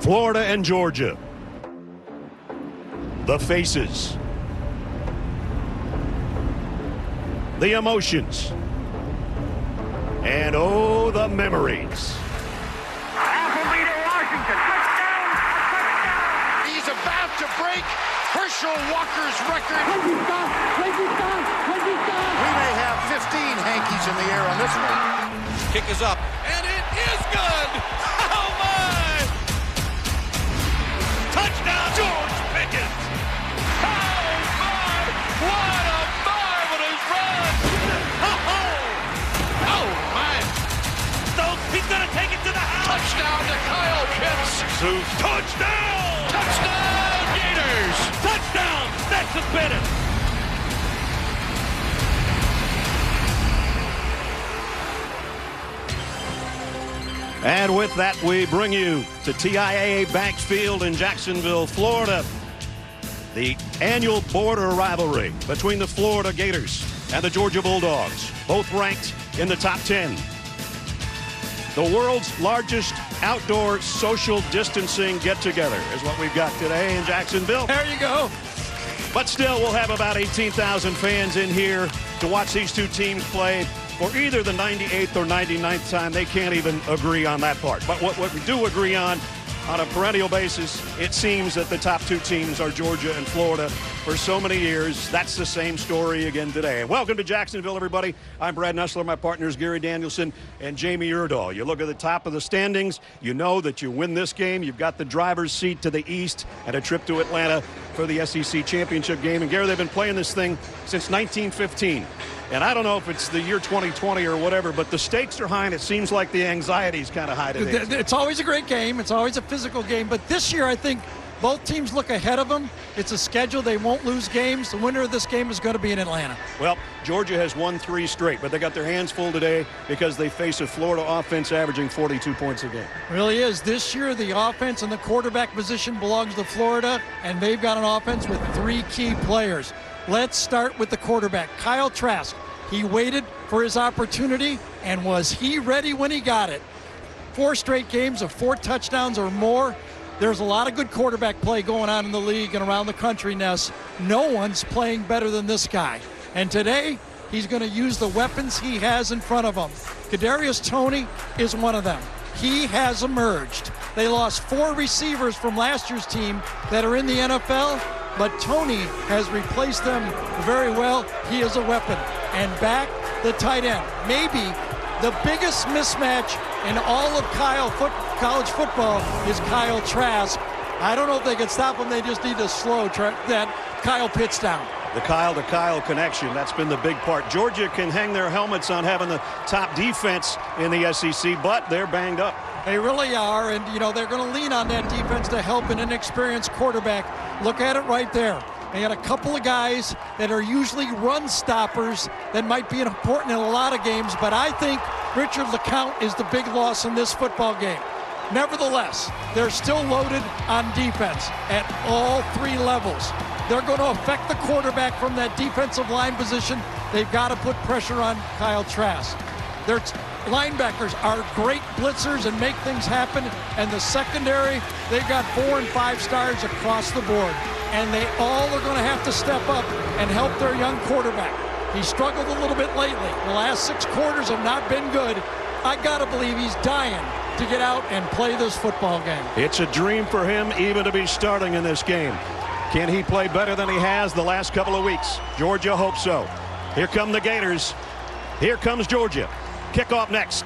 Florida and Georgia. The faces. The emotions. And oh, the memories. Appleby to Washington. Touchdown! Touchdown! He's about to break Herschel Walker's record. We may have 15 hankies in the air on this one. Kick is up, and it is good! Oh, my! Touchdown, George Pickens! Oh, my! What a marvelous run! Oh, my! Stokes, he's going to take it to the house! Touchdown to Kyle Pitts. Touchdown! Touchdown, Gators! Touchdown! Texas Bennett! And with that, we bring you to TIAA Banks Field in Jacksonville, Florida. The annual border rivalry between the Florida Gators and the Georgia Bulldogs, both ranked in the top 10. The world's largest outdoor social distancing get-together is what we've got today in Jacksonville. There you go. But still, we'll have about 18,000 fans in here to watch these two teams play for either the 98th or 99th time. They can't even agree on that part. But what we do agree on a perennial basis, it seems that the top two teams are Georgia and Florida for so many years. That's the same story again today. Welcome to Jacksonville, everybody. I'm Brad Nussler. My partners Gary Danielson and Jamie Erdahl. You look at the top of the standings, you know that you win this game. You've got the driver's seat to the east and a trip to Atlanta for the SEC championship game. And Gary, they've been playing this thing since 1915. And I don't know if it's the year 2020 or whatever, but the stakes are high, and it seems like the anxiety's kind of high today. It's always a great game. It's always a physical game. But this year, I think both teams look ahead of them. It's a schedule. They won't lose games. The winner of this game is going to be in Atlanta. Well, Georgia has won 3 straight, but they got their hands full today because they face a Florida offense averaging 42 points a game. Really is. This year, the offense and the quarterback position belongs to Florida, and they've got an offense with 3 key players. Let's start with the quarterback, Kyle Trask. He waited for his opportunity, and was he ready when he got it? 4 straight games of 4 touchdowns or more. There's a lot of good quarterback play going on in the league and around the country, Ness. No one's playing better than this guy. And today, he's going to use the weapons he has in front of him. Kadarius Toney is one of them. He has emerged. They lost 4 receivers from last year's team that are in the NFL, but Toney has replaced them very well. He is a weapon. And back the tight end. Maybe the biggest mismatch in all of college football is Kyle Trask. I don't know if they can stop him. They just need to slow that Kyle Pitts down. The Kyle to Kyle connection, that's been the big part. Georgia can hang their helmets on having the top defense in the SEC, but they're banged up. They really are, and, they're going to lean on that defense to help an inexperienced quarterback. Look at it right there. They got a couple of guys that are usually run stoppers that might be important in a lot of games, but I think Richard LeCounte is the big loss in this football game. Nevertheless, they're still loaded on defense at all 3 levels. They're going to affect the quarterback from that defensive line position. They've got to put pressure on Kyle Trask. Their linebackers are great blitzers and make things happen. And the secondary, they've got 4 and 5 stars across the board. And they all are going to have to step up and help their young quarterback. He struggled a little bit lately. The last 6 quarters have not been good. I got to believe he's dying to get out and play this football game. It's a dream for him even to be starting in this game. Can he play better than he has the last couple of weeks? Georgia hopes so. Here come the Gators. Here comes Georgia. Kickoff next.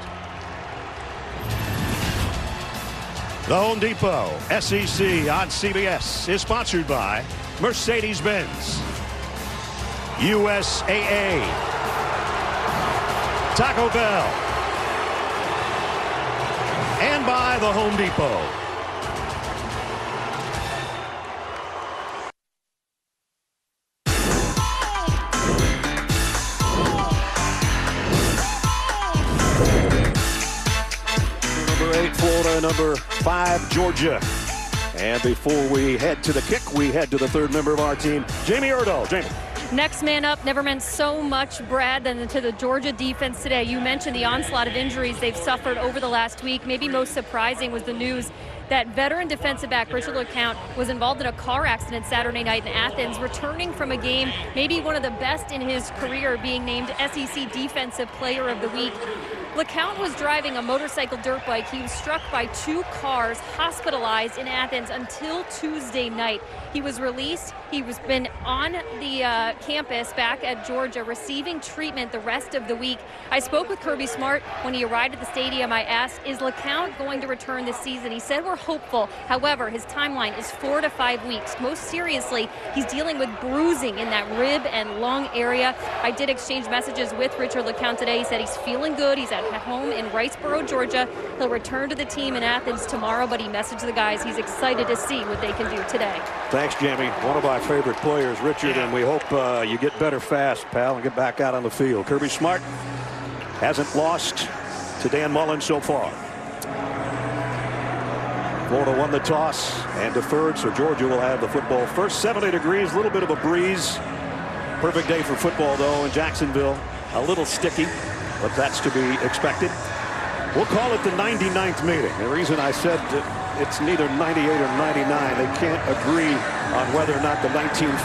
The Home Depot SEC on CBS is sponsored by Mercedes-Benz, USAA, Taco Bell, and by the Home Depot. Number 8, Florida. Number 5, Georgia. And before we head to the kick, we head to the 3rd member of our team, Jamie Erdahl. Jamie. Next man up never meant so much, Brad, than to the Georgia defense today. You mentioned the onslaught of injuries they've suffered over the last week. Maybe most surprising was the news that veteran defensive back Richard LeCount was involved in a car accident Saturday night in Athens, returning from a game, maybe one of the best in his career, being named SEC Defensive Player of the Week. LeCount was driving a motorcycle dirt bike. He was struck by 2 cars, hospitalized in Athens until Tuesday night. He was released. He was been on the campus back at Georgia receiving treatment the rest of the week. I spoke with Kirby Smart when he arrived at the stadium. I asked, is LeCount going to return this season? He said, we're hopeful. However, his timeline is 4 to 5 weeks. Most seriously, he's dealing with bruising in that rib and lung area. I did exchange messages with Richard LeCount today. He said he's feeling good. He's at home in Riceboro, Georgia. He'll return to the team in Athens tomorrow, but he messaged the guys he's excited to see what they can do today. Thanks, Jamie. One of my favorite players, Richard, and we hope you get better fast, pal, and get back out on the field. Kirby Smart hasn't lost to Dan Mullen so far. Florida won the toss and deferred, so Georgia will have the football first. 70 degrees, a little bit of a breeze. Perfect day for football, though, in Jacksonville. A little sticky, but that's to be expected. We'll call it the 99th meeting. The reason I said it's neither 98 or 99, they can't agree on whether or not the 1915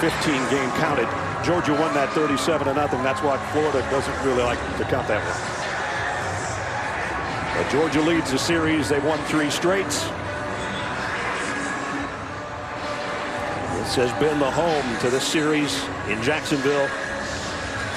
game counted. Georgia won that 37-0. That's why Florida doesn't really like to count that one. But Georgia leads the series. They won 3 straights. This has been the home to this series in Jacksonville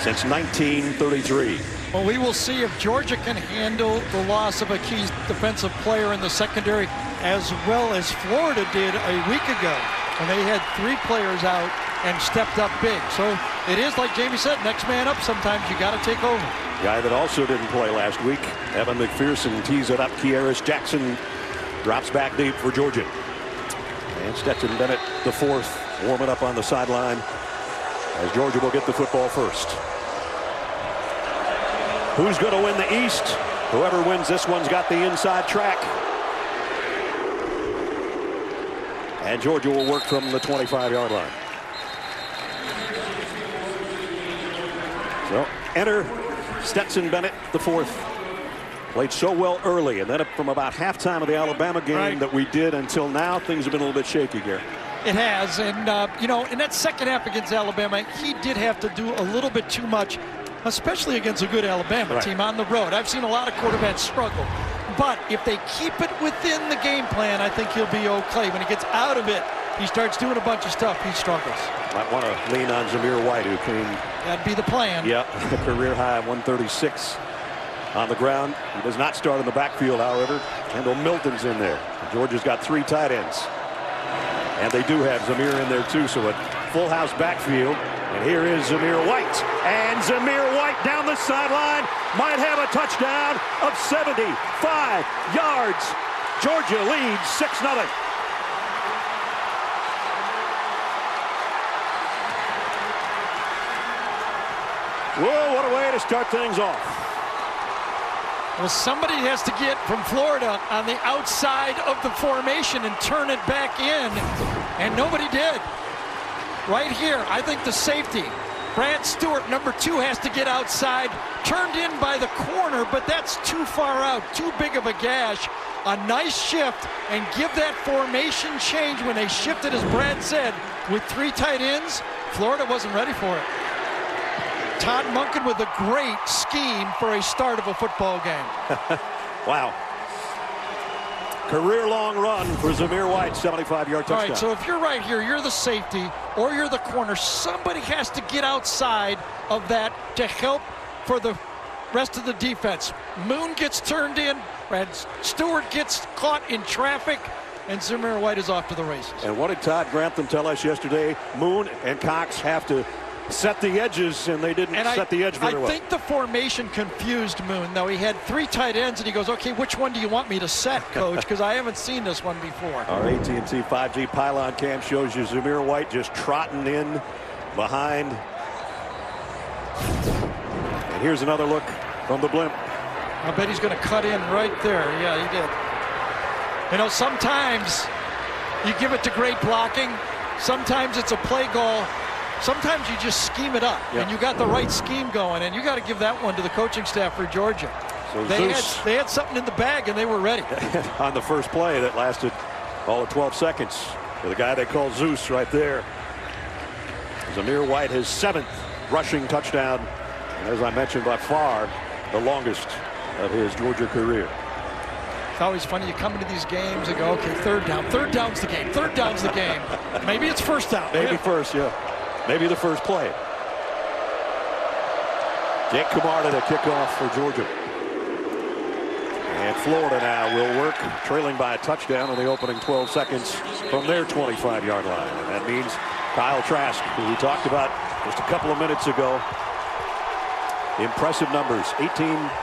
since 1933. Well, we will see if Georgia can handle the loss of a key defensive player in the secondary as well as Florida did a week ago when they had 3 players out and stepped up big. So it is, like Jamie said, next man up. Sometimes you got to take over. Guy that also didn't play last week, Evan McPherson, tees it up. Kearis Jackson drops back deep for Georgia. And Stetson Bennett, the 4th, warming up on the sideline as Georgia will get the football first. Who's going to win the East? Whoever wins this one's got the inside track. And Georgia will work from the 25-yard line. So enter Stetson Bennett, the 4th. Played so well early, and then from about halftime of the Alabama game that we did until now, things have been a little bit shaky, Gary. It has, and you know, in that second half against Alabama, he did have to do a little bit too much, especially against a good Alabama team on the road. I've seen a lot of quarterbacks struggle, but if they keep it within the game plan, I think he'll be okay. When he gets out of it, he starts doing a bunch of stuff, he struggles. Might want to lean on Zamir White, who came. That'd be the plan. Yeah, career high 136 on the ground. He does not start in the backfield, however. Kendall Milton's in there. Georgia's got 3 tight ends. And they do have Zamir in there, too, so a full house backfield. And here is Zamir White. And Zamir White down the sideline might have a touchdown of 75 yards. Georgia leads 6-0. Whoa, what a way to start things off. Well, somebody has to get from Florida on the outside of the formation and turn it back in, and nobody did. Right here, I think the safety, Brad Stewart, number 2, has to get outside, turned in by the corner, but that's too far out, too big of a gash. A nice shift, and give that formation change when they shifted, as Brad said, with 3 tight ends. Florida wasn't ready for it. Todd Monken with a great scheme for a start of a football game. Wow. Career-long run for Zamir White, 75-yard touchdown. All right, so if you're right here, you're the safety or you're the corner, somebody has to get outside of that to help for the rest of the defense. Moon gets turned in, Brad Stewart gets caught in traffic, and Zamir White is off to the races. And what did Todd Grantham tell us yesterday? Moon and Cox have to set the edges, and they didn't set the edge very well. I think the formation confused Moon, though. He had 3 tight ends, and he goes, okay, which one do you want me to set, Coach? Because I haven't seen this one before. Our AT&T 5G pylon cam shows you Zamir White just trotting in behind. And here's another look from the blimp. I bet he's going to cut in right there. Yeah, he did. You know, sometimes you give it to great blocking. Sometimes it's a play goal. Sometimes you just scheme it up, and you got the right scheme going, and you got to give that one to the coaching staff for Georgia. So they had something in the bag, and they were ready. On the first play that lasted All of 12 seconds for the guy they call Zeus right there. Zamir White, his 7th rushing touchdown. And as I mentioned, by far the longest of his Georgia career. It's always funny. You come into these games and go, okay, third down. Third down's the game. Third down's the game. Maybe it's first down. Maybe first, yeah. Maybe the first play. Jake Camarda to kick off for Georgia. And Florida now will work, trailing by a touchdown in the opening 12 seconds from their 25-yard line. And that means Kyle Trask, who we talked about just a couple of minutes ago. Impressive numbers, 18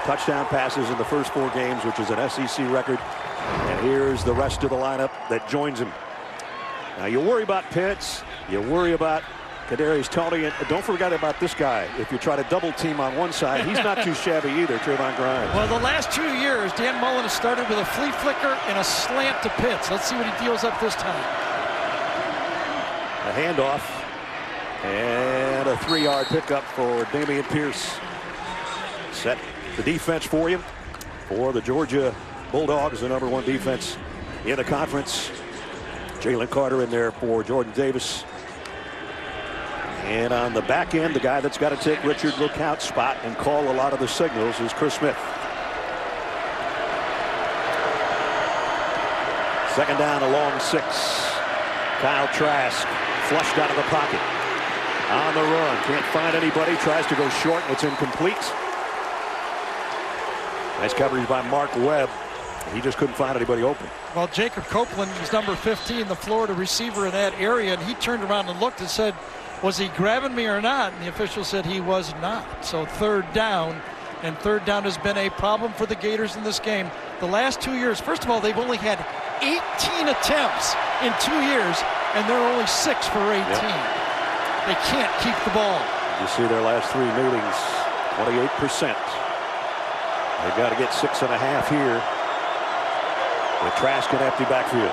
touchdown passes in the first 4 games, which is an SEC record. And here's the rest of the lineup that joins him. Now you worry about Pitts, you worry about Kadarius Toney, and don't forget about this guy. If you try to double team on one side, he's not too shabby either, Trayvon Grimes. Well, the last 2 years, Dan Mullen has started with a flea flicker and a slant to Pitts. Let's see what he deals up this time. A handoff and a 3-yard pickup for Dameon Pierce. Set the defense for you for the Georgia Bulldogs, the #1 defense in the conference. Jalen Carter in there for Jordan Davis. And on the back end, the guy that's got to take Richard Lookout's spot and call a lot of the signals is Chris Smith. Second down, a long 6. Kyle Trask flushed out of the pocket. On the run, can't find anybody, tries to go short, and it's incomplete. Nice coverage by Mark Webb. He just couldn't find anybody open. Well, Jacob Copeland was number 15, the Florida receiver in that area, and he turned around and looked and said, was he grabbing me or not? And the official said he was not. So third down, and third down has been a problem for the Gators in this game. The last 2 years, first of all, they've only had 18 attempts in 2 years, and they're only 6 for 18. Yep. They can't keep the ball. You see their last 3 meetings, 28%. They've got to get 6.5 here with Trask in empty backfield.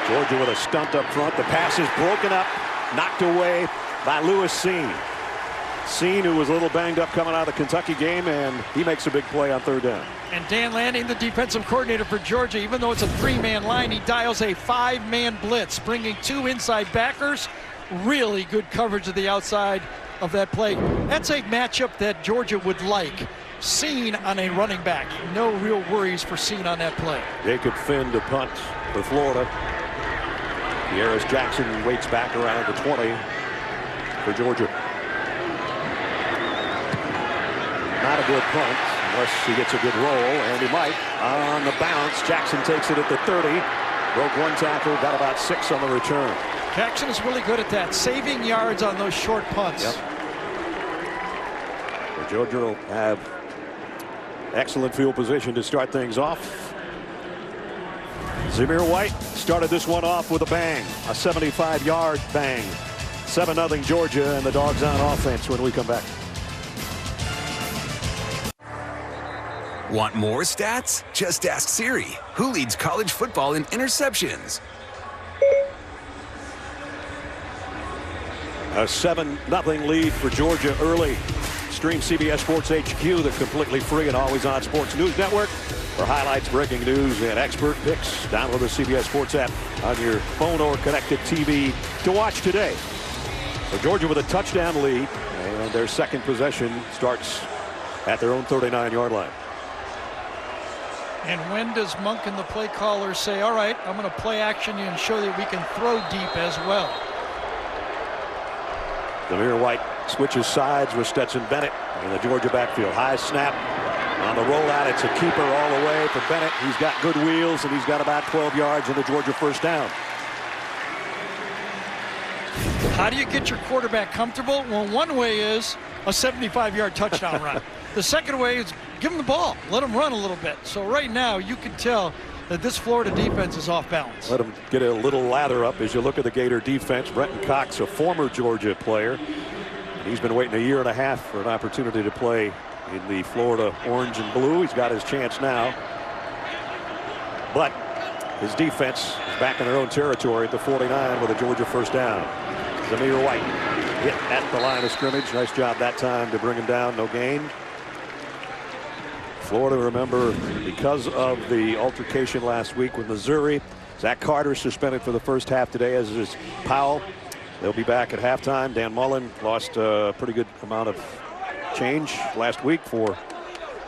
Georgia with a stunt up front. The pass is broken up, knocked away by Lewis Seen. Seen, who was a little banged up coming out of the Kentucky game, and he makes a big play on third down. And Dan Lanning, the defensive coordinator for Georgia, even though it's a 3-man line, he dials a 5-man blitz, bringing 2 inside backers. Really good coverage of the outside of that play. That's a matchup that Georgia would like. Seen on a running back. No real worries for Seen on that play. Jacob Finn to punt for Florida. Dearris Jackson waits back around the 20 for Georgia. Not a good punt unless he gets a good roll, and he might. On the bounce, Jackson takes it at the 30. Broke 1 tackle, got about 6 on the return. Jackson is really good at that, saving yards on those short punts. Yep. Well, Georgia will have excellent field position to start things off. Zamir White started this one off with a bang, a 75-yard bang. 7-0 Georgia, and the Dogs on offense when we come back. Want more stats? Just ask Siri. Who leads college football in interceptions? A 7-0 lead for Georgia early. Stream CBS Sports HQ, the completely free and always on sports news network. For highlights, breaking news, and expert picks, download the CBS Sports app on your phone or connected TV to watch today. So Georgia with a touchdown lead, and their second possession starts at their own 39-yard line. And when does Monk and the play caller say, all right, I'm going to play action and show that we can throw deep as well? Zamir White switches sides with Stetson Bennett in the Georgia backfield. High snap on the rollout. It's a keeper all the way for Bennett. He's got good wheels, and he's got about 12 yards in the Georgia first down. How do you get your quarterback comfortable? Well, one way is a 75-yard touchdown run. The second way is give him the ball. Let him run a little bit. So right now you can tell that this Florida defense is off balance. Let him get a little lather up as you look at the Gator defense. Brenton Cox, a former Georgia player. And he's been waiting a year and a half for an opportunity to play in the Florida orange and blue. He's got his chance now. But his defense is back in their own territory at the 49 with a Georgia first down. Zamir White hit at the line of scrimmage. Nice job that time to bring him down. No gain. Florida, remember, because of the altercation last week with Missouri, Zach Carter suspended for the first half today, as is Powell. They'll be back at halftime. Dan Mullen lost a pretty good amount of change last week for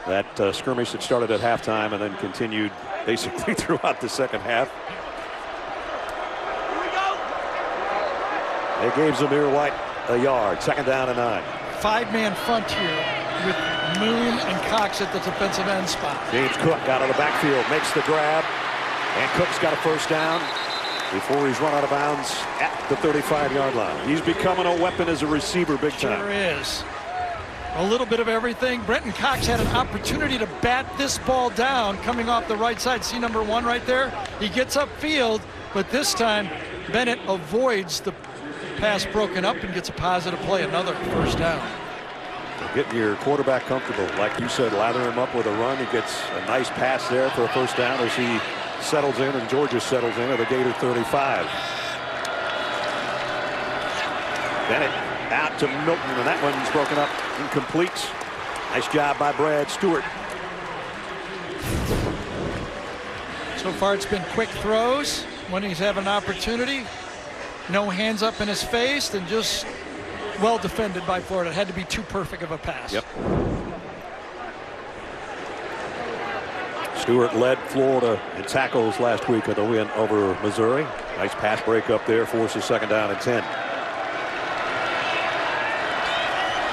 that skirmish that started at halftime and then continued basically throughout the second half. They gave Zamir White a yard. 2nd down and 9. 5-man front here with Moon and Cox at the defensive end spot. James Cook out of the backfield, makes the grab, and Cook's got a first down before he's run out of bounds at the 35-yard line. He's becoming a weapon as a receiver big time. Sure is. A little bit of everything. Brenton Cox had an opportunity to bat this ball down coming off the right side. See number 1 right there? He gets upfield, but this time Bennett avoids the pass broken up and gets a positive play, another first down. Getting your quarterback comfortable. Like you said, lather him up with a run. He gets a nice pass there for a first down as he settles in, and Georgia settles in at the Gator 35. Bennett out to Milton, and that one's broken up, incomplete. Nice job by Brad Stewart. So far it's been quick throws when he's having an opportunity. No hands up in his face, and just well defended by Florida. It had to be too perfect of a pass. Yep. Stewart led Florida in tackles last week at the win over Missouri. Nice pass break up there, forces 2nd down and 10.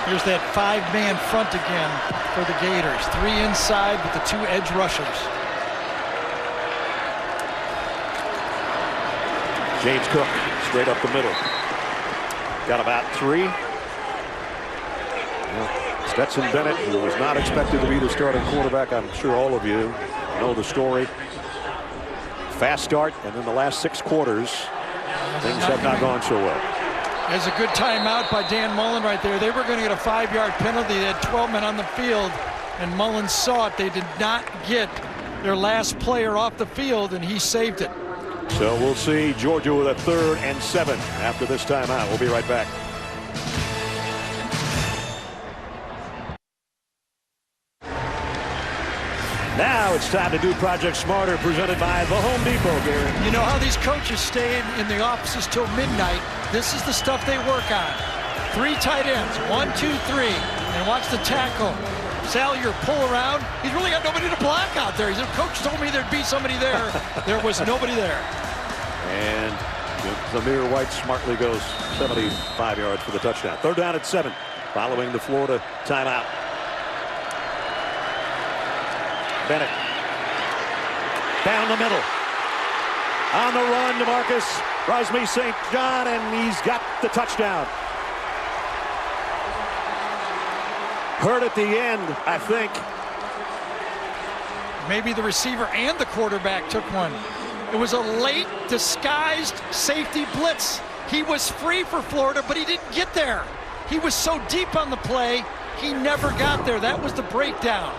Here's that 5-man front again for the Gators. 3 inside with the 2 edge rushers. James Cook straight up the middle. Got about 3. Stetson Bennett, who was not expected to be the starting quarterback. I'm sure all of you know the story. Fast start, and then the last 6 quarters, things have not gone so well. There's a good timeout by Dan Mullen right there. They were going to get a 5-yard penalty. They had 12 men on the field, and Mullen saw it. They did not get their last player off the field, and he saved it. So we'll see Georgia with a 3rd and 7 after this timeout. We'll be right back. Now it's time to do Project Smarter, presented by the Home Depot, Gary. You know how these coaches stay in the offices till midnight? This is the stuff they work on. 3 tight ends, 1, 2, 3, and watch the tackle. Salyer pull around. He's really got nobody to block out there. He said, Coach told me there'd be somebody there. There was nobody there. And Zamir White smartly goes 75 yards for the touchdown. 3rd down at 7, following the Florida timeout. Bennett down the middle. On the run to Marcus Rosemy St. John, and he's got the touchdown. Hurt at the end, I think. Maybe the receiver and the quarterback took one. It was a late disguised safety blitz. He was free for Florida, but he didn't get there. He was so deep on the play, he never got there. That was the breakdown.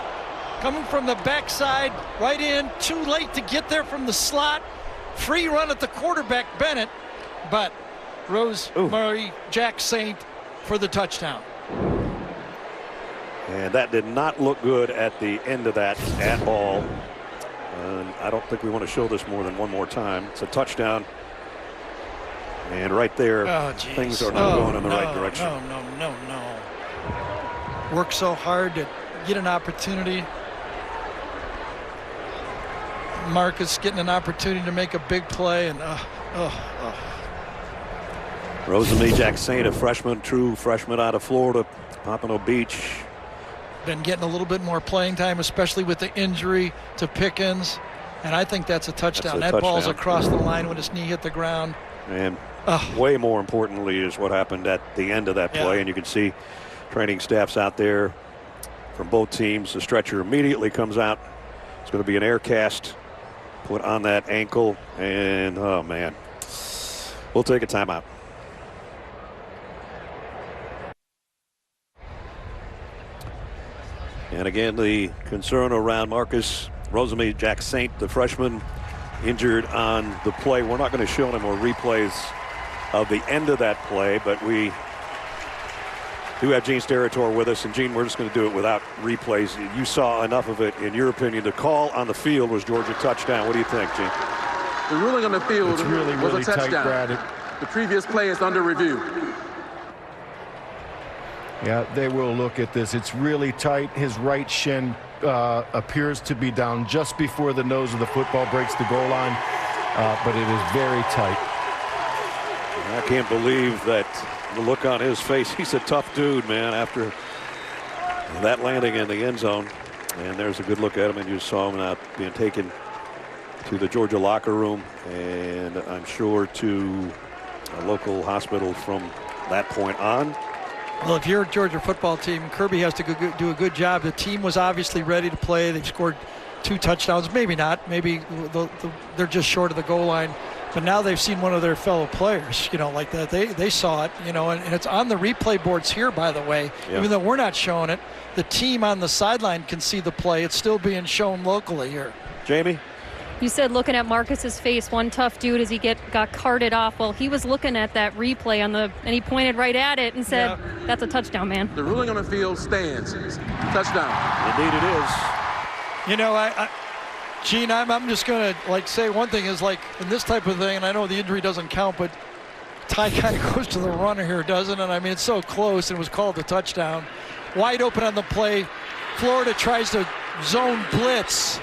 Coming from the backside, right in, too late to get there from the slot. Free run at the quarterback, Bennett, but Rosemary Jack Saint for the touchdown. And that did not look good at the end of that at all. And I don't think we want to show this more than one more time. It's a touchdown. And right there, things are not going in the right direction. No. Worked so hard to get an opportunity. Marcus getting an opportunity to make a big play, and Rosemy Jack Saint, a freshman, true freshman out of Florida, Pompano Beach. Been getting a little bit more playing time, especially with the injury to Pickens, and I think that's a touchdown. That ball's across the line when his knee hit the ground. And way more importantly is what happened at the end of that play, and you can see training staffs out there from both teams. The stretcher immediately comes out. It's going to be an air cast put on that ankle, and oh man, we'll take a timeout. And again, the concern around Marcus Rosemy Jack Saint, the freshman, injured on the play. We're not going to show any more replays of the end of that play, but we do have Gene Steratore with us, and Gene, we're just going to do it without replays. You saw enough of it, in your opinion. The call on the field was Georgia touchdown. What do you think, Gene? The ruling on the field It's really, was really a tight, touchdown. Brad. The previous play is under review. Yeah, they will look at this. It's really tight. His right shin appears to be down just before the nose of the football breaks the goal line, but it is very tight. I can't believe that the look on his face. He's a tough dude, man, after that landing in the end zone. And there's a good look at him, and you saw him out being taken to the Georgia locker room, and I'm sure to a local hospital from that point on. Well, if you're a Georgia football team, Kirby has to do a good job. The team was obviously ready to play. They've scored 2 touchdowns. Maybe not. Maybe they're just short of the goal line. But now they've seen one of their fellow players, like that. They saw it, and it's on the replay boards here, by the way. Yeah. Even though we're not showing it, the team on the sideline can see the play. It's still being shown locally here. Jamie? You said looking at Marcus's face, one tough dude as he got carted off. Well, he was looking at that replay and he pointed right at it and said, "That's a touchdown, man." The ruling on the field stands. Touchdown. Indeed it is. Gene, I'm just going to say one thing is in this type of thing, and I know the injury doesn't count, but tie kind of goes to the runner here, doesn't it? I mean, it's so close, and it was called a touchdown. Wide open on the play. Florida tries to zone blitz,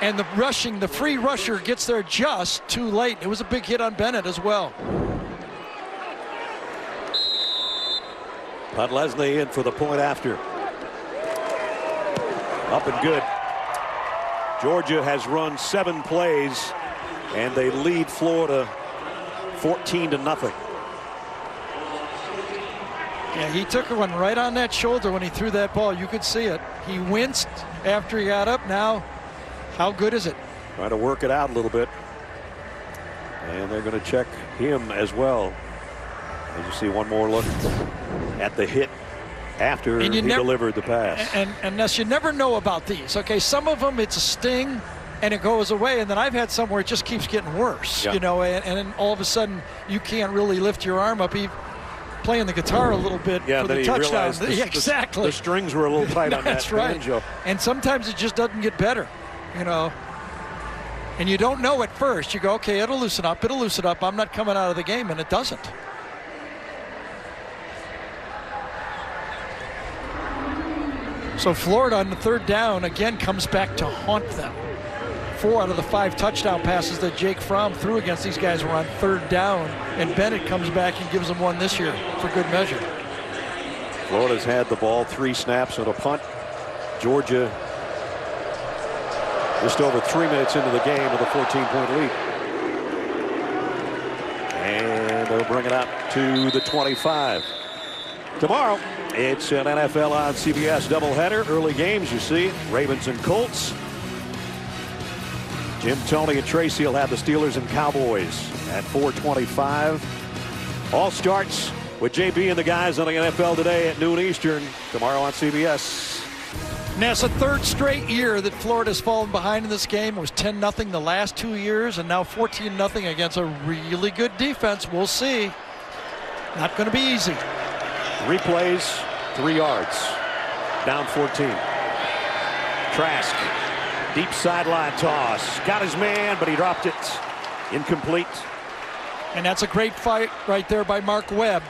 and the free rusher gets there just too late. It was a big hit on Bennett as well. Podlesny in for the point after. Up and good. Georgia has run 7 plays, and they lead Florida 14-0. Yeah, he took one right on that shoulder when he threw that ball. You could see it. He winced after he got up. Now, how good is it? Trying to work it out a little bit. And they're going to check him as well. As you see one more look at the hit after he delivered the pass. And Ness, you never know about these. Okay, some of them it's a sting and it goes away, and then I've had some where it just keeps getting worse. And then all of a sudden you can't really lift your arm up. Playing the guitar a little bit for the touchdown. Exactly. The strings were a little tight on that. That's right. Banjo. And sometimes it just doesn't get better, And you don't know at first. You go, okay, it'll loosen up. I'm not coming out of the game, and it doesn't. So Florida on the 3rd down again comes back to haunt them. 4 out of the 5 touchdown passes that Jake Fromm threw against these guys were on 3rd down, and Bennett comes back and gives them one this year for good measure. Florida's had the ball 3 snaps and a punt. Georgia just over 3 minutes into the game with a 14-point lead. And they'll bring it out to the 25. Tomorrow, it's an NFL on CBS doubleheader. Early games, you see, Ravens and Colts. Jim, Tony, and Tracy will have the Steelers and Cowboys at 4:25. All starts with JB and the guys on the NFL Today at noon Eastern. Tomorrow on CBS. Now, it's the 3rd straight year that Florida's fallen behind in this game. It was 10-0 the last 2 years, and now 14-0 against a really good defense. We'll see. Not going to be easy. 3 plays, 3 yards. Down 14. Trask. Deep sideline toss. Got his man, but he dropped it. Incomplete. And that's a great fight right there by Mark Webb.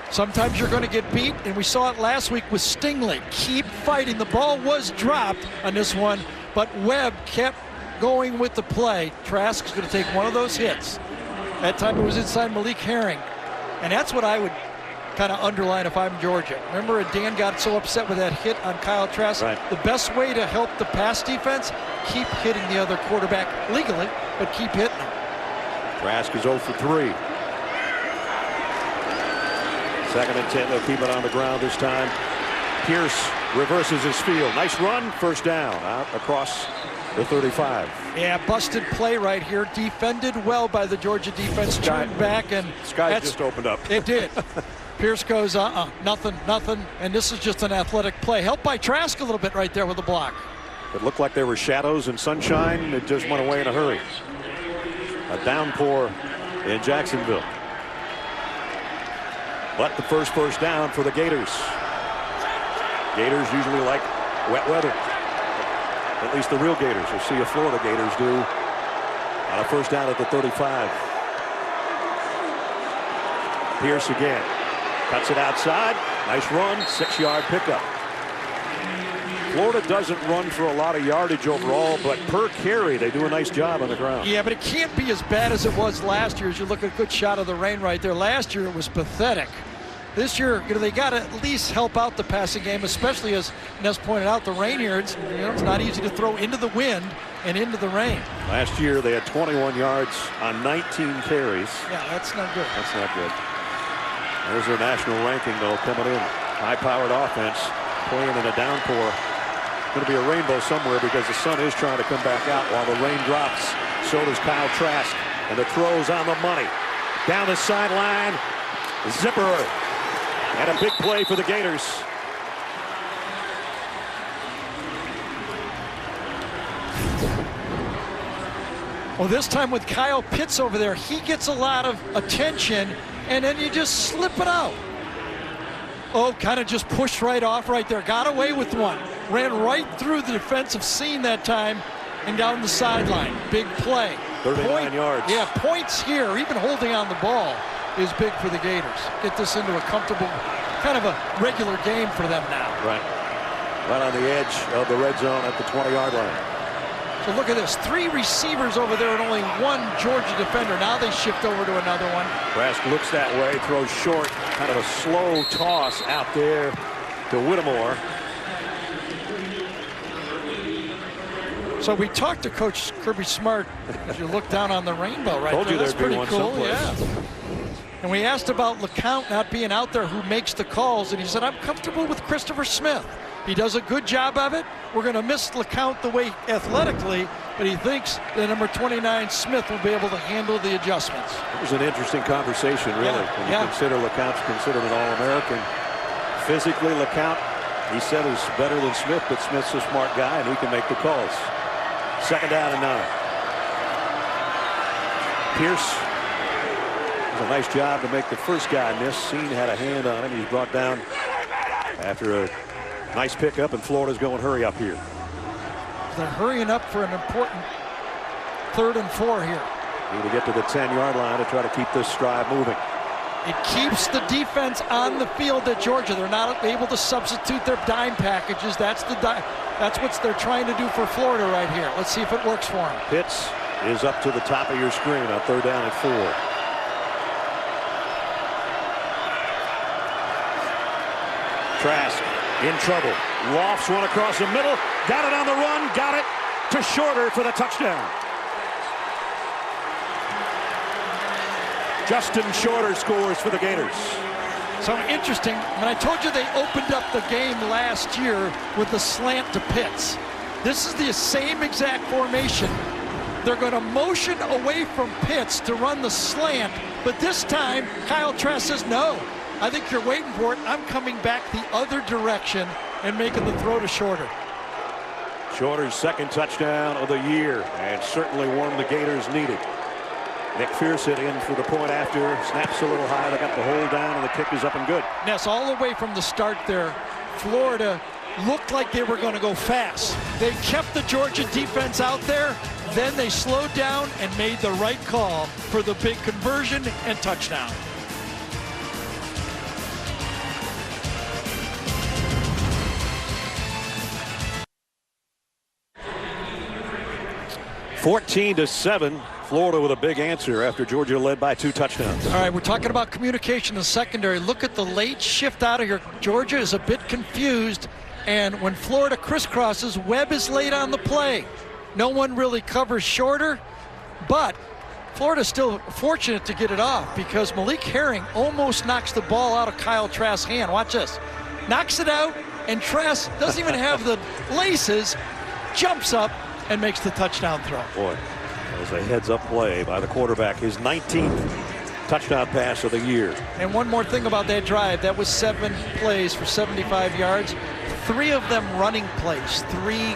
Sometimes you're going to get beat, and we saw it last week with Stingley. Keep fighting. The ball was dropped on this one, but Webb kept going with the play. Trask is going to take one of those hits. That time it was inside Malik Herring. And that's what I would kind of underline if I'm Georgia. Remember, Dan got so upset with that hit on Kyle Trask. Right. The best way to help the pass defense, keep hitting the other quarterback legally, but keep hitting him. Trask is 0 for 3. 2nd and 10. They'll keep it on the ground this time. Pierce reverses his field. Nice run. 1st down out across the 35. Yeah, busted play right here. Defended well by the Georgia defense. Turned back, and Sky just opened up. It did. Pierce goes, nothing. And this is just an athletic play. Helped by Trask a little bit right there with the block. It looked like there were shadows and sunshine. It just went away in a hurry. A downpour in Jacksonville. But the first down for the Gators. Gators usually like wet weather. At least the real Gators. We'll see if Florida Gators do On a first down at the 35. Pierce again. Cuts it outside. Nice run. 6-yard pickup. Florida doesn't run for a lot of yardage overall, but per carry, they do a nice job on the ground. Yeah, but it can't be as bad as it was last year. As you look at a good shot of the rain right there. Last year, it was pathetic. This year, they got to at least help out the passing game, especially as Ness pointed out, the rain here. It's not easy to throw into the wind and into the rain. Last year, they had 21 yards on 19 carries. Yeah, that's not good. That's not good. There's their national ranking, though, coming in. High-powered offense, playing in a downpour. Going to be a rainbow somewhere because the sun is trying to come back out while the rain drops. So does Kyle Trask. And the throw's on the money. Down the sideline, Zipper. And a big play for the Gators. Well, this time with Kyle Pitts over there, he gets a lot of attention, and then you just slip it out. Oh, kind of just pushed right off right there. Got away with one. Ran right through the defensive scene that time and down the sideline. Big play. 39 yards. Yeah, points here, even holding on the ball, is big for the Gators. Get this into a comfortable, kind of a regular game for them now. Right. Right on the edge of the red zone at the 20-yard line. So look at this. 3 receivers over there and only 1 Georgia defender. Now they shift over to another one. Trask looks that way, throws short, kind of a slow toss out there to Whittemore. So we talked to Coach Kirby Smart as you look down on the rainbow right there. That's pretty cool. Yeah. And we asked about LeCount not being out there, who makes the calls, and he said, I'm comfortable with Christopher Smith. He does a good job of it. We're going to miss LeCount the way athletically, but he thinks that number 29 Smith will be able to handle the adjustments. It was an interesting conversation, really. When you consider LeCount's considered an All-American. Physically, LeCount, he said, is better than Smith, but Smith's a smart guy, and he can make the calls. 2nd down and 9. Pierce does a nice job to make the first guy miss. Seen had a hand on him. He's brought down after a nice pickup, and Florida's going hurry up here. They're hurrying up for an important 3rd and 4 here. Need to get to the 10-yard line to try to keep this drive moving. It keeps the defense on the field at Georgia. They're not able to substitute their dime packages. That's what they're trying to do for Florida right here. Let's see if it works for them. Pitts is up to the top of your screen on 3rd down and 4. Trask in trouble. Lofts one across the middle. Got it on the run. Got it to Shorter for the touchdown. Justin Shorter scores for the Gators. So interesting, when I told you they opened up the game last year with the slant to Pitts. This is the same exact formation. They're going to motion away from Pitts to run the slant, but this time Kyle Trask says, no, I think you're waiting for it. I'm coming back the other direction and making the throw to Shorter. Shorter's 2nd touchdown of the year, and certainly one the Gators needed. McPherson in for the point after. Snaps a little high. They got the hold down, and the kick is up and good. Ness, all the way from the start there, Florida looked like they were going to go fast. They kept the Georgia defense out there. Then they slowed down and made the right call for the big conversion and touchdown. (14-7). Florida with a big answer after Georgia led by 2 touchdowns. All right, we're talking about communication in the secondary. Look at the late shift out of here. Georgia is a bit confused, and when Florida crisscrosses, Webb is late on the play. No one really covers Shorter, but Florida's still fortunate to get it off because Malik Herring almost knocks the ball out of Kyle Trask's hand. Watch this. Knocks it out, and Trask doesn't even have the laces, jumps up, and makes the touchdown throw. Boy, that was a heads-up play by the quarterback. His 19th touchdown pass of the year. And one more thing about that drive. That was 7 plays for 75 yards. 3 of them running plays. 3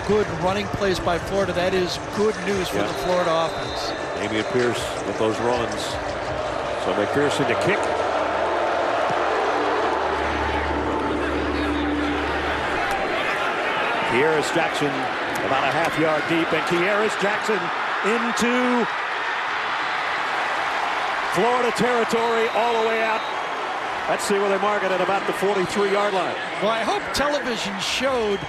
good running plays by Florida. That is good news for the Florida offense. Damian Pierce with those runs. So McPherson to kick. Kearis Jackson about a half-yard deep, and Kearis Jackson into Florida territory all the way out. Let's see where they mark it at about the 43-yard line. Well, I hope television showed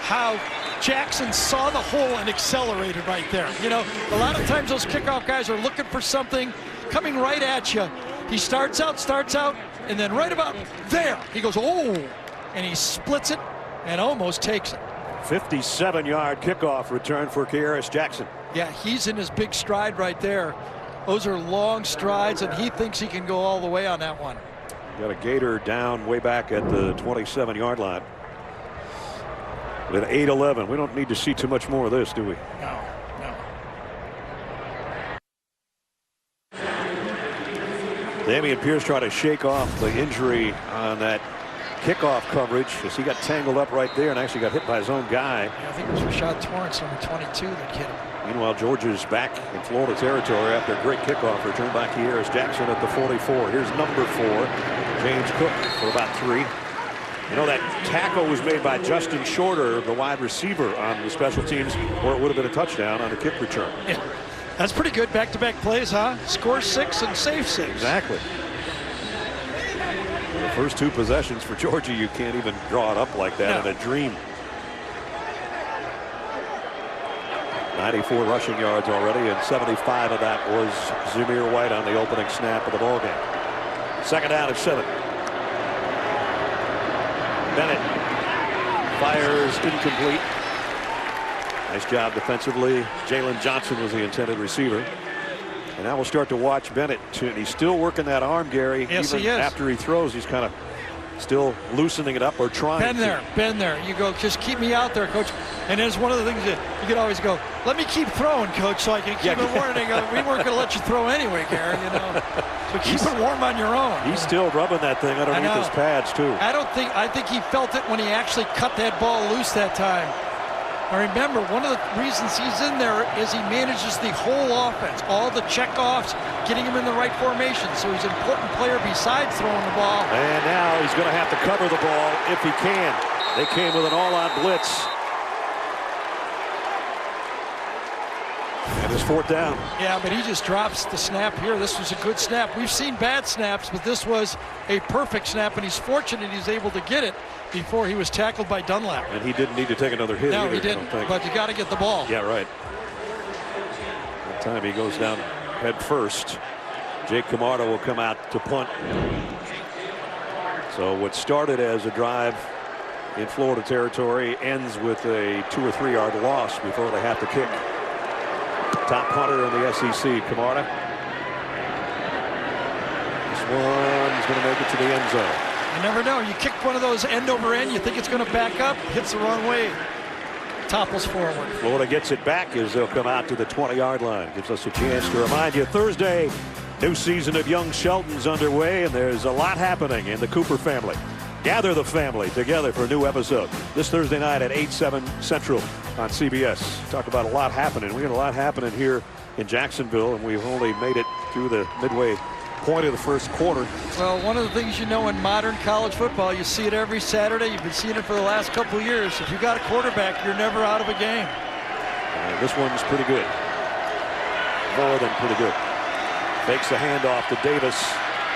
how Jackson saw the hole and accelerated right there. You know, a lot of times those kickoff guys are looking for something coming right at you. He starts out, and then right about there, he goes, oh, and he splits it and almost takes it. 57-yard kickoff return for Kearis Jackson. Yeah, he's in his big stride right there. Those are long strides, and he thinks he can go all the way on that one. Got a gator down way back at the 27-yard line. With 8-11, we don't need to see too much more of this, do we? No, no. Dameon Pierce tried to shake off the injury on that kickoff coverage as he got tangled up right there and actually got hit by his own guy. Yeah, I think it was Rashad Torrance, number 22, that hit him. Meanwhile, Georgia's back in Florida territory after a great kickoff return by Kearis Jackson at the 44. Here's number 4, James Cook, for about 3. You know, that tackle was made by Justin Shorter, the wide receiver on the special teams, or it would have been a touchdown on a kick return. Yeah, that's pretty good back-to-back plays, huh? Score 6 and save 6. Exactly. The first 2 possessions for Georgia, you can't even draw it up like that in a dream. 94 rushing yards already, and 75 of that was Zamir White on the opening snap of the ball game. Second down and 7. Bennett fires incomplete. Nice job defensively. Jalen Johnson was the intended receiver. And now we'll start to watch Bennett. He's still working that arm, Gary. Yes, even he is. after he throws, he's kind of still loosening it up or trying. Been there. You go, just keep me out there, coach. And it's one of the things that you can always go, let me keep throwing, coach, so I can keep it warm. We weren't going to let you throw anyway, Gary, you know. So keep it warm on your own. He's still rubbing that thing underneath his pads, too. I think he felt it when he actually cut that ball loose that time. Now remember, one of the reasons he's in there is he manages the whole offense, all the checkoffs, getting him in the right formation. So he's an important player besides throwing the ball. And now he's going to have to cover the ball if he can. They came with an all-out blitz. And it's 4th down. Yeah, but he just drops the snap here. This was a good snap. We've seen bad snaps, but this was a perfect snap, and he's fortunate he's able to get it before he was tackled by Dunlap. And he didn't need to take another hit. No, either, he didn't, but you got to get the ball. Yeah, right. That time he goes down head first. Jake Camarda will come out to punt. So what started as a drive in Florida territory ends with a 2 or 3 yard loss before they have to kick. Top punter in the SEC, Camarda. This one's going to make it to the end zone. You never know. You kick one of those end over end, you think it's going to back up, hits the wrong way, topples forward. Florida gets it back as they'll come out to the 20-yard line. Gives us a chance to remind you, Thursday, new season of Young Shelton's underway, and there's a lot happening in the Cooper family. Gather the family together for a new episode this Thursday night at 8/7 Central on CBS. Talk about a lot happening. We got a lot happening here in Jacksonville, and we've only made it through the midway point of the first quarter. Well, one of the things you know in modern college football, you see it every Saturday. You've been seeing it for the last couple of years. If you got a quarterback, you're never out of a game. This one's pretty good. More than pretty good. Fakes the handoff to Davis.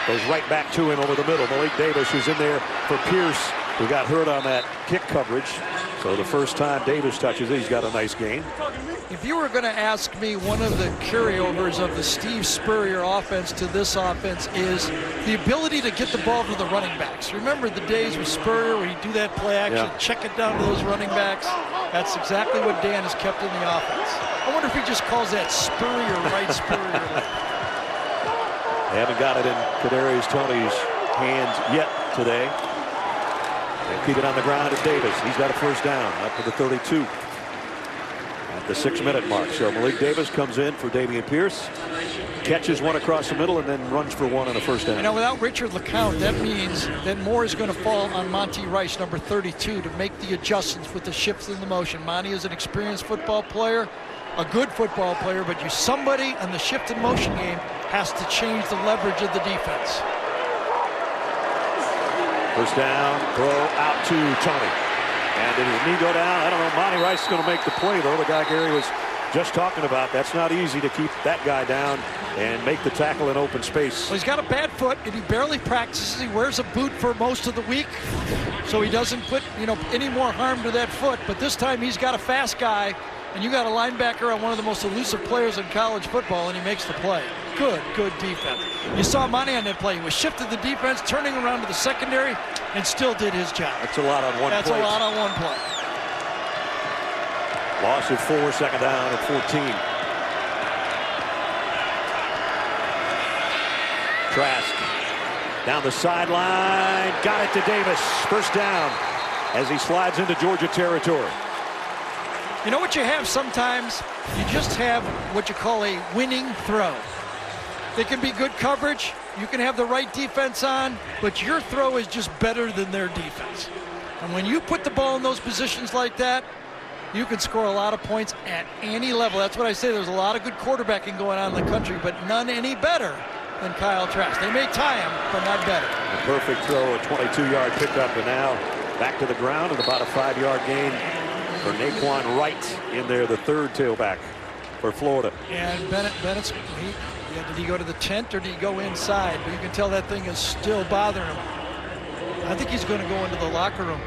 Goes right back to him over the middle. Malik Davis, who's in there for Pierce, who got hurt on that kick coverage. So the first time Davis touches it, he's got a nice gain. If you were going to ask me, one of the carryovers of the Steve Spurrier offense to this offense is the ability to get the ball to the running backs. Remember the days with Spurrier where he'd do that play action, check it down to those running backs? That's exactly what Dan has kept in the offense. I wonder if he just calls that Spurrier right, Spurrier left. They haven't got it in Kadarius Toney's hands yet today. They keep it on the ground at Davis. He's got a first down up to the 32 at the 6-minute mark. So Malik Davis comes in for Dameon Pierce, catches one across the middle, and then runs for one on a first down. You know, without Richard LeCount, that means that more is going to fall on Monty Rice, number 32, to make the adjustments with the shifts in the motion. Monty is an experienced football player, a good football player, but somebody on the shift in motion game has to change the leverage of the defense. First down, throw out to Toney. And did his knee go down? I don't know. Monty Rice is going to make the play, though. The guy, Gary, was just talking about, that's not easy to keep that guy down and make the tackle in open space. Well, he's got a bad foot, and he barely practices. He wears a boot for most of the week, so he doesn't put, any more harm to that foot. But this time he's got a fast guy, and you got a linebacker on one of the most elusive players in college football, and he makes the play. Good defense. You saw Monty on that play. He was shifted the defense, turning around to the secondary, and still did his job. That's a lot on one play. That's a lot on one play. Loss of 4, second down at 14. Trask down the sideline, got it to Davis. First down as he slides into Georgia territory. You know what you have sometimes? You just have what you call a winning throw. It can be good coverage. You can have the right defense on, but your throw is just better than their defense. And when you put the ball in those positions like that, you can score a lot of points at any level. That's what I say. There's a lot of good quarterbacking going on in the country, but none any better than Kyle Trask. They may tie him, but not better. A perfect throw, a 22-yard pickup, and now back to the ground at about a 5-yard gain for Naquan Wright in there, the third tailback for Florida. And Bennett's, did he go to the tent or did he go inside? But you can tell that thing is still bothering him. I think he's going to go into the locker room.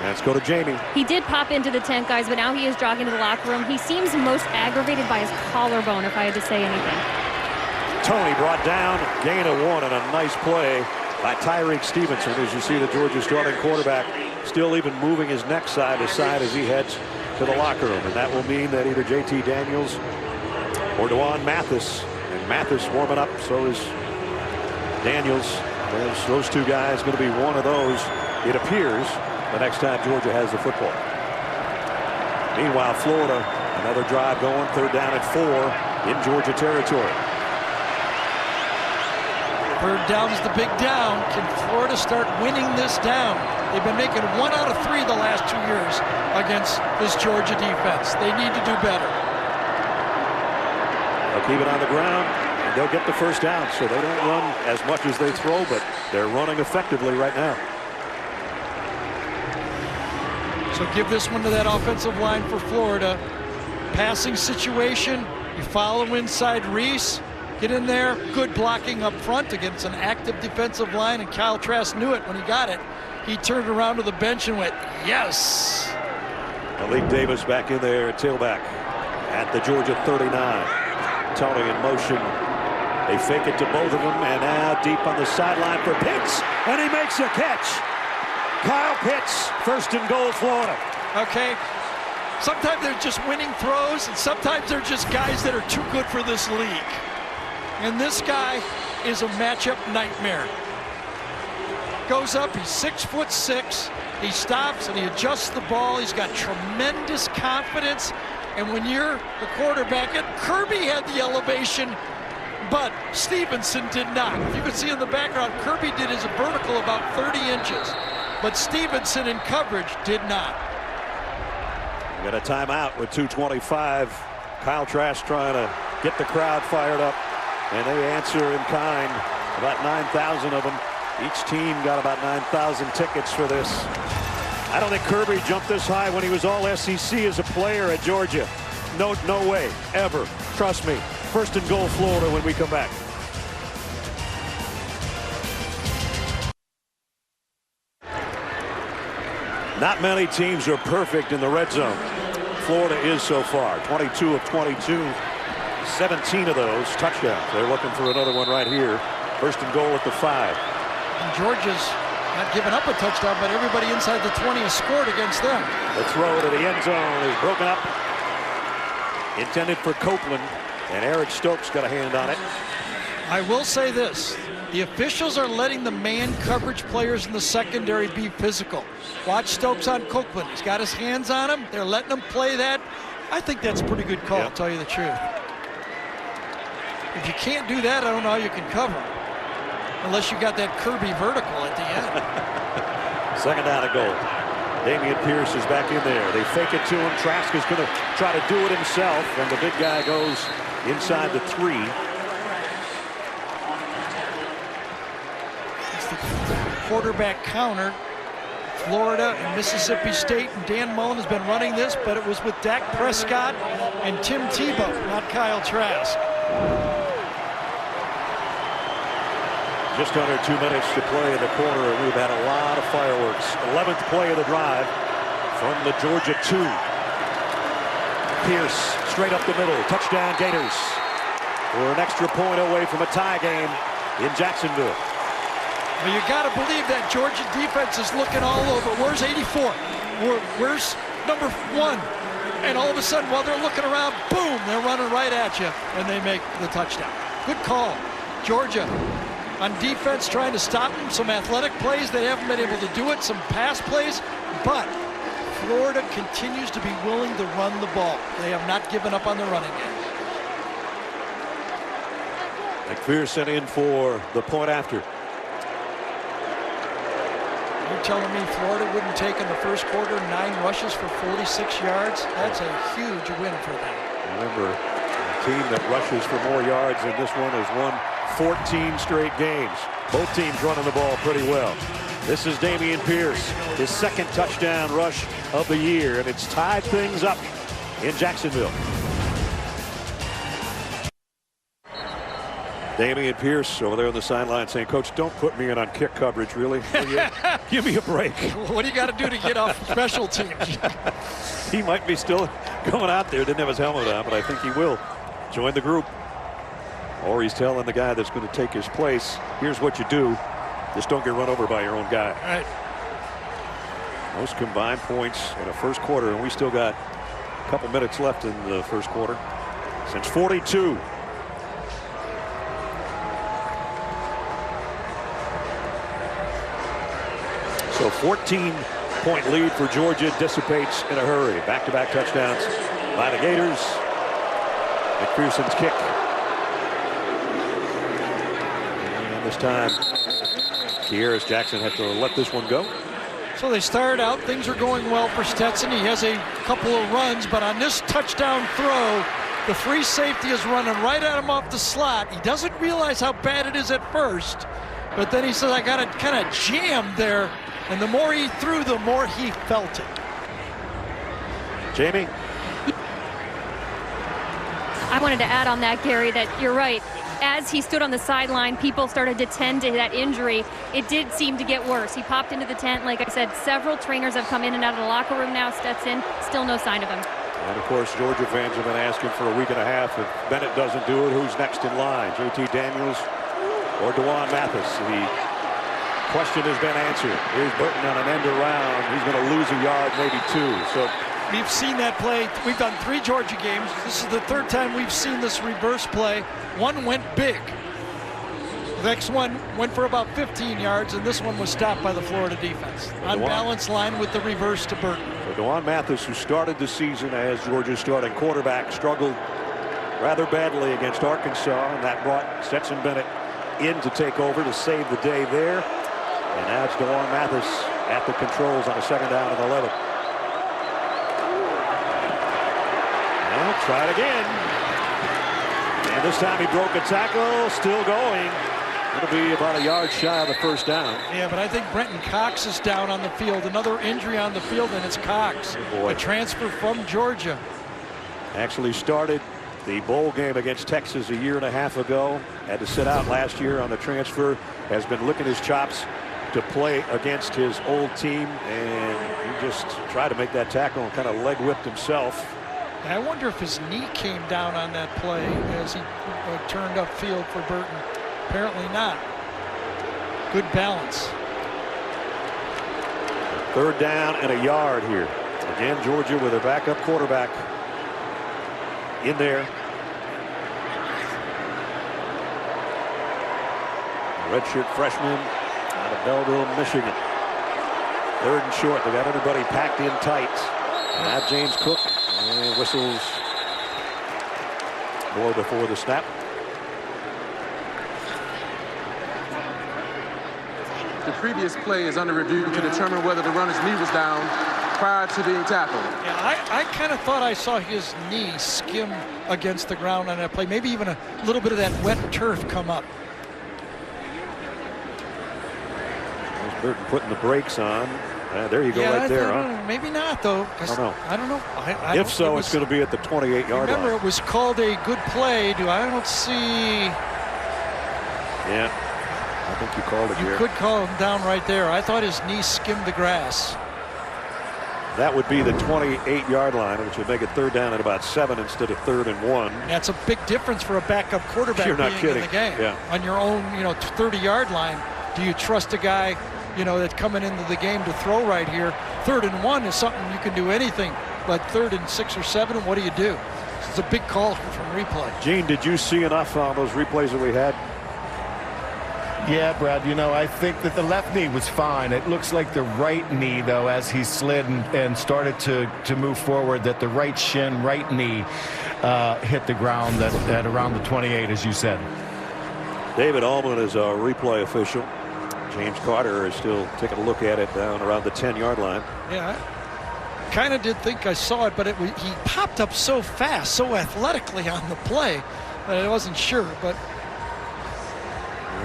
Let's go to Jamie. He did pop into the tent, guys, but now he is jogging to the locker room. He seems most aggravated by his collarbone, if I had to say anything. Tony brought down, gain of 1, and a nice play by Tyreek Stevenson. As you see the Georgia starting quarterback still even moving his neck side to side as he heads to the locker room. And that will mean that either JT Daniels or Dwan Mathis. And Mathis warming up, so is Daniels. There's those two guys going to be one of those, it appears, the next time Georgia has the football. Meanwhile, Florida, another drive going, third down at 4 in Georgia territory. Third down is the big down. Can Florida start winning this down? They've been making 1 out of 3 the last 2 years against this Georgia defense. They need to do better. They'll keep it on the ground, and they'll get the first down, so they don't run as much as they throw, but they're running effectively right now. So give this one to that offensive line for Florida. Passing situation, you follow inside Reese. Get in there, good blocking up front against an active defensive line, and Kyle Trask knew it when he got it. He turned around to the bench and went, yes. Malik Davis back in there at tailback at the Georgia 39. Tony in motion. They fake it to both of them, and now deep on the sideline for Pitts, and he makes a catch. Kyle Pitts, first and goal, Florida. Okay, sometimes they're just winning throws, and sometimes they're just guys that are too good for this league. And this guy is a matchup nightmare. Goes up, he's 6'6". He stops and he adjusts the ball. He's got tremendous confidence. And when you're the quarterback, and Kirby had the elevation, but Stevenson did not. If you can see in the background, Kirby did his vertical about 30 inches. But Stevenson in coverage did not. We got a timeout with 2:25. Kyle Trask trying to get the crowd fired up, and they answer in kind. About 9,000 of them. Each team got about 9,000 tickets for this. I don't think Kirby jumped this high when he was all SEC as a player at Georgia. No way, ever. Trust me. First and goal, Florida, when we come back. Not many teams are perfect in the red zone. Florida is so far. 22 of 22. 17 of those touchdowns. They're looking for another one right here. First and goal at the 5. And Georgia's not giving up a touchdown, but everybody inside the 20 has scored against them. The throw to the end zone is broken up. Intended for Copeland, and Eric Stokes got a hand on it. I will say this. The officials are letting the man coverage players in the secondary be physical. Watch Stokes on Copeland. He's got his hands on him. They're letting him play that. I think that's a pretty good call, to tell you the truth. If you can't do that, I don't know how you can cover. Unless you got that Kirby vertical at the end. Second down and goal. Damian Pierce is back in there. They fake it to him. Trask is going to try to do it himself, and the big guy goes inside the 3. It's the quarterback counter. Florida and Mississippi State, and Dan Mullen has been running this, but it was with Dak Prescott and Tim Tebow, not Kyle Trask. Just under 2 minutes to play in the quarter, and we've had a lot of fireworks. 11th play of the drive from the Georgia 2. Pierce straight up the middle. Touchdown Gators. We're an extra point away from a tie game in Jacksonville. Well, you got to believe that Georgia defense is looking all over. Where's 84? Where's number 1? And all of a sudden, while they're looking around, boom, they're running right at you, and they make the touchdown. Good call. Georgia on defense trying to stop them. Some athletic plays. They haven't been able to do it. Some pass plays. But Florida continues to be willing to run the ball. They have not given up on the running game. McPherson in for the point after. You're telling me Florida wouldn't take in the first quarter 9 rushes for 46 yards? That's a huge win for them. Remember, a team that rushes for more yards than this one has won 14 straight games. Both teams running the ball pretty well. This is Dameon Pierce, his second touchdown rush of the year, and it's tied things up in Jacksonville. Dameon Pierce over there on the sideline saying, "Coach, don't put me in on kick coverage, really. Give me a break." What do you got to do to get off special teams? He might be still going out there. Didn't have his helmet on, but I think he will join the group. Or he's telling the guy that's going to take his place, here's what you do. Just don't get run over by your own guy. All right. Most combined points in a first quarter, and we still got a couple minutes left in the first quarter. Since 42. So 14-point lead for Georgia dissipates in a hurry. Back-to-back touchdowns by the Gators. McPherson's kick. And this time, Kearis Jackson had to let this one go. So they started out, things are going well for Stetson. He has a couple of runs, but on this touchdown throw, the free safety is running right at him off the slot. He doesn't realize how bad it is at first, but then he says, I got it kind of jammed there. And the more he threw, the more he felt it. Jamie? I wanted to add on that, Gary, that you're right. As he stood on the sideline, people started to tend to that injury. It did seem to get worse. He popped into the tent. Like I said, several trainers have come in and out of the locker room now. Stetson, still no sign of him. And, of course, Georgia fans have been asking for a week and a half. If Bennett doesn't do it, who's next in line? J.T. Daniels or DeJuan Mathis? The question has been answered. Here's Burton on an end around. He's going to lose a yard, maybe 2. So we've seen that play. We've done 3 Georgia games. This is the 3rd time we've seen this reverse play. One went big. The next one went for about 15 yards, and this one was stopped by the Florida defense. Unbalanced line with the reverse to Burton. So DeJuan Mathis, who started the season as Georgia's starting quarterback, struggled rather badly against Arkansas, and that brought Stetson Bennett in to take over to save the day there. And now it's DeJuan Mathis at the controls on a 2nd down and 11. And try it again. And this time he broke a tackle, still going. It'll be about a yard shy of the 1st down. Yeah, but I think Brenton Cox is down on the field. Another injury on the field, and it's Cox. Oh boy. A transfer from Georgia. Actually started the bowl game against Texas a year and a half ago. Had to sit out last year on the transfer. Has been licking his chops to play against his old team, and he just tried to make that tackle and kind of leg whipped himself. I wonder if his knee came down on that play as he turned upfield for Burton. Apparently not. Good balance. 3rd down and a yard here. Again, Georgia with a backup quarterback in there. Redshirt freshman out of Belleville, Michigan. 3rd and short. They got everybody packed in tight. And now James Cook whistles more before the snap. The previous play is under review to determine whether the runner's knee was down prior to being tackled. Yeah, I kind of thought I saw his knee skim against the ground on that play. Maybe even a little bit of that wet turf come up. There's Burton putting the brakes on. There you go, yeah, right there. Huh? Maybe not, though. I don't know. If so, it's going to be at the 28-yard line. Remember, it was called a good play. I don't see. Yeah, I think you called it here. You could call him down right there. I thought his knee skimmed the grass. That would be the 28-yard line, which would make it 3rd down at about 7 instead of 3rd and 1. That's a big difference for a backup quarterback You're not being kidding. in the game. Yeah. On your own, 30-yard line, do you trust a guy, that's coming into the game to throw right here? 3rd and 1 is something you can do anything, but 3rd and 6 or 7, what do you do? It's a big call from replay. Gene, did you see enough on those replays that we had? Yeah, Brad, I think that the left knee was fine. It looks like the right knee, though, as he slid and started to move forward, that the right shin, right knee hit the ground at around the 28, as you said. David Allman is our replay official. James Carter is still taking a look at it down around the 10-yard line. Yeah, I kind of did think I saw it, but he popped up so fast, so athletically on the play that I wasn't sure, but...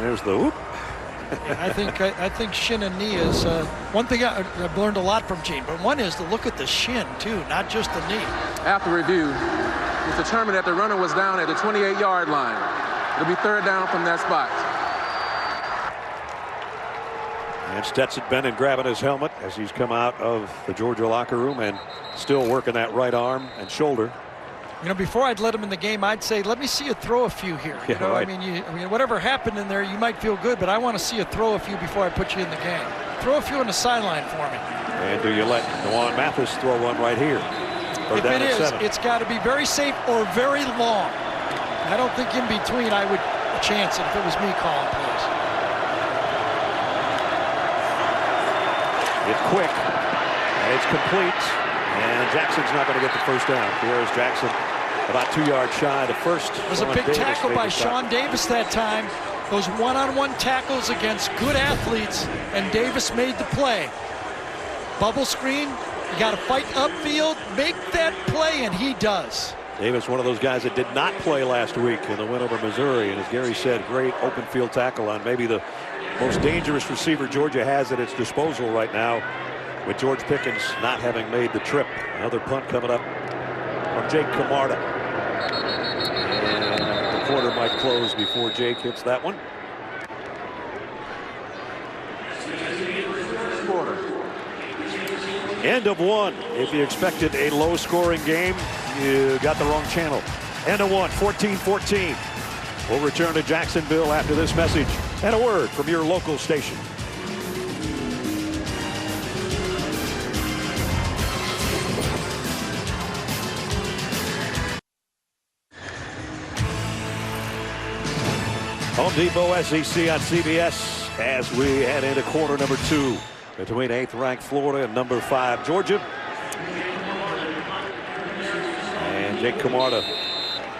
There's the whoop. I think shin and knee is one thing I've learned a lot from Gene, but one is to look at the shin too, not just the knee. After review, it's determined that the runner was down at the 28-yard line. It'll be 3rd down from that spot. And Stetson Bennett grabbing his helmet as he's come out of the Georgia locker room and still working that right arm and shoulder. Before I'd let him in the game, I'd say, let me see you throw a few here. Yeah, right. I mean, whatever happened in there, you might feel good, but I want to see you throw a few before I put you in the game. Throw a few on the sideline for me. And do you let Dewan Mathis throw one right here? If it is, it's got to be very safe or very long. I don't think in between I would chance it if it was me calling plays. It's quick, and it's complete, and Jackson's not going to get the first down. Here's Jackson about 2 yards shy. The first. It was a big tackle by Sean Davis that time. Those one-on-one tackles against good athletes, and Davis made the play. Bubble screen, you got to fight upfield, make that play, and he does. Davis, one of those guys that did not play last week in the win over Missouri, and as Gary said, great open field tackle on maybe the most dangerous receiver Georgia has at its disposal right now, with George Pickens not having made the trip. Another punt coming up from Jake Camarda. And the quarter might close before Jake hits that one. End of 1. If you expected a low-scoring game, you got the wrong channel. End of 1, 14-14. We'll return to Jacksonville after this message and a word from your local station. Home Depot SEC on CBS as we head into quarter number 2 between 8th-ranked Florida and number 5 Georgia. And Jake Camarda,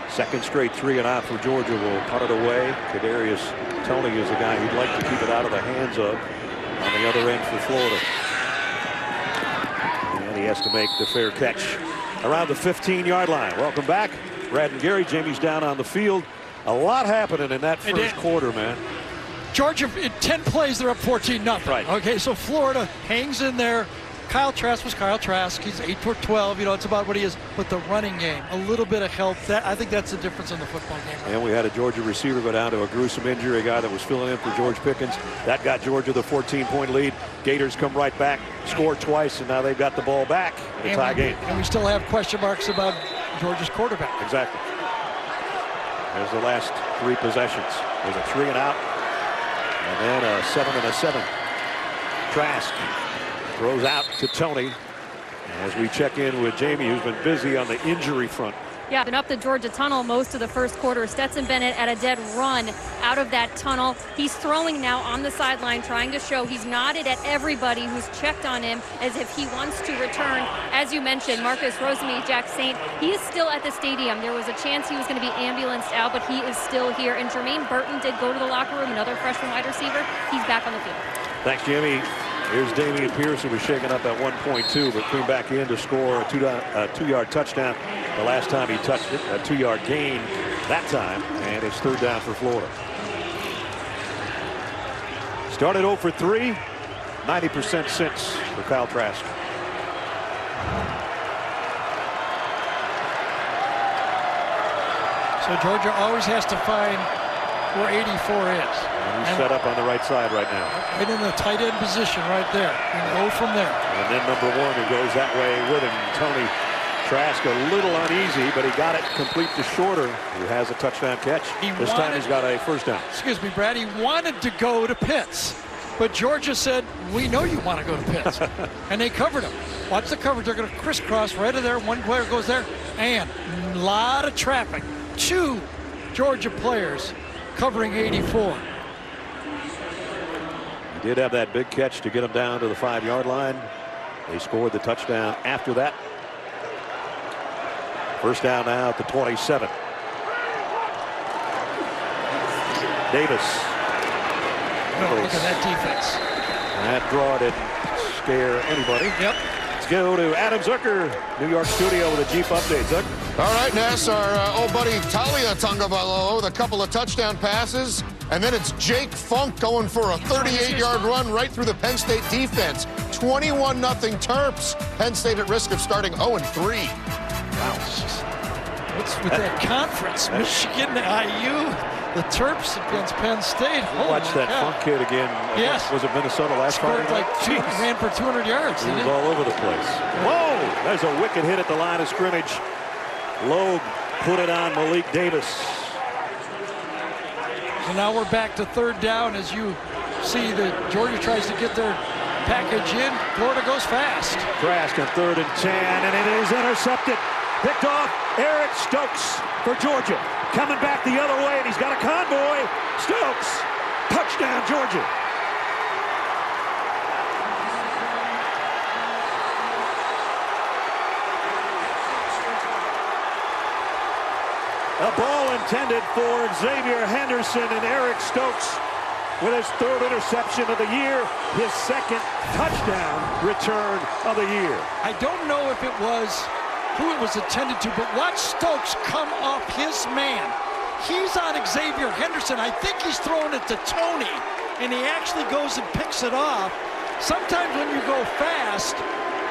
second straight 3 and out for Georgia, will punt it away. Kadarius Toney is the guy who'd like to keep it out of the hands of on the other end for Florida. And he has to make the fair catch around the 15-yard line. Welcome back. Brad and Gary. Jamie's down on the field. A lot happening in that first quarter, man. Georgia, in 10 plays, they're up 14-0. Right. Okay, so Florida hangs in there. Kyle Trask was Kyle Trask. He's 8 for 12. It's about what he is. But the running game, a little bit of help. I think that's the difference in the football game. And we had a Georgia receiver go down to a gruesome injury, a guy that was filling in for George Pickens. That got Georgia the 14-point lead. Gators come right back, score twice, and now they've got the ball back in a tie game. And we still have question marks about Georgia's quarterback. Exactly. There's the last 3 possessions. There's a 3 and out, and then a 7 and a 7. Trask throws out to Toney as we check in with Jamie, who's been busy on the injury front. Yeah, been up the Georgia tunnel most of the first quarter. Stetson Bennett at a dead run out of that tunnel. He's throwing now on the sideline, trying to show he's nodded at everybody who's checked on him as if he wants to return. As you mentioned, Marcus Rosemy, Jack Saint, he is still at the stadium. There was a chance he was going to be ambulanced out, but he is still here. And Jermaine Burton did go to the locker room, another freshman wide receiver. He's back on the field. Thanks, Jimmy. Here's Damian Pierce, who was shaken up at 1.2, but came back in to score a 2-yard touchdown. The last time he touched it, a 2-yard gain that time, and it's 3rd down for Florida. Started 0 for 3. 90% since for Kyle Trask. So Georgia always has to find where 84 is. And he's set up on the right side right now. Right in the tight end position right there. And go from there. And then number 1 who goes that way with him, Tony Trask, a little uneasy, but he got it complete to Shorter, who has a touchdown catch. This time he's got a first down. Excuse me, Brad. He wanted to go to Pitts, but Georgia said, we know you want to go to Pitts. And they covered him. Watch the coverage. They're going to crisscross right in there. One player goes there, and a lot of traffic. 2 Georgia players covering 84. He did have that big catch to get him down to the 5-yard line. They scored the touchdown after that. First down now at the 27. Davis. Oh, look at that defense. That draw didn't scare anybody. Yep. Let's go to Adam Zucker, New York studio with a Jeep update. Zuck. All right, Ness, our old buddy Talia Tungavailoa with a couple of touchdown passes. And then it's Jake Funk going for a 38-yard run right through the Penn State defense. 21-0 Terps. Penn State at risk of starting 0-3. Wow. What's with that conference? Michigan, IU, the Terps against Penn State. Watch that Funk kid again. Yes. Was it Minnesota last Friday night? Ran for 200 yards. He was all over the place. Whoa! There's a wicked hit at the line of scrimmage. Logue put it on Malik Davis. So now we're back to third down as you see that Georgia tries to get their package in. Florida goes fast. Trask on 3rd and 10, and it is intercepted. Picked off Eric Stokes for Georgia. Coming back the other way, and he's got a convoy. Stokes, touchdown Georgia. A ball intended for Xavier Henderson, and Eric Stokes with his 3rd interception of the year, his 2nd touchdown return of the year. I don't know if it was who it was intended to, but watch Stokes come off his man. He's on Xavier Henderson. I think he's throwing it to Tony, and he actually goes and picks it off. Sometimes when you go fast,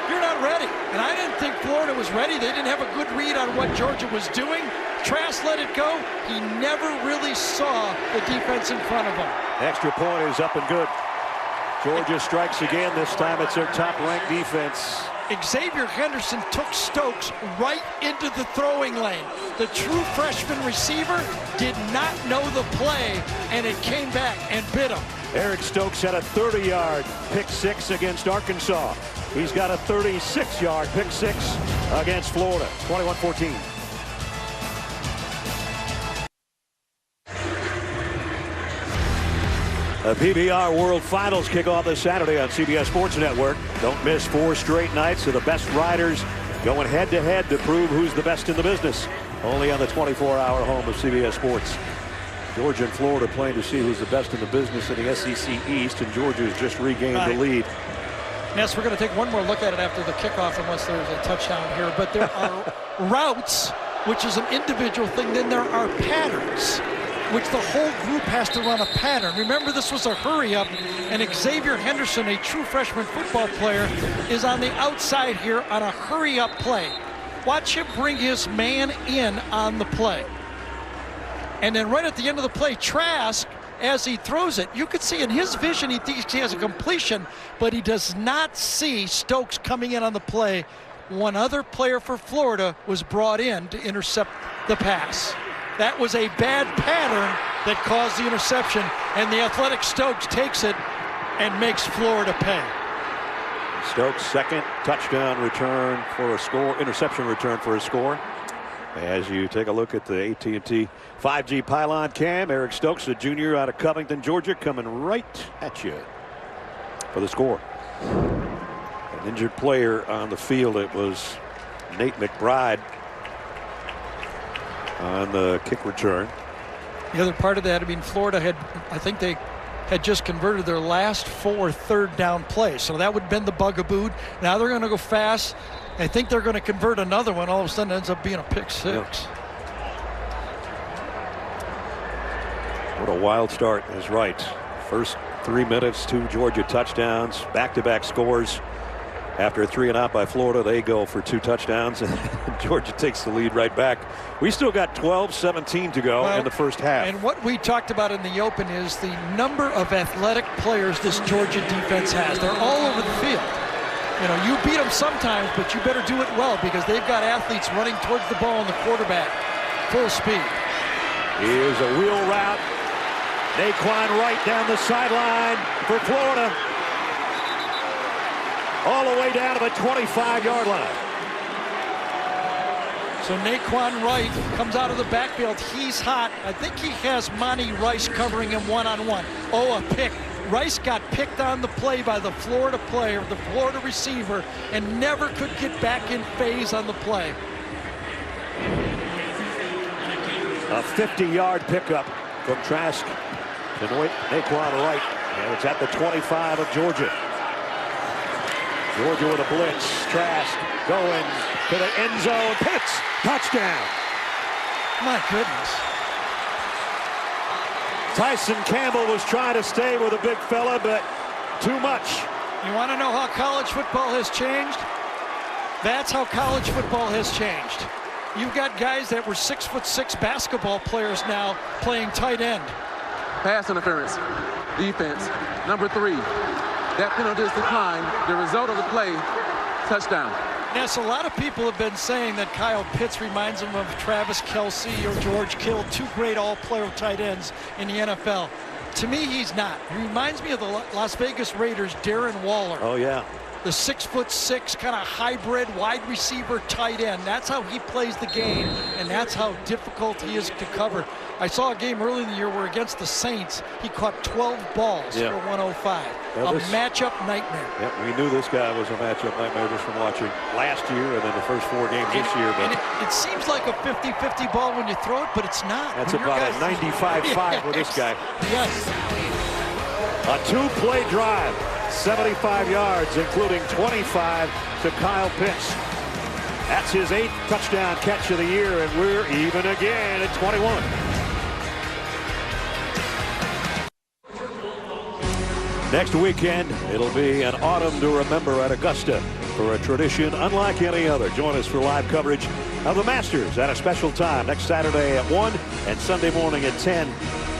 you're not ready. And I didn't think Florida was ready. They didn't have a good read on what Georgia was doing. Trask let it go. He never really saw the defense in front of him. Extra point is up and good. Georgia strikes again. This time it's their top-ranked defense. Xavier Henderson took Stokes right into the throwing lane. The true freshman receiver did not know the play, and it came back and bit him. Eric Stokes had a 30-yard pick 6 against Arkansas. He's got a 36-yard pick 6 against Florida. 21-14. The PBR World Finals kick off this Saturday on CBS Sports Network. Don't miss 4 straight nights of the best riders going head-to-head to prove who's the best in the business. Only on the 24-hour home of CBS Sports. Georgia and Florida playing to see who's the best in the business in the SEC East, and Georgia has just regained the lead. Yes, we're going to take one more look at it after the kickoff unless there's a touchdown here. But there are routes, which is an individual thing. Then there are patterns, which the whole group has to run a pattern. Remember, this was a hurry-up, and Xavier Henderson, a true freshman football player, is on the outside here on a hurry-up play. Watch him bring his man in on the play. And then right at the end of the play, Trask, as he throws it, you could see in his vision he thinks he has a completion, but he does not see Stokes coming in on the play. One other player for Florida was brought in to intercept the pass. That was a bad pattern that caused the interception, and the athletic Stokes takes it and makes Florida pay. Stokes' 2nd touchdown return for a score, interception return for a score. As you take a look at the AT&T 5G pylon cam, Eric Stokes, a junior out of Covington, Georgia, coming right at you for the score. An injured player on the field. It was Nate McBride on the kick return. The other part of that, I mean, Florida had, I think they had just converted their last 4 third down plays. So that would have been the bugaboo. Now they're going to go fast. I think they're going to convert another one. All of a sudden it ends up being a pick 6. Yep. What a wild start is right. First 3 minutes, 2 Georgia touchdowns, back-to-back scores. After a 3 and out by Florida, they go for 2 touchdowns, and Georgia takes the lead right back. We still got 12-17 to go in the first half. And what we talked about in the open is the number of athletic players this Georgia defense has. They're all over the field. You know, you beat them sometimes, but you better do it well because they've got athletes running towards the ball and the quarterback full speed. Here's a wheel route. Naquan Wright down the sideline for Florida. All the way down to the 25-yard line. So Naquan Wright comes out of the backfield. He's hot. I think he has Monty Rice covering him one-on-one. Oh, a pick. Rice got picked on the play by the Florida player, the Florida receiver, and never could get back in phase on the play. A 50-yard pickup from Trask to Naquan Wright. And it's at the 25 of Georgia. Georgia with a blitz. Trask going to the end zone. Pitts. Touchdown. My goodness. Tyson Campbell was trying to stay with a big fella, but too much. You want to know how college football has changed? That's how college football has changed. You've got guys that were 6'6" basketball players now playing tight end. Pass interference. Defense. Number 3. That penalty is declined. The result of the play, touchdown. Yes, a lot of people have been saying that Kyle Pitts reminds them of Travis Kelce or George Kittle, 2 great all-player tight ends in the NFL. To me, he's not. He reminds me of the Las Vegas Raiders' Darren Waller. Oh, yeah. The 6'6" kind of hybrid wide receiver tight end. That's how he plays the game, and that's how difficult he is to cover. I saw a game early in the year where against the Saints, he caught 12 balls for 105. Well, a matchup nightmare. Yeah, we knew this guy was a matchup nightmare just from watching last year and then the first 4 games this year. But it seems like a 50-50 ball when you throw it, but it's not. That's about a 95-5 with this guy. Yes. A 2-play drive. 75 yards, including 25 to Kyle Pitts. That's his 8th touchdown catch of the year, and we're even again at 21. Next weekend, it'll be an autumn to remember at Augusta for a tradition unlike any other. Join us for live coverage of the Masters at a special time next Saturday at 1 and Sunday morning at 10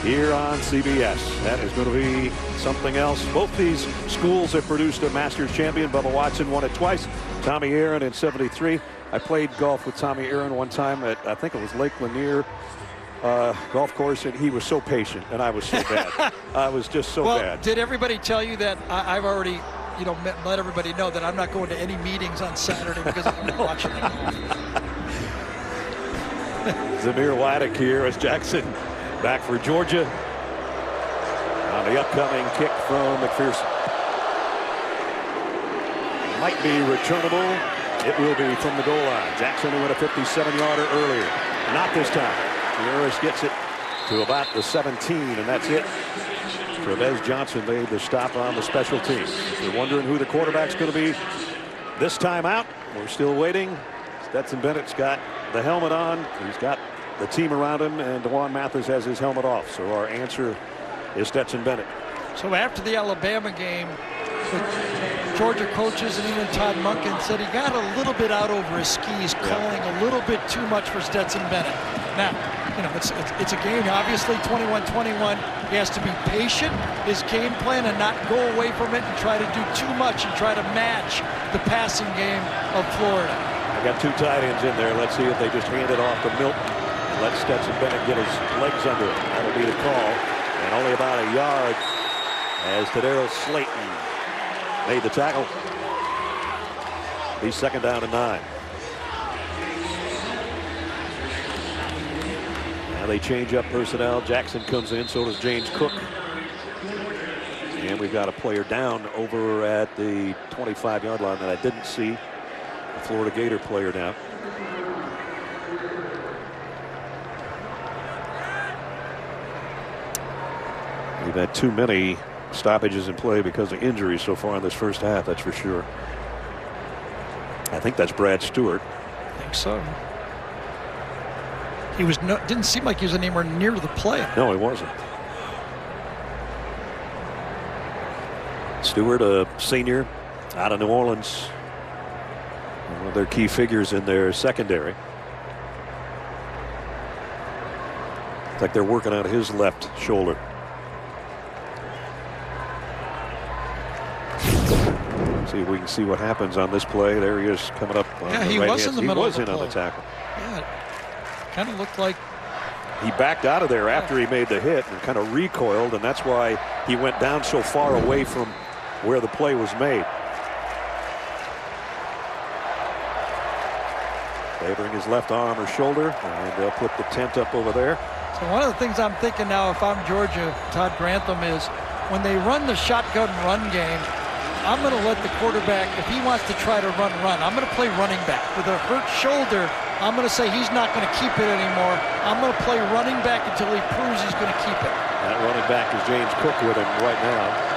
here on CBS. That is going to be something else. Both these schools have produced a Masters champion. Bubba Watson won it twice. Tommy Aaron in '73. I played golf with Tommy Aaron one time at, I think it was Lake Lanier golf course, and he was so patient, and I was so bad. I was just so bad. Did everybody tell you that I've already, you know, let everybody know that I'm not going to any meetings on Saturday because I'm not watching it. Zamir Waddick here as Jackson back for Georgia on the upcoming kick from McPherson. Might be returnable. It will be from the goal line. Jackson who went a 57-yarder earlier. Not this time. Harris gets it to about the 17, and that's it. Trevez Johnson made the stop on the special teams. If you're wondering who the quarterback's going to be this time out, we're still waiting. Stetson Bennett's got the helmet on. He's got the team around him, and DeJuan Mathis has his helmet off. So our answer is Stetson Bennett. So after the Alabama game, the Georgia coaches and even Todd Monken said he got a little bit out over his skis, calling a little bit too much for Stetson Bennett. Now, you know, it's a game, obviously 21-21. He has to be patient, his game plan, and not go away from it and try to do too much and try to match the passing game of Florida. I got 2 tight ends in there. Let's see if they just hand it off to Milton and let Stetson Bennett get his legs under it. That'll be the call. And only about a yard as Tadaro Slayton made the tackle. He's 2nd down and 9. Now they change up personnel. Jackson comes in, so does James Cook. And we've got a player down over at the 25-yard line that I didn't see. A Florida Gator player down. We've had too many stoppages in play because of injuries so far in this first half, that's for sure. I think that's Brad Stewart. I think so. He was didn't seem like he was anywhere near the play. No, he wasn't. Stewart, a senior out of New Orleans, one of their key figures in their secondary. It's like they're working on his left shoulder. See if we can see what happens on this play. There he is coming up. Yeah, he was in the middle of the play. On the tackle. Yeah, kind of looked like he backed out of there after he made the hit and kind of recoiled, and that's why he went down so far away from where the play was made. Favoring his left arm or shoulder, and they'll put the tent up over there. So one of the things I'm thinking now, if I'm Georgia, Todd Grantham, is when they run the shotgun run game, I'm going to let the quarterback, if he wants to try to run, I'm going to play running back. With a hurt shoulder, I'm going to say he's not going to keep it anymore. I'm going to play running back until he proves he's going to keep it. That running back is James Cook with him right now.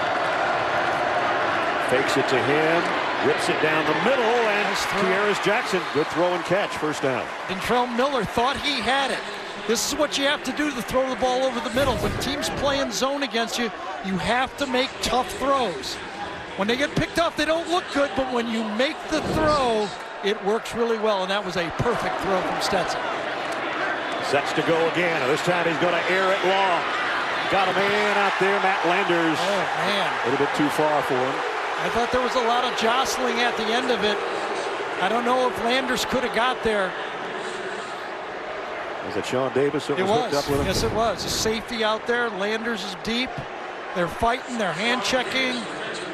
Fakes it to him, rips it down the middle, and Kearis Jackson, good throw and catch, first down. Dentrell Miller thought he had it. This is what you have to do to throw the ball over the middle. When teams play in zone against you, you have to make tough throws. When they get picked off, they don't look good, but when you make the throw, it works really well, and that was a perfect throw from Stetson. Sets to go again. This time he's going to air it long. Got a man out there, Matt Landers. Oh, man. A little bit too far for him. I thought there was a lot of jostling at the end of it. I don't know if Landers could have got there. Was it Sean Davis that was hooked up with him? Yes, it was. A safety out there. Landers is deep. They're fighting. They're hand checking.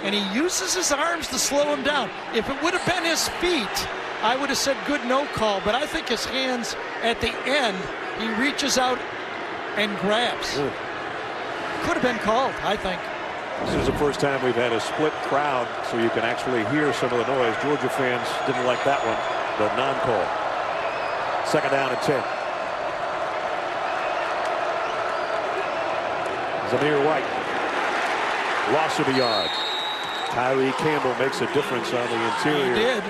And he uses his arms to slow him down. If it would have been his feet, I would have said good no call. But I think his hands at the end, he reaches out and grabs. Good. Could have been called, I think. This is the first time we've had a split crowd, so you can actually hear some of the noise. Georgia fans didn't like that one, the non-call. Second down and 10. Zamir White, loss of a yard. Tyree Campbell makes a difference on the interior. He did.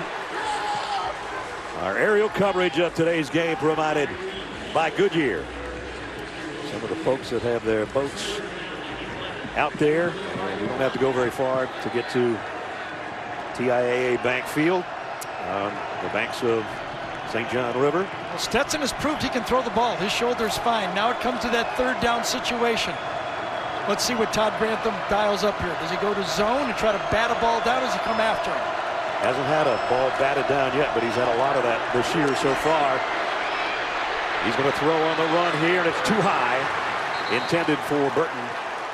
Our aerial coverage of today's game provided by Goodyear. Some of the folks that have their boats out there, and we don't have to go very far to get to TIAA Bank Field on the banks of St. John River. Well, Stetson has proved he can throw the ball. His shoulder's fine. Now it comes to that third down situation. Let's see what Todd Grantham dials up here. Does he go to zone and try to bat a ball down? Or does he come after him? Hasn't had a ball batted down yet, but he's had a lot of that this year so far. He's going to throw on the run here, and it's too high. Intended for Burton.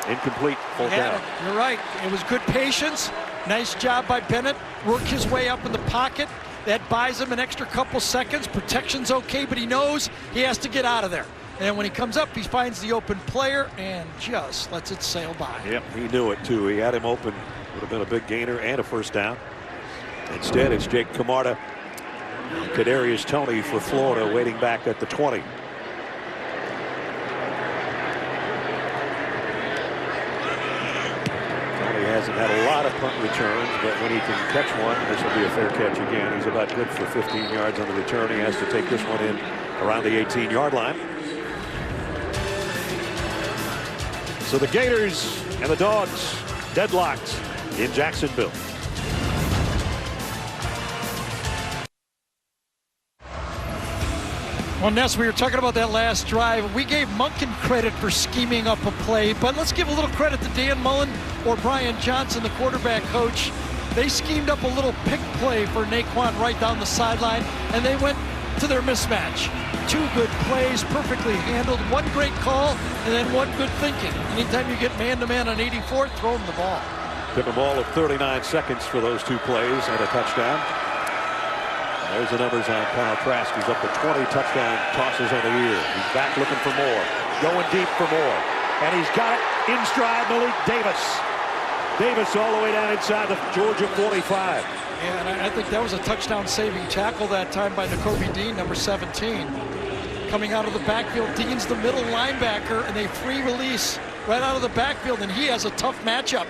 Incomplete, full down. You're right. It was good patience. Nice job by Bennett. Work his way up in the pocket. That buys him an extra couple seconds. Protection's okay, but he knows he has to get out of there. And when he comes up, he finds the open player and just lets it sail by. Yep, he knew it too. He had him open. Would have been a big gainer and a first down. Instead, it's Jake Camarda, Kadarius Toney for Florida, waiting back at the 20. Toney hasn't had a lot of punt returns, but when he can catch one, this will be a fair catch again. He's about good for 15 yards on the return. He has to take this one in around the 18-yard line. So the Gators and the Dogs deadlocked in Jacksonville. Well, Ness, we were talking about that last drive. We gave Monken credit for scheming up a play, but let's give a little credit to Dan Mullen or Brian Johnson, the quarterback coach. They schemed up a little pick play for Naquan right down the sideline, and they went to their mismatch. Two good plays, perfectly handled, one great call, and then one good thinking. Anytime you get man-to-man on 84, throw him the ball. Took a ball of 39 seconds for those two plays and a touchdown. There's the numbers on Kyle Trask. He's up to 20 touchdown tosses on the year. He's back looking for more, going deep for more. And he's got it in stride, Malik Davis. Davis all the way down inside the Georgia 45. Yeah, and I think that was a touchdown-saving tackle that time by Nakobe Dean, number 17. Coming out of the backfield, Dean's the middle linebacker, and they free release right out of the backfield, and he has a tough matchup.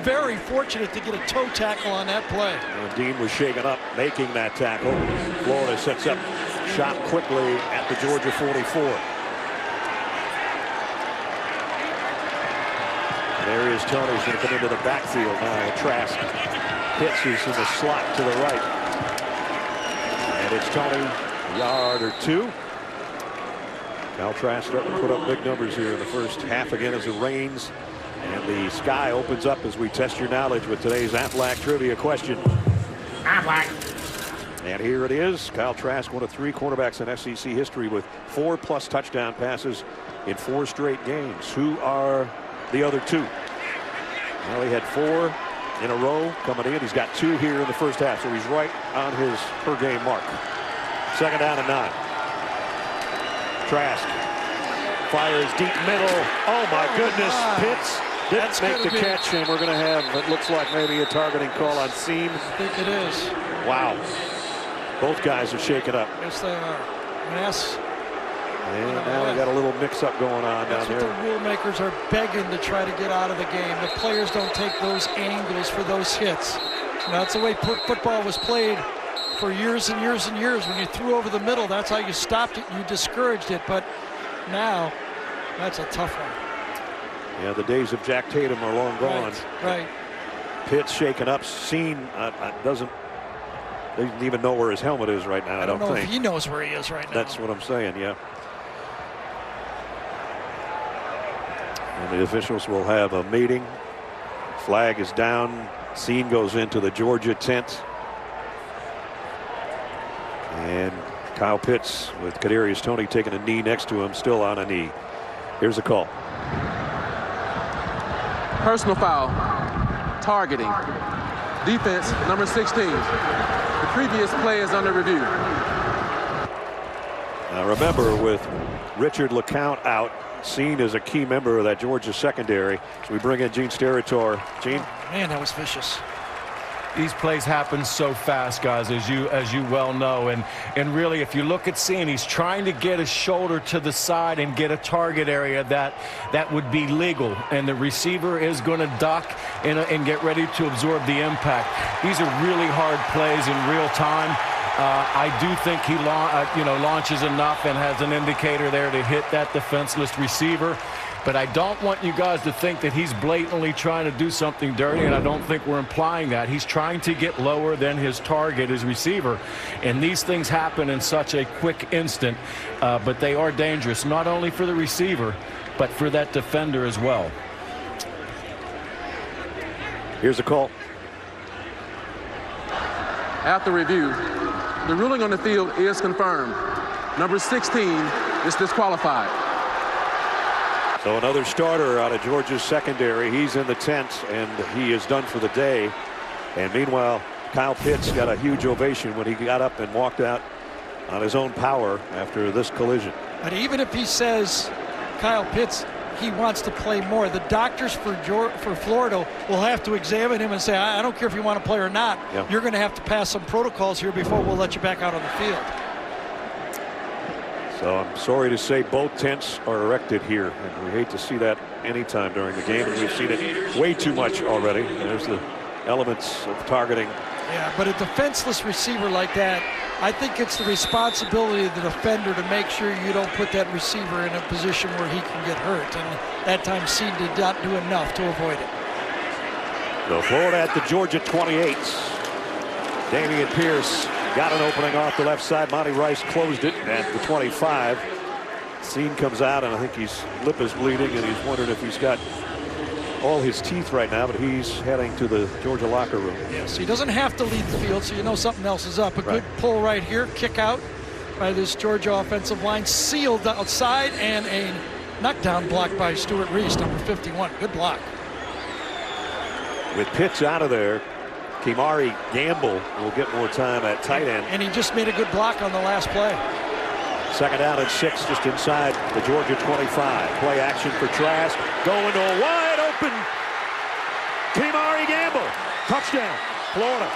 Very fortunate to get a toe tackle on that play. And Dean was shaken up, making that tackle. Florida sets up shot quickly at the Georgia 44. There is Tony's going to come into the backfield now. Trask pitches in the slot to the right. And it's Tony, a yard or two. Kyle Trask starting to put up big numbers here in the first half again as it rains. And the sky opens up as we test your knowledge with today's Aflac trivia question. Aflac. And here it is. Kyle Trask, one of 3 quarterbacks in SEC history with 4+ touchdown passes in 4 straight games. Who are the other 2? Well, he had 4 in a row coming in. He's got 2 here in the first half, so he's right on his per-game mark. 2nd down and 9. Trask fires deep middle. Oh, my goodness. Pitts didn't make the catch, and we're going to have, it looks like maybe a targeting call on Seam. I think it is. Wow. Both guys are shaken up. Yes, they are. Mess. And now we got a little mix-up going on down here. That's what the rule makers are begging to try to get out of the game. The players don't take those angles for those hits. And that's the way football was played for years and years and years. When you threw over the middle, that's how you stopped it. You discouraged it. But now, that's a tough one. Yeah, the days of Jack Tatum are long gone. Right. Pitts shaken up. Seen doesn't even know where his helmet is right now. I don't know think if he knows where he is right now. That's what I'm saying. Yeah. And the officials will have a meeting. Flag is down. Scene goes into the Georgia tent. And Kyle Pitts with Kadarius Toney taking a knee next to him, still on a knee. Here's the call. Personal foul. Targeting. Defense, number 16. The previous play is under review. Now remember, with Richard LeCount out, Scene is a key member of that Georgia secondary. So we bring in Gene Steratore. Gene? Man, that was vicious. These plays happen so fast, guys, as you well know, and really, if you look at Scene, he's trying to get his shoulder to the side and get a target area that would be legal, and the receiver is going to duck and get ready to absorb the impact. These are really hard plays in real time. I do think he launches enough and has an indicator there to hit that defenseless receiver. But I don't want you guys to think that he's blatantly trying to do something dirty, and I don't think we're implying that. He's trying to get lower than his target, his receiver. And these things happen in such a quick instant, but they are dangerous, not only for the receiver, but for that defender as well. Here's a call. After review, the ruling on the field is confirmed. Number 16 is disqualified. So another starter out of Georgia's secondary. He's in the tent, and he is done for the day. And meanwhile, Kyle Pitts got a huge ovation when he got up and walked out on his own power after this collision. But even if he says, Kyle Pitts, he wants to play more, the doctors for Florida will have to examine him and say, I don't care if you want to play or not. Yep. You're going to have to pass some protocols here before we'll let you back out on the field. So I'm sorry to say both tents are erected here, and we hate to see that anytime during the game, and we've seen it way too much already. There's the elements of targeting. Yeah, but a defenseless receiver like that, I think it's the responsibility of the defender to make sure you don't put that receiver in a position where he can get hurt, and that time Seed did not do enough to avoid it. So Florida at the Georgia 28. Damian Pierce got an opening off the left side. Monty Rice closed it at the 25. Scene comes out, and I think his lip is bleeding, and he's wondering if he's got all his teeth right now, but he's heading to the Georgia locker room. Yes, he doesn't have to leave the field, so you know something else is up. A good pull right here, kick out by this Georgia offensive line, sealed outside, and a knockdown block by Stuart Reese, number 51. Good block. With Pitts out of there, Kimari Gamble will get more time at tight end. And he just made a good block on the last play. 2nd down and 6 just inside the Georgia 25. Play action for Trask. Going to a wide open Kimari Gamble. Touchdown, Florida.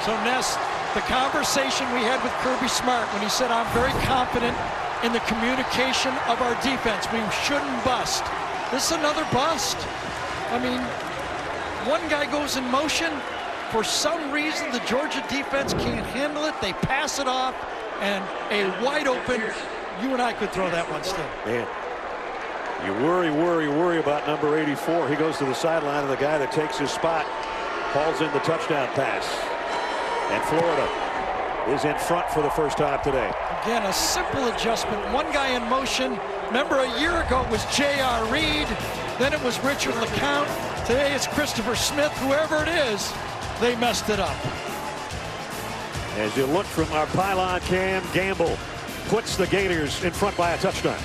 So Ness, the conversation we had with Kirby Smart when he said, I'm very confident in the communication of our defense. We shouldn't bust. This is another bust. I mean, one guy goes in motion, For some reason, the Georgia defense can't handle it. They pass it off, and a wide open, you and I could throw that one still. Man, you worry about number 84. He goes to the sideline, and the guy that takes his spot hauls in the touchdown pass. And Florida is in front for the first time today. Again, a simple adjustment. One guy in motion. Remember, a year ago it was J.R. Reed. Then it was Richard LeCount. Today it's Christopher Smith. Whoever it is, they messed it up. As you look from our pylon cam, Gamble puts the Gators in front by a touchdown.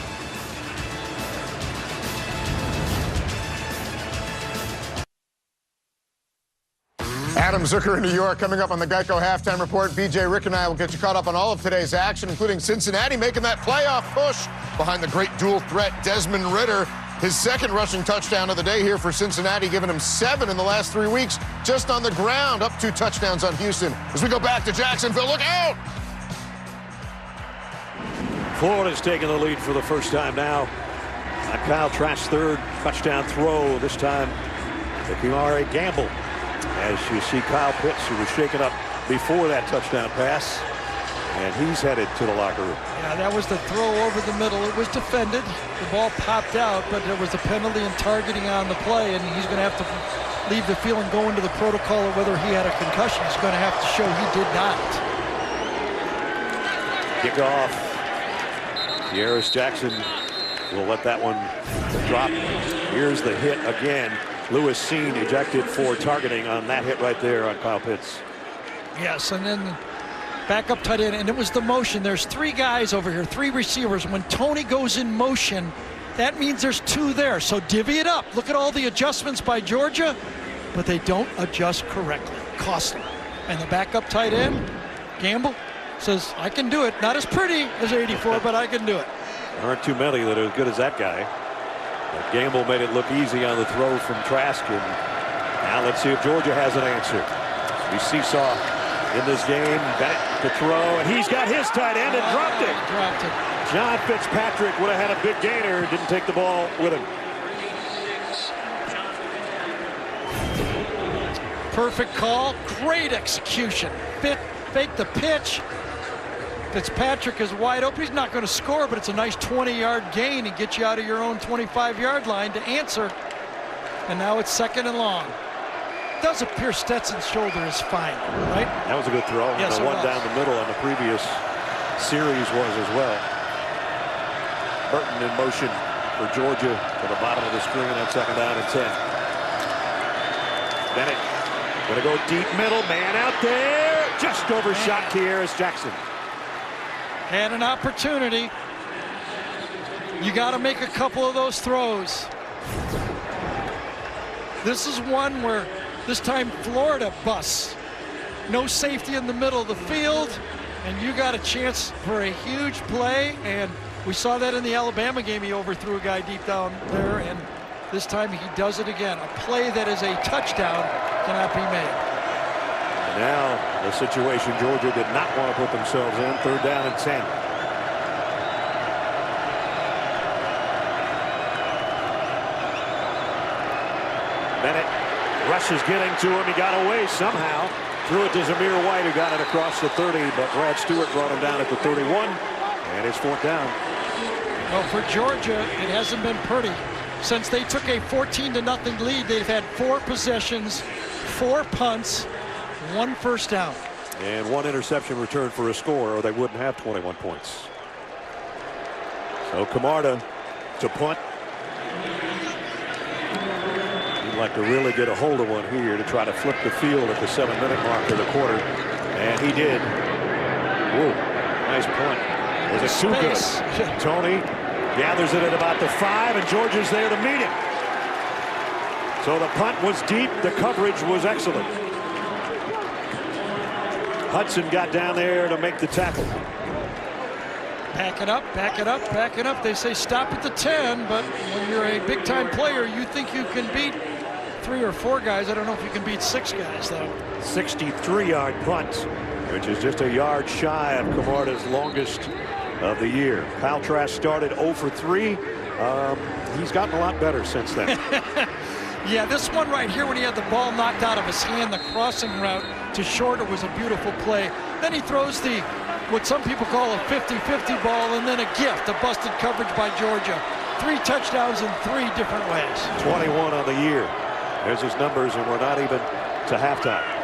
Adam Zucker in New York coming up on the Geico Halftime Report. BJ, Rick, and I will get you caught up on all of today's action, including Cincinnati making that playoff push behind the great dual threat Desmond Ridder. His second rushing touchdown of the day here for Cincinnati, giving him 7 in the last 3 weeks just on the ground. Up 2 touchdowns on Houston. As we go back to Jacksonville, look out! Florida's taking the lead for the first time now. On Kyle Trask's third touchdown throw, this time to Kimari Gamble. As you see Kyle Pitts, who was shaken up before that touchdown pass, and he's headed to the locker room. Yeah, that was the throw over the middle. It was defended. The ball popped out, but there was a penalty and targeting on the play, and he's going to have to leave the field and go into the protocol of whether he had a concussion. He's going to have to show he did not. Kickoff. Yaris Jackson will let that one drop. Here's the hit again. Lewis Seen ejected for targeting on that hit right there on Kyle Pitts. Yes, and then back up tight end, and it was the motion. There's 3 guys over here, 3 receivers. When Tony goes in motion, that means there's 2 there. So divvy it up. Look at all the adjustments by Georgia, but they don't adjust correctly. Costly. And the backup tight end, Gamble, says, I can do it. Not as pretty as 84, but I can do it. There aren't too many that are as good as that guy. But Gamble made it look easy on the throw from Trask. And now let's see if Georgia has an answer. We seesaw in this game. Bennett to throw, and he's got his tight end and dropped it. Dropped it. John Fitzpatrick would have had a big gainer, didn't take the ball with him. Perfect call, great execution. Fake the pitch. Fitzpatrick is wide open. He's not going to score, but it's a nice 20-yard gain and get you out of your own 25-yard line to answer. And now it's 2nd and long. It does appear Stetson's shoulder is fine, right? That was a good throw. Yes, the one down the middle on the previous series was as well. Burton in motion for Georgia to the bottom of the screen on 2nd down and 10. Bennett going to go deep middle, man out there. Just overshot Yaris Jackson. Had an opportunity. You got to make a couple of those throws. This is one where this time Florida busts. No safety in the middle of the field, and you got a chance for a huge play, and we saw that in the Alabama game. He overthrew a guy deep down there, and this time he does it again. A play that is a touchdown cannot be made. Now the situation Georgia did not want to put themselves in. 3rd down and 10. Bennett rushes getting to him. He got away somehow. Threw it to Zamir White, who got it across the 30, but Brad Stewart brought him down at the 31. And it's 4th down. Well, for Georgia, it hasn't been pretty. Since they took a 14-0 lead, they've had 4 possessions, 4 punts, 1 first down. And 1 interception return for a score, or they wouldn't have 21 points. So Camarda to punt. He'd like to really get a hold of one here to try to flip the field at the 7-minute mark of the quarter. And he did. Whoa, nice punt. Was it too good? Tony gathers it at about the 5, and Georgia's there to meet him. So the punt was deep. The coverage was excellent. Hudson got down there to make the tackle. Back it up, back it up, back it up. They say stop at the 10, but when you're a big-time player, you think you can beat 3 or 4 guys. I don't know if you can beat 6 guys, though. 63-yard punt, which is just a yard shy of Camarda's longest of the year. Kyle Trask started 0 for 3. He's gotten a lot better since then. Yeah, this one right here when he had the ball knocked out of his hand, the crossing route to short, it was a beautiful play. Then he throws the, what some people call a 50-50 ball, and then a gift, a busted coverage by Georgia. 3 touchdowns in 3 different ways. 21 on the year. There's his numbers, and we're not even to halftime.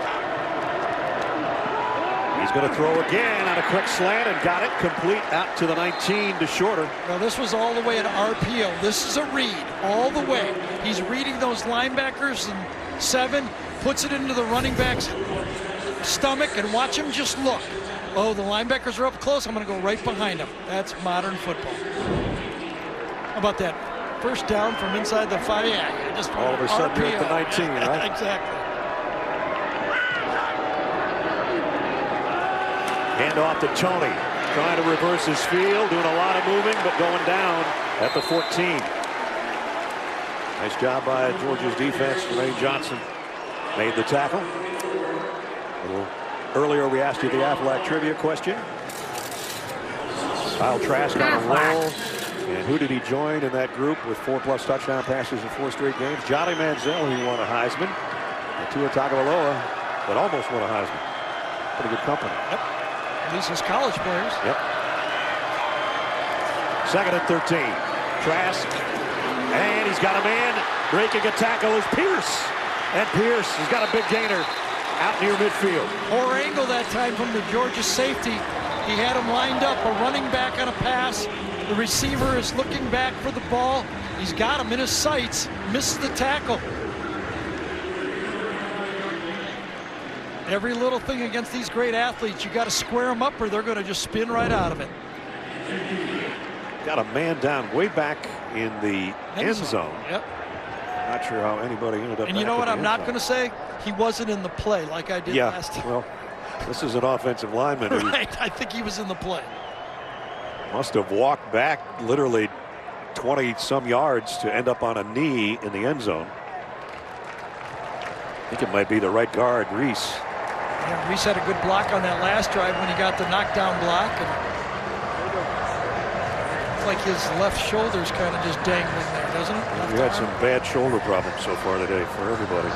He's going to throw again on a quick slant and got it complete out to the 19 to Shorter. Well, this was all the way at RPO. This is a read all the way. He's reading those linebackers, and 7 puts it into the running back's stomach, and watch him just look. Oh, the linebackers are up close. I'm going to go right behind him. That's modern football. How about that? First down from inside the 5. Yeah, just all of a sudden you're at the 19, right? Exactly. Hand off to Tony, trying to reverse his field, doing a lot of moving, but going down at the 14. Nice job by Georgia's defense. Jermaine Johnson made the tackle. A little earlier we asked you the Aflac trivia question. Kyle Trask on a roll. And who did he join in that group with 4+ touchdown passes in 4 straight games? Johnny Manziel, who won a Heisman. And Tua Tagovailoa, that almost won a Heisman. Pretty good company. Yep. At least his college players. Yep. 2nd and 13. Trask. And he's got a man. Breaking a tackle is Pierce. And Pierce has got a big gainer out near midfield. Poor angle that time from the Georgia safety. He had him lined up, a running back on a pass. The receiver is looking back for the ball. He's got him in his sights. Misses the tackle. Every little thing against these great athletes, you got to square them up or they're going to just spin right out of it. Got a man down way back in the end zone. Yep. Not sure how anybody ended up. And you know what I'm not going to say? He wasn't in the play like I did last time. Well, this is an offensive lineman who right. I think he was in the play. Must have walked back literally 20-some yards to end up on a knee in the end zone. I think it might be the right guard, Reese. Yeah, Reese had a good block on that last drive when he got the knockdown block. And it's like his left shoulder's kind of just dangling there, doesn't it? We had some bad shoulder problems so far today for everybody.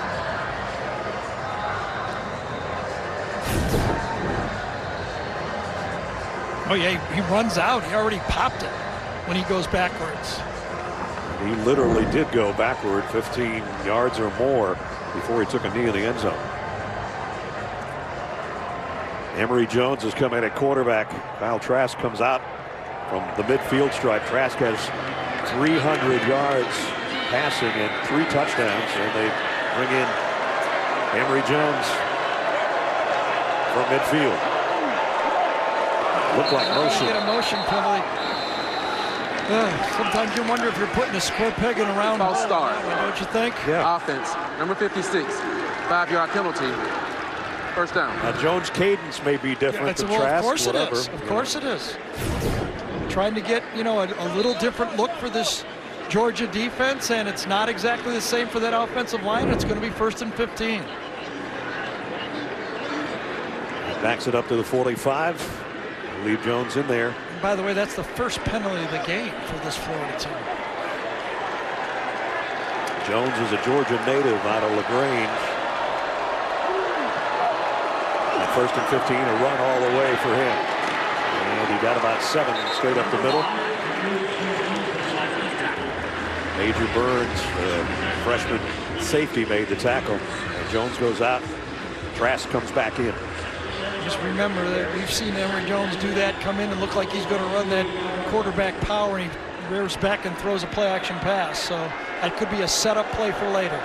Oh, yeah, he runs out. He already popped it when he goes backwards. He literally did go backward 15 yards or more before he took a knee in the end zone. Emory Jones has come in at quarterback. Kyle Trask comes out from the midfield stripe. Trask has 300 yards passing and 3 touchdowns, and they bring in Emory Jones from midfield. Looked like motion. Get a motion penalty. Sometimes you wonder if you're putting a square peg in a round hole. Start. Don't you think? Yeah. Offense, number 56, 5-yard penalty. First down. Now Jones' cadence may be different than Well, Trask. of course whatever. it is. Of course it is. Trying to get, you know, a little different look for this Georgia defense, and it's not exactly the same for that offensive line. It's going to be 1st and 15. Backs it up to the 45. Leave Jones in there. And by the way, that's the first penalty of the game for this Florida team. Jones is a Georgia native out of LaGrange. And 1st and 15, a run all the way for him. And he got about 7 straight up the middle. Major Burns, freshman safety, made the tackle. And Jones goes out. Trask comes back in. Just remember that we've seen Emory Jones do that, come in and look like he's going to run that quarterback power, and he rears back and throws a play-action pass. So that could be a setup play for later.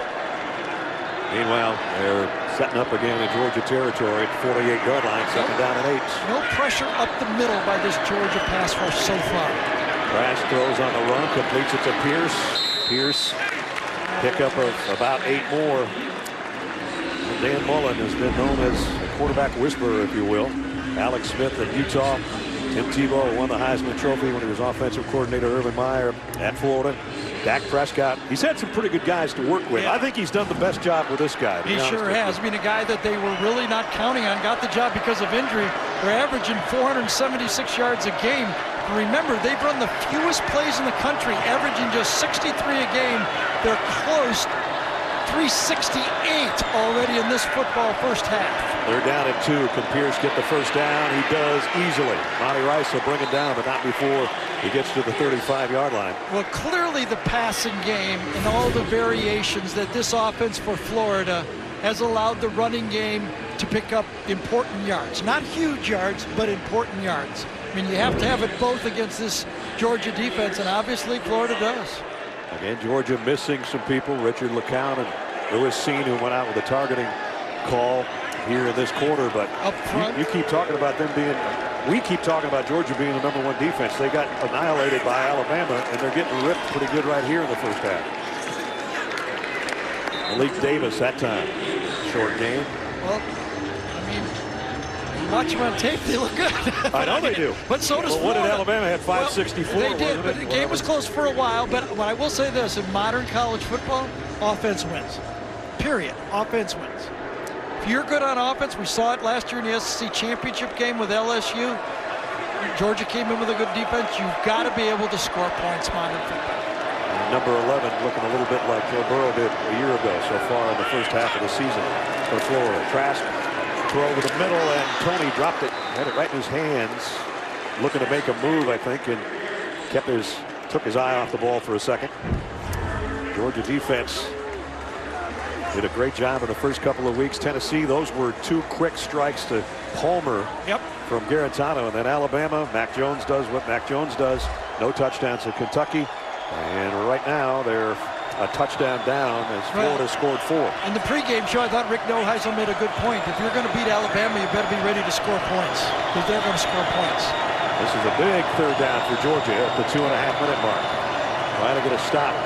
Meanwhile, they're setting up again in Georgia territory at 48-yard line, 2nd down and 8. No pressure up the middle by this Georgia pass rush so far. Trask throws on the run, completes it to Pierce. Pierce, pickup of about 8 more. Dan Mullen has been known as a quarterback whisperer, if you will. Alex Smith at Utah. Tim Tebow won the Heisman Trophy when he was offensive coordinator. Urban Meyer at Florida. Dak Prescott. He's had some pretty good guys to work with. Yeah. I think he's done the best job with this guy. He sure has. I mean, a guy that they were really not counting on got the job because of injury. They're averaging 476 yards a game. Remember, they've run the fewest plays in the country, averaging just 63 a game. They're close 368 already in this football first half. They're down at 2. Can Pierce get the first down? He does easily. Monty Rice will bring it down, but not before he gets to the 35-yard line. Well, clearly the passing game and all the variations that this offense for Florida has allowed the running game to pick up important yards. Not huge yards, but important yards. I mean, you have to have it both against this Georgia defense, and obviously Florida does. Again, Georgia missing some people. Richard LeCounte and Lewis Seen, who went out with a targeting call here in this quarter. But up front, you keep talking about them being, we keep talking about Georgia being the #1 defense. They got annihilated by Alabama, and they're getting ripped pretty good right here in the first half. Malik Davis that time. Short game. Well, I mean, watch them on tape, they look good. I know they do. But so does Florida. What did Alabama have 564? Well, they did, but the game was close for a while. But I will say this, in modern college football, offense wins. Period. Offense wins. If you're good on offense, we saw it last year in the SEC championship game with LSU. Georgia came in with a good defense. You've got to be able to score points modern football. Number 11 looking a little bit like Joe Burrow did a year ago so far in the first half of the season for Florida. Trask throw over the middle, and Tony dropped it, had it right in his hands, looking to make a move, I think, and took his eye off the ball for a second. Georgia defense did a great job in the first couple of weeks. Tennessee, those were 2 quick strikes to Palmer from Garantano, and then Alabama, Mac Jones does what Mac Jones does. No touchdowns to Kentucky. And right now they're a touchdown down as Florida scored 4. In the pregame show, I thought Rick Neuheisel made a good point. If you're going to beat Alabama, you better be ready to score points, because they're going to score points. This is a big third down for Georgia at the 2.5-minute mark. Trying to get a stop.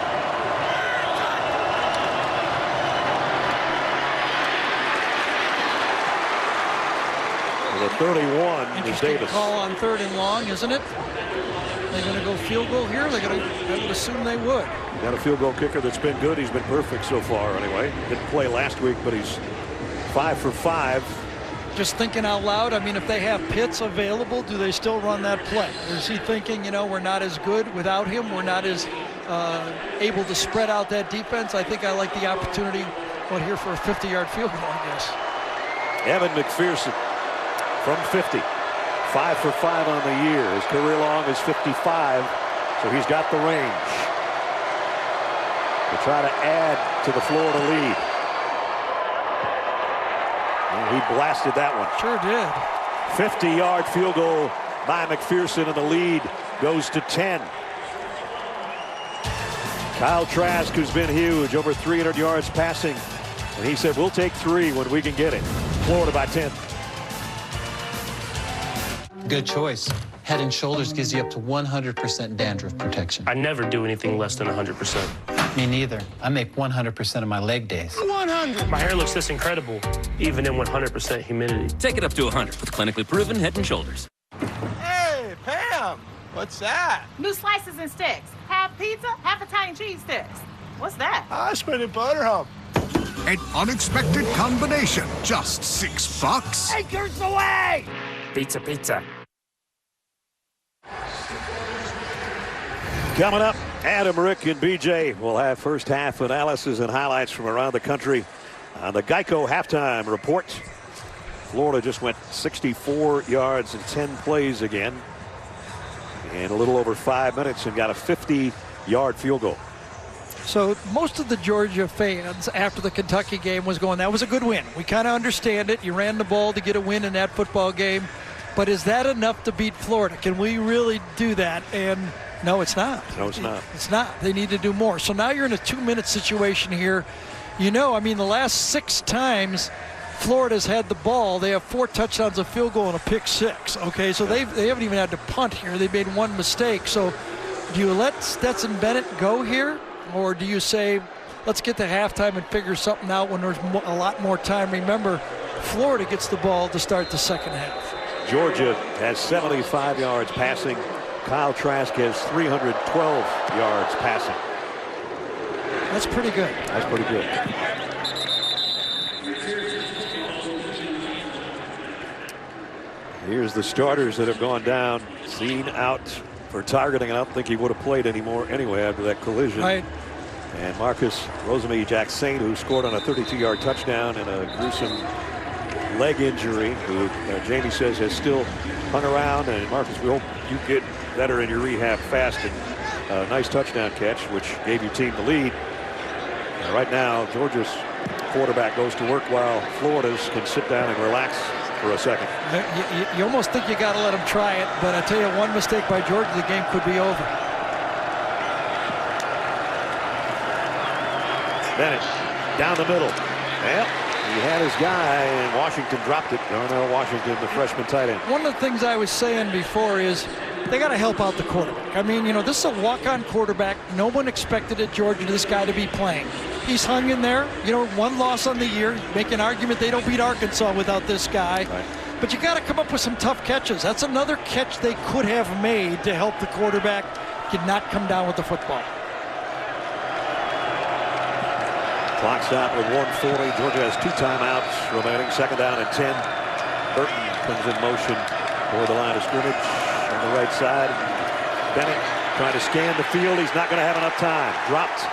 The 31 is Davis. Call on 3rd and long, isn't it? They're going to go field goal here. I would assume they would. Got a field goal kicker that's been good. He's been perfect so far anyway. Didn't play last week, but he's 5 for 5. Just thinking out loud, I mean, if they have Pitts available, do they still run that play? Or is he thinking, you know, we're not as good without him. We're not as able to spread out that defense. I think I like the opportunity here for a 50-yard field goal, I guess. Evan McPherson from 50. 5 for 5 on the year. His career long is 55, so he's got the range to try to add to the Florida lead. And he blasted that one. Sure did. 50-yard field goal by McPherson, and the lead goes to 10. Kyle Trask, who's been huge, over 300 yards passing, and he said, we'll take 3 when we can get it. Florida by 10. Good choice. Head and Shoulders gives you up to 100% dandruff protection. I never do anything less than 100%. Me neither. I make 100% of my leg days. 100! My hair looks this incredible, even in 100% humidity. Take it up to 100 with clinically proven Head and Shoulders. Hey, Pam! What's that? New slices and sticks. Half pizza, half Italian cheese sticks. What's that? I spent a butter hump. An unexpected combination. Just $6. Acres away! Pizza, pizza. Coming up, Adam, Rick, and BJ will have first half analysis and highlights from around the country on the Geico halftime report. Florida just went 64 yards in 10 plays again in a little over 5 minutes and got a 50-yard field goal. So most of the Georgia fans after the Kentucky game was going, that was a good win. We kind of understand it. You ran the ball to get a win in that football game. But is that enough to beat Florida? Can we really do that? And no, it's not. No, it's not. It's not. They need to do more. So now you're in a 2-minute situation here. You know, I mean, the last 6 times Florida's had the ball, they have 4 touchdowns, a field goal, and a pick 6. Okay, so they haven't even had to punt here. They made 1 mistake. So do you let Stetson Bennett go here? Or do you say, let's get to halftime and figure something out when there's a lot more time? Remember, Florida gets the ball to start the second half. Georgia has 75 yards passing. Kyle Trask has 312 yards passing. That's pretty good. That's pretty good. Here's the starters that have gone down. Seen out for targeting. I don't think he would have played anymore anyway after that collision. Right. And Marcus Rosemy-Jacksaint, who scored on a 32-yard touchdown and a gruesome leg injury, who Jamie says has still hung around. And Marcus, we hope you get better in your rehab fast. And a nice touchdown catch, which gave your team the lead. And right now, Georgia's quarterback goes to work while Florida's can sit down and relax for a second. You almost think you got to let him try it, but I tell you, one mistake by Georgia, the game could be over. Bennett down the middle. Well, he had his guy, and Washington dropped it. Darnell Washington, the freshman tight end. One of the things I was saying before is they got to help out the quarterback. I mean, you know, this is a walk-on quarterback. No one expected at Georgia this guy to be playing. He's hung in there. You know, one loss on the year. Make an argument they don't beat Arkansas without this guy. Right. But you got to come up with some tough catches. That's another catch they could have made to help the quarterback. Did not come down with the football. Clock stop with 1:40. Georgia has 2 timeouts remaining. Second down and 10. Burton comes in motion for the line of scrimmage on the right side. Bennett trying to scan the field. He's not going to have enough time. Dropped.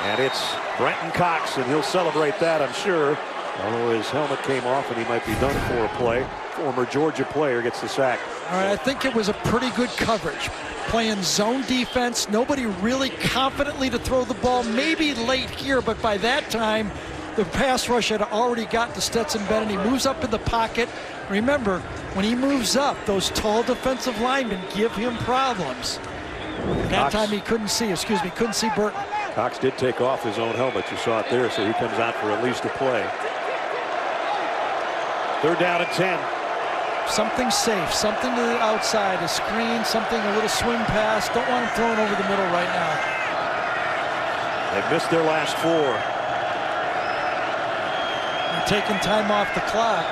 And it's Brenton Cox, and he'll celebrate that, I'm sure. Although his helmet came off and he might be done for a play. Former Georgia player gets the sack. All right, I think it was a pretty good coverage. Playing zone defense, nobody really confidently to throw the ball, maybe late here, but by that time, the pass rush had already got to Stetson Bennett. He moves up in the pocket. Remember, when he moves up, those tall defensive linemen give him problems. That time he couldn't see Burton. Cox did take off his own helmet. You saw it there, so he comes out for at least a play. Third down and 10. Something safe, something to the outside, a screen, something, a little swing pass. Don't want him throwing over the middle right now. They've missed their last 4. They're taking time off the clock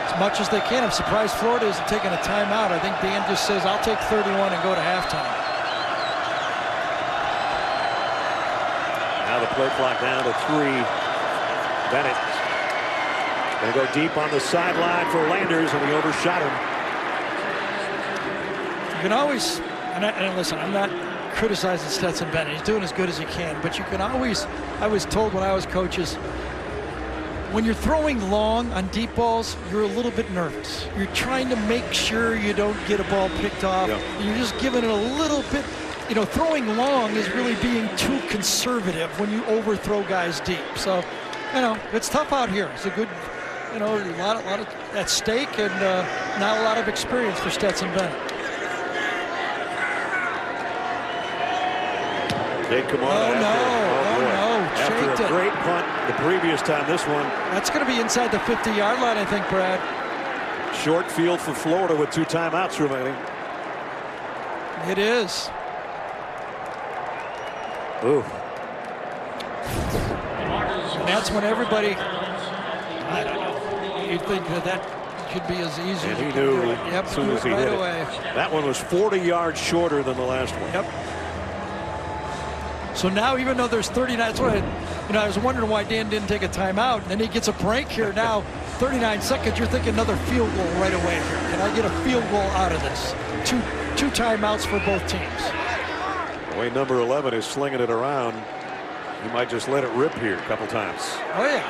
as much as they can. I'm surprised Florida isn't taking a timeout. I think Dan just says, I'll take 31 and go to halftime. Now the play clock down to 3. Bennett going to go deep on the sideline for Landers, and he overshot him. You can always, and listen, I'm not criticizing Stetson Bennett. He's doing as good as he can, but you can always, I was told when I was coaches, when you're throwing long on deep balls, you're a little bit nervous. You're trying to make sure you don't get a ball picked off. Yep. You're just giving it a little bit. You know, throwing long is really being too conservative when you overthrow guys deep. So, you know, it's tough out here. It's a good, you know, a lot of at stake, and not a lot of experience for Stetson Bennett. Oh no! After a great punt the previous time, this one. That's going to be inside the 50-yard line, I think, Brad. Short field for Florida with 2 timeouts remaining. It is. Ooh. And that's when everybody, I don't know, you'd think that should be as easy and as he knew yep, as soon as he right hit away. It. That one was 40 yards shorter than the last one. Yep. So now, even though there's 39, that's what I was wondering why Dan didn't take a timeout, and then he gets a break here now. 39 seconds, you're thinking another field goal right away here. Can I get a field goal out of this? Two timeouts for both teams. The way number 11 is slinging it around, he might just let it rip here a couple times. Oh yeah.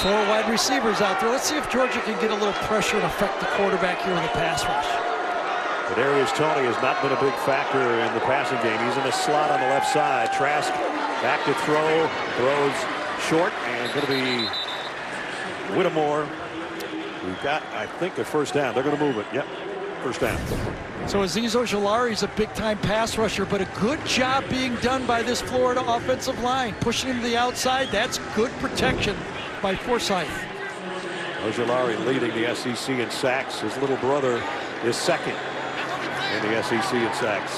4 wide receivers out there. Let's see if Georgia can get a little pressure and affect the quarterback here in the pass rush. Kadarius Toney has not been a big factor in the passing game. He's in the slot on the left side. Trask back to throw, throws short, and going to be Whittemore, who got, I think, a first down. They're going to move it. Yep, first down. So Azeez Ojulari's a big-time pass rusher, but a good job being done by this Florida offensive line. Pushing him to the outside, that's good protection by Forsythe. Ojulari leading the SEC in sacks. His little brother is second in the SEC in sacks.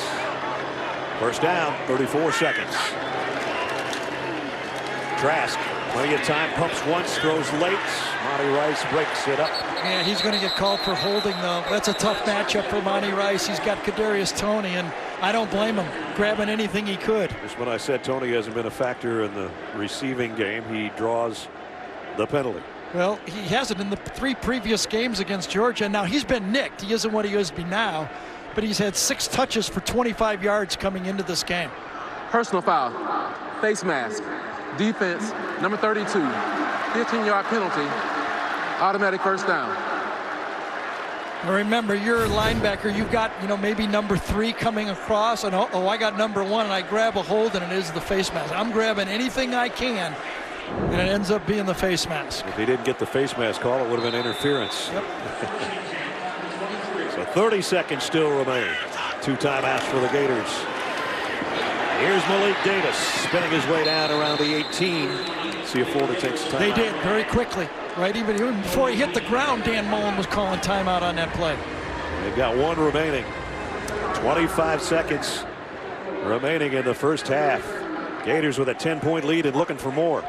First down, 34 seconds. Trask, plenty of time, pumps once, throws late. Monty Rice breaks it up. Yeah, he's going to get called for holding, though. That's a tough matchup for Monty Rice. He's got Kadarius Toney, and I don't blame him, grabbing anything he could. Just when I said Toney hasn't been a factor in the receiving game, he draws the penalty. Well, he hasn't in the 3 previous games against Georgia. Now, he's been nicked. He isn't what he used to be now. but he's had 6 touches for 25 yards coming into this game. Personal foul, face mask, defense, number 32, 15-yard penalty, automatic first down. Now remember, you're a linebacker. You've got, maybe number 3 coming across, and I got number 1, and I grab a hold, and it is the face mask. I'm grabbing anything I can, and it ends up being the face mask. If he didn't get the face mask call, it would have been interference. Yep. So 30 seconds still remain. 2 timeouts for the Gators. Here's Malik Davis spinning his way down around the 18. See if Florida takes time. They did very quickly. Right, even before he hit the ground, Dan Mullen was calling timeout on that play. They've got 1 remaining. 25 seconds remaining in the first half. Gators with a 10-point lead and looking for more.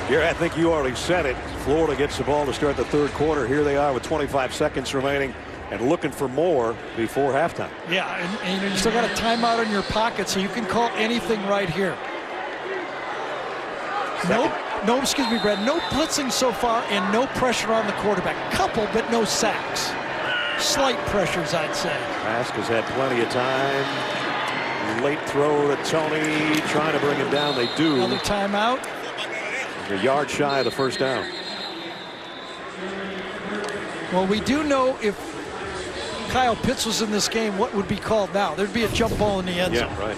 Here, I think you already said it. Florida gets the ball to start the 3rd quarter. Here they are with 25 seconds remaining and looking for more before halftime. Yeah, and you still got a timeout in your pocket, so you can call anything right here. No, excuse me, Brad. No blitzing so far and no pressure on the quarterback. Couple, but no sacks. Slight pressures, I'd say. Trask has had plenty of time. Late throw to Tony, trying to bring him down. They do. Another timeout. A yard shy of the first down. Well, we do know if Kyle Pitts was in this game, what would be called now? There'd be a jump ball in the end zone. Yeah, right.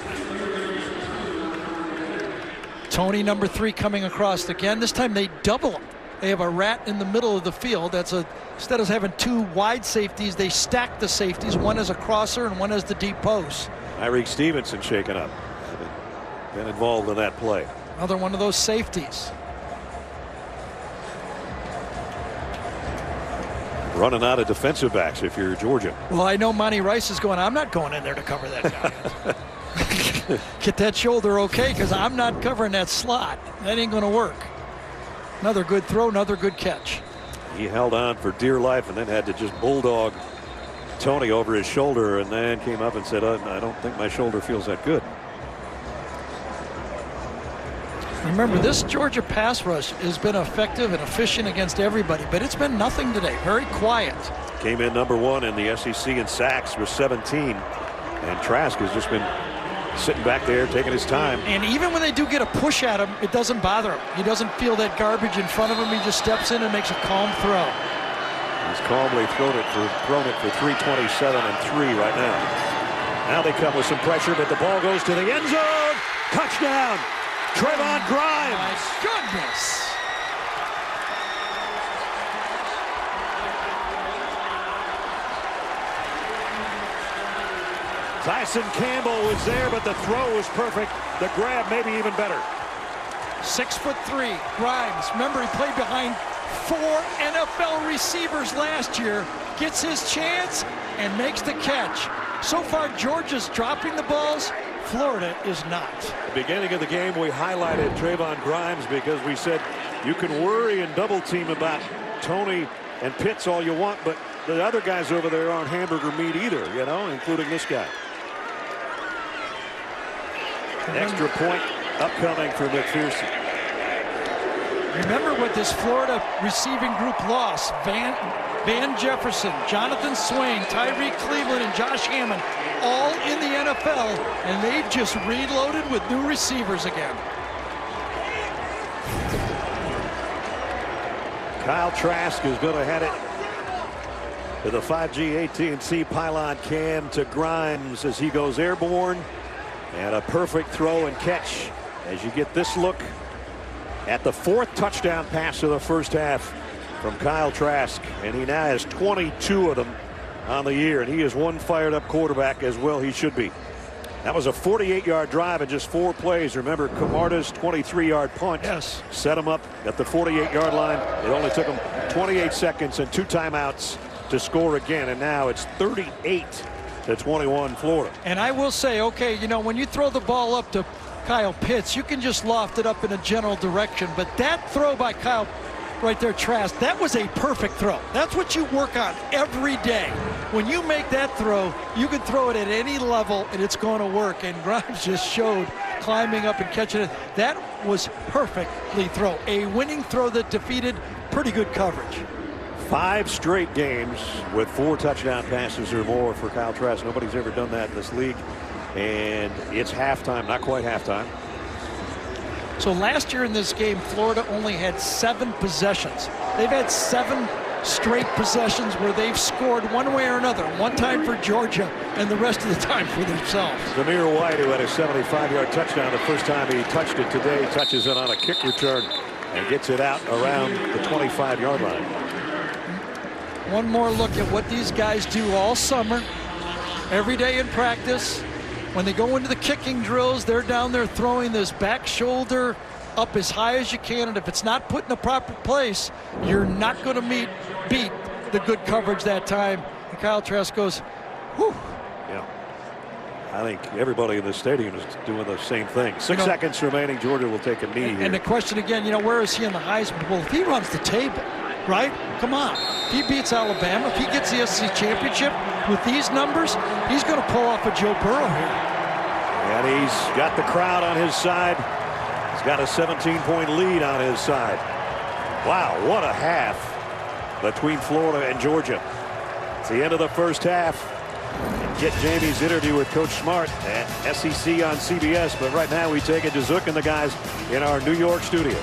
Tony, number 3, coming across again. This time they double him. They have a rat in the middle of the field. Instead of having 2 wide safeties, they stack the safeties. One as a crosser and one as the deep post. Tyreek Stevenson shaken up. Been involved in that play. Another one of those safeties. Running out of defensive backs if you're Georgia. Well, I know Monty Rice is going, I'm not going in there to cover that guy. Get that shoulder okay, because I'm not covering that slot. That ain't going to work. Another good throw, another good catch. He held on for dear life and then had to just bulldog Tony over his shoulder and then came up and said, I don't think my shoulder feels that good. Remember, this Georgia pass rush has been effective and efficient against everybody, but it's been nothing today. Very quiet. Came in number 1 in the SEC in sacks with 17. And Trask has just been sitting back there taking his time. And even when they do get a push at him, it doesn't bother him. He doesn't feel that garbage in front of him. He just steps in and makes a calm throw. He's calmly thrown it for 327 and 3 right now. Now they come with some pressure, but the ball goes to the end zone. Touchdown, Trevon Grimes. My goodness. Tyson Campbell was there, but the throw was perfect. The grab maybe even better. 6'3", Grimes. Remember, he played behind 4 NFL receivers last year. Gets his chance and makes the catch. So far, Georgia's dropping the balls. Florida is not. At the beginning of the game, we highlighted Trevon Grimes because we said you can worry and double team about Tony and Pitts all you want, but the other guys over there aren't hamburger meat either, including this guy. Extra point upcoming for McPherson. Remember what this Florida receiving group lost. Van Jefferson, Jonathan Swain, Tyreek Cleveland, and Josh Hammond all in the NFL, and they've just reloaded with new receivers again. Kyle Trask is going to head it to the 5G AT&T pylon cam to Grimes as he goes airborne. And a perfect throw and catch as you get this look at the 4th touchdown pass of the first half from Kyle Trask. And he now has 22 of them on the year. And he is one fired up quarterback, as well he should be. That was a 48-yard drive in just 4 plays. Remember, Camarda's 23-yard punt set him up at the 48-yard line. It only took him 28 seconds and 2 timeouts to score again. And now it's 38-21 Florida. And I will say, okay, when you throw the ball up to Kyle Pitts, you can just loft it up in a general direction. But that throw by Kyle right there, Trask, that was a perfect throw. That's what you work on every day. When you make that throw, you can throw it at any level and it's going to work. And Grimes just showed climbing up and catching it. That was perfectly thrown. A winning throw that defeated pretty good coverage. 5 straight games with 4 touchdown passes or more for Kyle Trask. Nobody's ever done that in this league. And it's halftime, not quite halftime. So last year in this game, Florida only had 7 possessions. They've had 7 straight possessions where they've scored one way or another. One time for Georgia and the rest of the time for themselves. Zamir White, who had a 75-yard touchdown the first time he touched it today, touches it on a kick return and gets it out around the 25-yard line. One more look at what these guys do all summer, every day in practice. When they go into the kicking drills, they're down there throwing this back shoulder up as high as you can, and if it's not put in the proper place, you're not going to beat the good coverage that time. And Kyle Trask goes, whew. Yeah. I think everybody in the stadium is doing the same thing. 6 seconds remaining. Georgia will take a knee here. And the question again, where is he in the Heisman? Well, if he runs the table, right? Come on. If he beats Alabama, if he gets the SEC championship with these numbers, he's going to pull off a Joe Burrow here. And he's got the crowd on his side. He's got a 17-point lead on his side. Wow, what a half between Florida and Georgia. It's the end of the first half. Get Jamie's interview with Coach Smart at SEC on CBS. But right now we take it to Zook and the guys in our New York studio.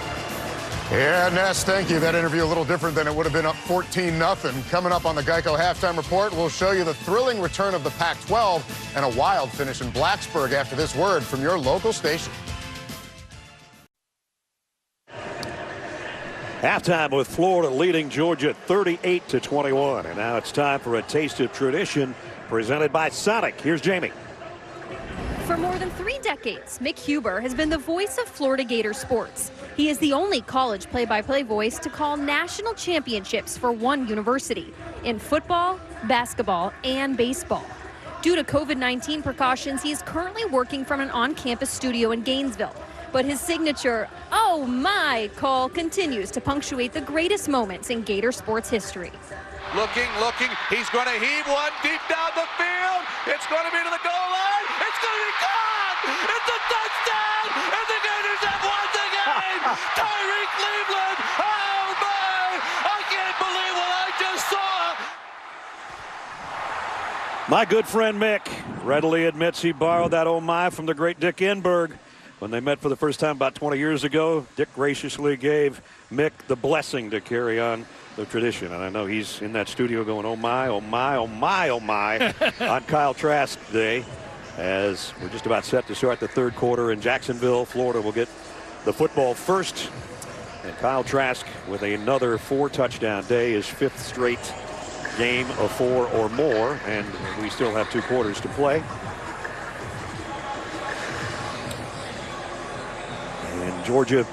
Yeah, Ness, thank you. That interview a little different than it would have been up 14-0. Coming up on the Geico Halftime Report, we'll show you the thrilling return of the Pac-12 and a wild finish in Blacksburg after this word from your local station. Halftime with Florida leading Georgia 38-21. And now it's time for a taste of tradition presented by Sonic. Here's Jamie. For more than 3 decades, Mick Huber has been the voice of Florida Gator sports. He is the only college play-by-play voice to call national championships for one university in football, basketball, and baseball. Due to COVID-19 precautions, he is currently working from an on-campus studio in Gainesville. But his signature, "Oh my" call continues to punctuate the greatest moments in Gator sports history. Looking, he's going to heave one deep down the field. It's going to be to the goal line. It's going to be caught. It's a touchdown, and the Gators have won the game. Tyreek Cleveland. Oh my! I can't believe what I just saw. My good friend Mick readily admits he borrowed that "oh my" from the great Dick Enberg. When they met for the first time about 20 years ago, Dick graciously gave Mick the blessing to carry on the tradition. And I know he's in that studio going, "Oh my, oh my, oh my, oh my," on Kyle Trask Day, as we're just about set to start the third quarter in Jacksonville. Florida will get the football first. And Kyle Trask with another 4-touchdown day, his 5th straight game of 4 or more. And we still have 2 quarters to play. And Georgia,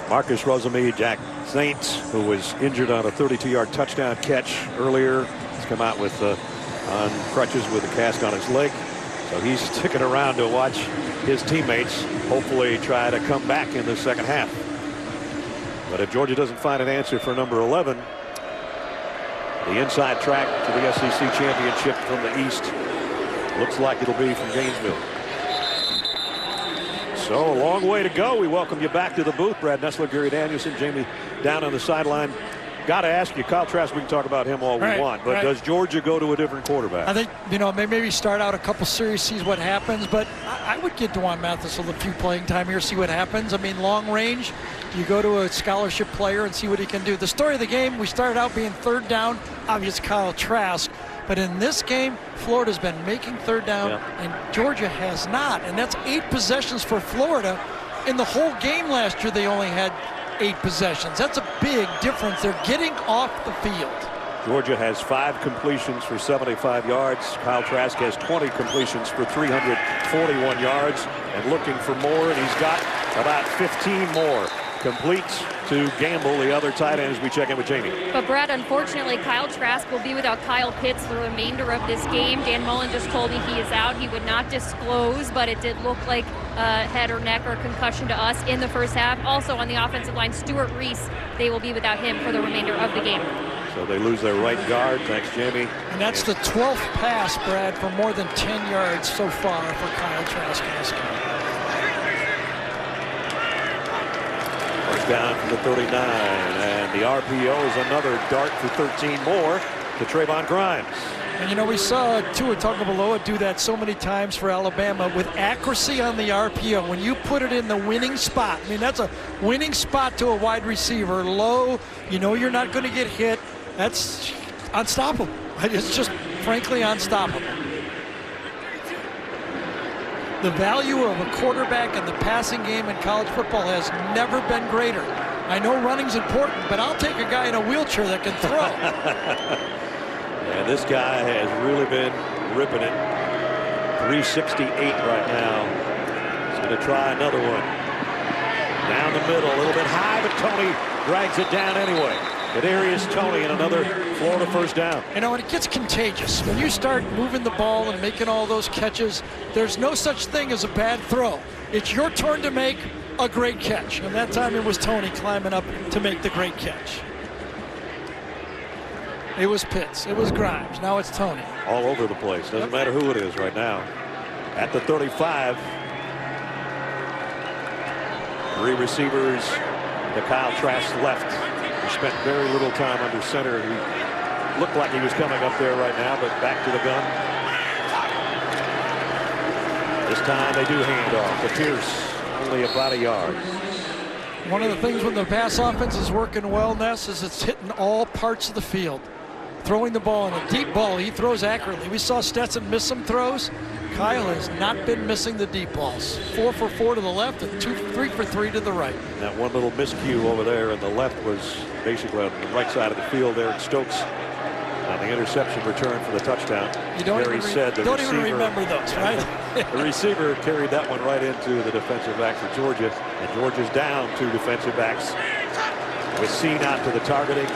Marcus Rosemy, Jack Saints, who was injured on a 32-yard touchdown catch earlier, has come out with on crutches with a cast on his leg. So he's sticking around to watch his teammates hopefully try to come back in the second half. But if Georgia doesn't find an answer for number 11, the inside track to the SEC championship from the east looks like it'll be from Gainesville. So a long way to go. We welcome you back to the booth. Brad Nessler, Gary Danielson, Jamie down on the sideline. Got to ask you, Kyle Trask, we can talk about him all we want, but does Georgia go to a different quarterback? I think, maybe start out a couple series, see what happens, but I would get Dewan Mathis a few playing time here, see what happens. I mean, long range, you go to a scholarship player and see what he can do. The story of the game, we started out being third down, obvious Kyle Trask, but in this game, Florida's been making third down, and Georgia has not, and that's 8 possessions for Florida. In the whole game last year, they only had 8 possessions. That's a big difference. They're getting off the field. Georgia has 5 completions for 75 yards. Kyle Trask has 20 completions for 341 yards and looking for more, and he's got about 15 more. Completes to Gamble, the other tight end, as we check in with Jamie. But Brad, unfortunately, Kyle Trask will be without Kyle Pitts for the remainder of this game. Dan Mullen just told me he is out. He would not disclose, but it did look like head or neck or concussion to us in the first half. Also on the offensive line, Stuart Reese, they will be without him for the remainder of the game. So they lose their right guard. Thanks, Jamie. And that's the 12th pass, Brad, for more than 10 yards so far for Kyle Trask. down from the 39, and the RPO is another dart for 13 more to Trayvon Grimes. And you know, we saw Tua Tagovailoa do that so many times for Alabama with accuracy on the RPO. When you put it in the winning spot, I mean, that's a winning spot to a wide receiver. Low, you know you're not going to get hit. That's unstoppable. It's just, frankly, unstoppable. The value of a quarterback in the passing game in college football has never been greater. I know running's important, but I'll take a guy in a wheelchair that can throw. And this guy has really been ripping it. 368 right now. He's going to try another one. Down the middle, a little bit high, but Tony drags it down anyway. Kadarius Toney and another Florida first down. You know, and it gets contagious. When you start moving the ball and making all those catches, there's no such thing as a bad throw. It's your turn to make a great catch. And that time it was Toney climbing up to make the great catch. It was Pitts. It was Grimes. Now it's Toney. All over the place. Doesn't matter who it is right now. At the 35. 3 receivers to Kyle Trask left. He spent very little time under center. He looked like he was coming up there right now, but back to the gun. This time they do hand off to Pierce. Only about a yard. One of the things when the pass offense is working well, Ness, is it's hitting all parts of the field. Throwing the ball in a deep ball, he throws accurately. We saw Stetson miss some throws. Kyle has not been missing the deep balls. 4 for 4 to the left and 3 for 3 to the right. That one little miscue over there on the left was basically on the right side of the field. Eric Stokes on the interception return for the touchdown. You don't even remember those, right? The receiver carried that one right into the defensive back for Georgia, and Georgia's down 2 defensive backs with Seen out to the targeting.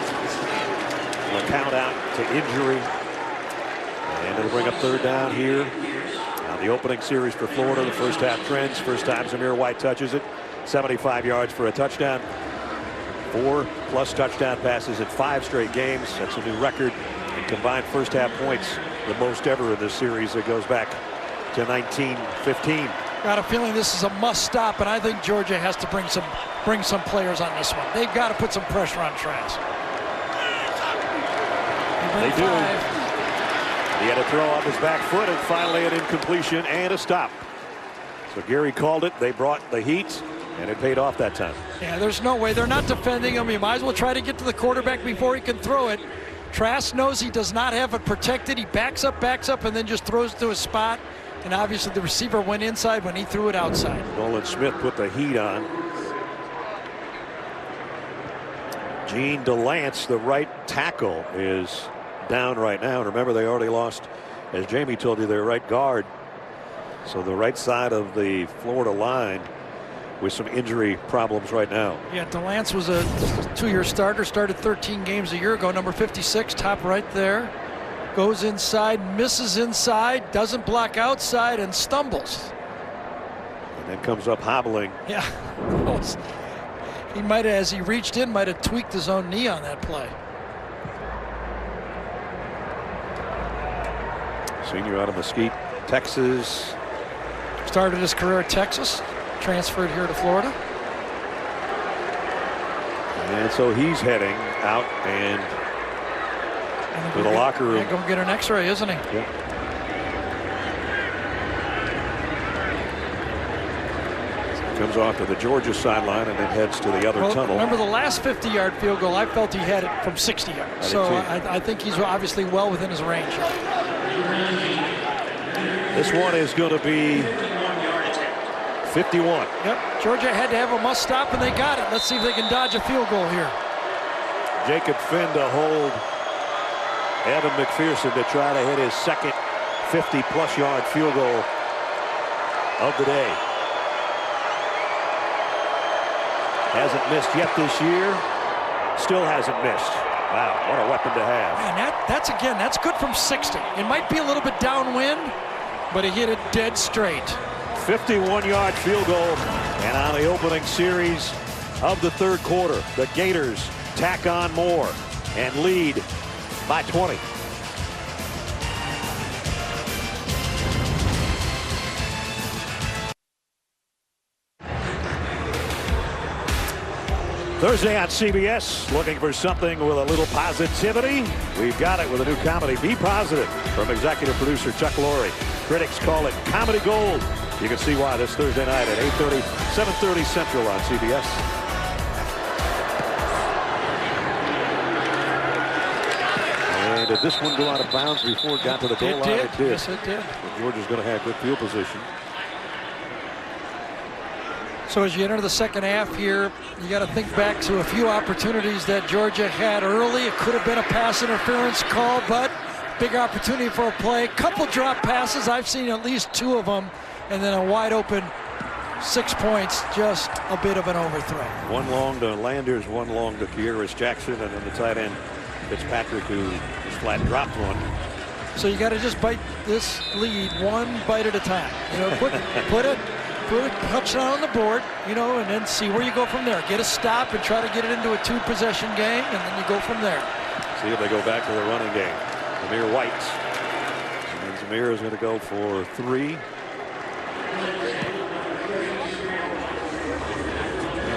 Count out to injury, and it'll bring up third down here. Now the opening series for Florida, the first half trends. First time Zamir White touches it. 75 yards for a touchdown. 4+ touchdown passes in 5 straight games. That's a new record. And combined first half points, the most ever in this series. It goes back to 1915. Got a feeling this is a must stop, and I think Georgia has to bring some players on this one. They've got to put some pressure on Trask. They do. He had a throw off his back foot and finally an incompletion and a stop. So Gary called it. They brought the heat, and it paid off that time. Yeah, there's no way. They're not defending him. You might as well try to get to the quarterback before he can throw it. Trask knows he does not have it protected. He backs up, and then just throws to a spot. And obviously the receiver went inside when he threw it outside. Nolan Smith put the heat on. Gene DeLance, the right tackle, is down right now. Remember, they already lost, as Jamie told you, their right guard. So the right side of the Florida line with some injury problems right now. Yeah, DeLance was a 2-year starter, started 13 games a year ago. Number 56, top right there. Goes inside, misses inside, doesn't block outside, and stumbles. And then comes up hobbling. Yeah. He might have, as he reached in, might have tweaked his own knee on that play. Senior out of Mesquite, Texas. Started his career at Texas, transferred here to Florida. And so he's heading out and to the locker room. Yeah, go get an x-ray, isn't he? Yeah. Comes off to the Georgia sideline and then heads to the other tunnel. Remember the last 50-yard field goal, I felt he had it from 60 yards. So I think he's obviously well within his range. This one is going to be 51. Yep, Georgia had to have a must stop, and they got it. Let's see if they can dodge a field goal here. Jacob Finn to hold Evan McPherson to try to hit his second 50-plus yard field goal of the day. Hasn't missed yet this year. Still hasn't missed. Wow, what a weapon to have. Man, that's good from 60. It might be a little bit downwind, but he hit it dead straight. 51-yard field goal, and on the opening series of the third quarter, the Gators tack on more and lead by 20. Thursday on CBS, looking for something with a little positivity? We've got it with a new comedy, Be Positive, from executive producer Chuck Lorre. Critics call it comedy gold. You can see why this Thursday night at 8:30, 7:30 Central on CBS. And did this one go out of bounds before it got to the goal line? It did. Yes, it did. Georgia's going to have good field position. So as you enter the second half here, you got to think back to a few opportunities that Georgia had early. It could have been a pass interference call, but big opportunity for a play. Couple drop passes. I've seen at least 2 of them. And then a wide open 6 points, just a bit of an overthrow. One long to Landers, one long to Kieris Jackson, and then the tight end Fitzpatrick, who just flat dropped one. So you got to just bite this lead one bite at a time. You know, put a touchdown on the board, you know, and then see where you go from there. Get a stop and try to get it into a 2-possession game, and then you go from there. See if they go back to the running game. Zamir White. And Zamir is going to go for 3.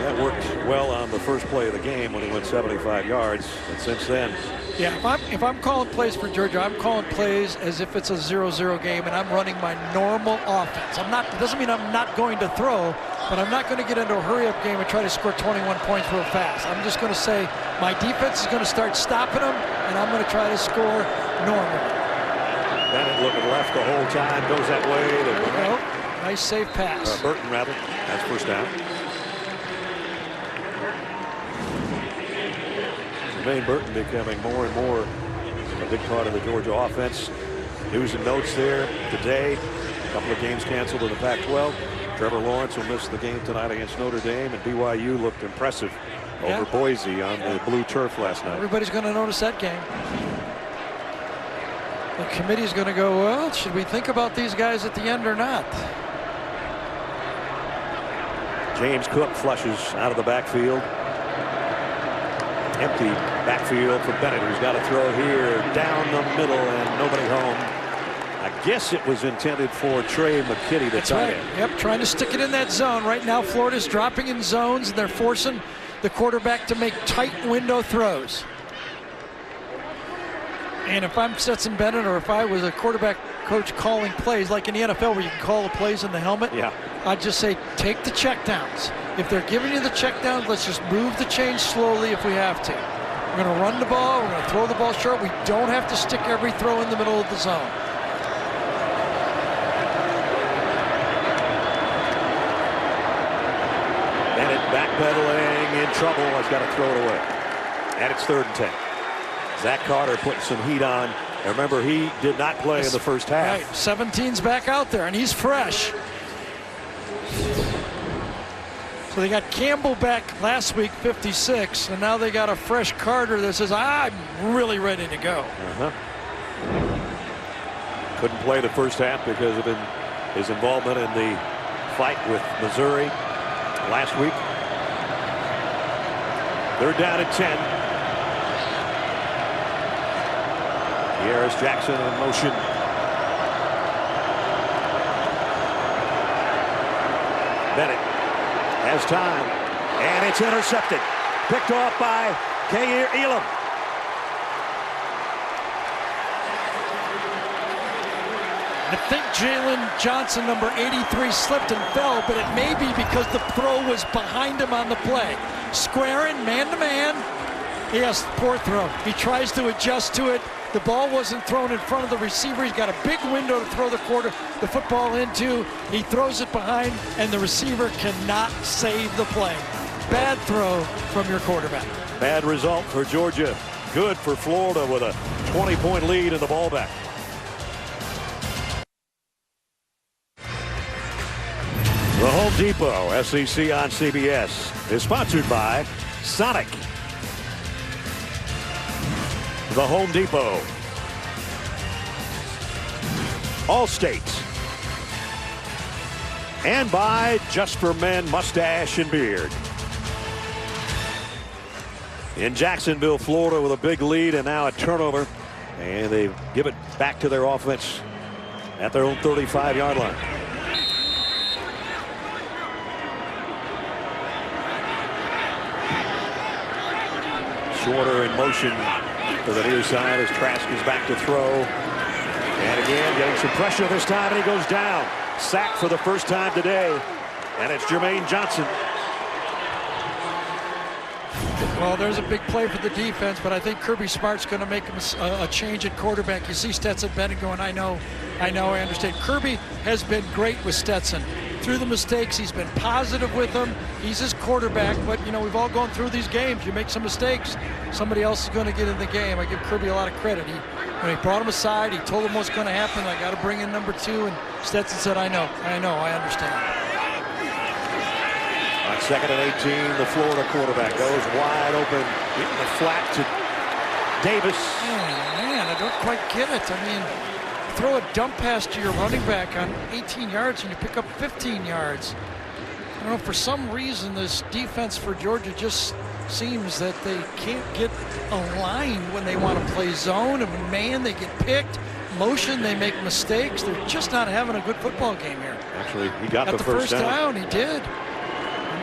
That worked well on the first play of the game when he went 75 yards. And since then. Yeah, if I'm calling plays for Georgia, I'm calling plays as if it's a 0-0 game and I'm running my normal offense. It doesn't mean I'm not going to throw, but I'm not going to get into a hurry-up game and try to score 21 points real fast. I'm just going to say my defense is going to start stopping them, and I'm going to try to score normally. Bennett looking left the whole time, goes that way. Nice safe pass. Burton, rather. That's first down. Jermaine Burton becoming more and more a big part of the Georgia offense. News and notes there today. A couple of games canceled in the Pac-12. Trevor Lawrence will miss the game tonight against Notre Dame, and BYU looked impressive over Boise on the blue turf last night. Everybody's going to notice that game. The committee's going to go, well, should we think about these guys at the end or not? James Cook flushes out of the backfield. Empty backfield for Bennett, who's got to throw here down the middle and nobody home. I guess it was intended for Trey McKinney. That's right. Yep, trying to stick it in that zone. Right now, Florida's dropping in zones, and they're forcing the quarterback to make tight window throws. And if I'm Stetson Bennett, or if I was a quarterback coach calling plays, like in the NFL where you can call the plays in the helmet, I'd just say, take the checkdowns. If they're giving you the checkdowns, let's just move the chains slowly if we have to. We're going to run the ball. We're going to throw the ball short. We don't have to stick every throw in the middle of the zone. Bennett backpedaling, in trouble, has got to throw it away. And it's 3rd and 10. Zach Carter putting some heat on. And remember, he did not play in the first half. Right, 17's back out there, and he's fresh. So they got Campbell back last week, 56, and now they got a fresh Carter that says, I'm really ready to go. Couldn't play the first half because of his involvement in the fight with Missouri last week. 3rd down and 10. Kieris Jackson in motion. Bennett has time, and it's intercepted. Picked off by Kair Elam. I think Jalen Johnson, number 83, slipped and fell, but it may be because the throw was behind him on the play. Squaring, man-to-man. Yes, poor throw. He tries to adjust to it. The ball wasn't thrown in front of the receiver. He's got a big window to throw the football into. He throws it behind, and the receiver cannot save the play. Bad throw from your quarterback. Bad result for Georgia. Good for Florida with a 20-point lead in the ball back. The Home Depot SEC on CBS is sponsored by Sonic. The Home Depot. Allstate. And by Just for Men Mustache and Beard. In Jacksonville, Florida, with a big lead and now a turnover. And they give it back to their offense at their own 35-yard line. Shorter in motion to the near side as Trask is back to throw. And again, getting some pressure this time, and he goes down. Sacked for the first time today, and it's Jermaine Johnson. Well, there's a big play for the defense, but I think Kirby Smart's going to make a change at quarterback. You see Stetson Bennett going, I know, I understand. Kirby has been great with Stetson. Through the mistakes, he's been positive with them. He's his quarterback, but, you know, we've all gone through these games. You make some mistakes, somebody else is going to get in the game. I give Kirby a lot of credit. When he brought him aside, he told him what's going to happen. I got to bring in number 2, and Stetson said, I know, I understand. On 2nd and 18, the Florida quarterback goes wide open in the flat to Davis. Oh, man, I don't quite get it. I mean, throw a dump pass to your running back on 18 yards and you pick up 15 yards. I don't know, for some reason this defense for Georgia just seems that they can't get aligned when they want to play zone, and when man they get picked. Motion, they make mistakes. They're just not having a good football game here. Actually, he got the first down. He did.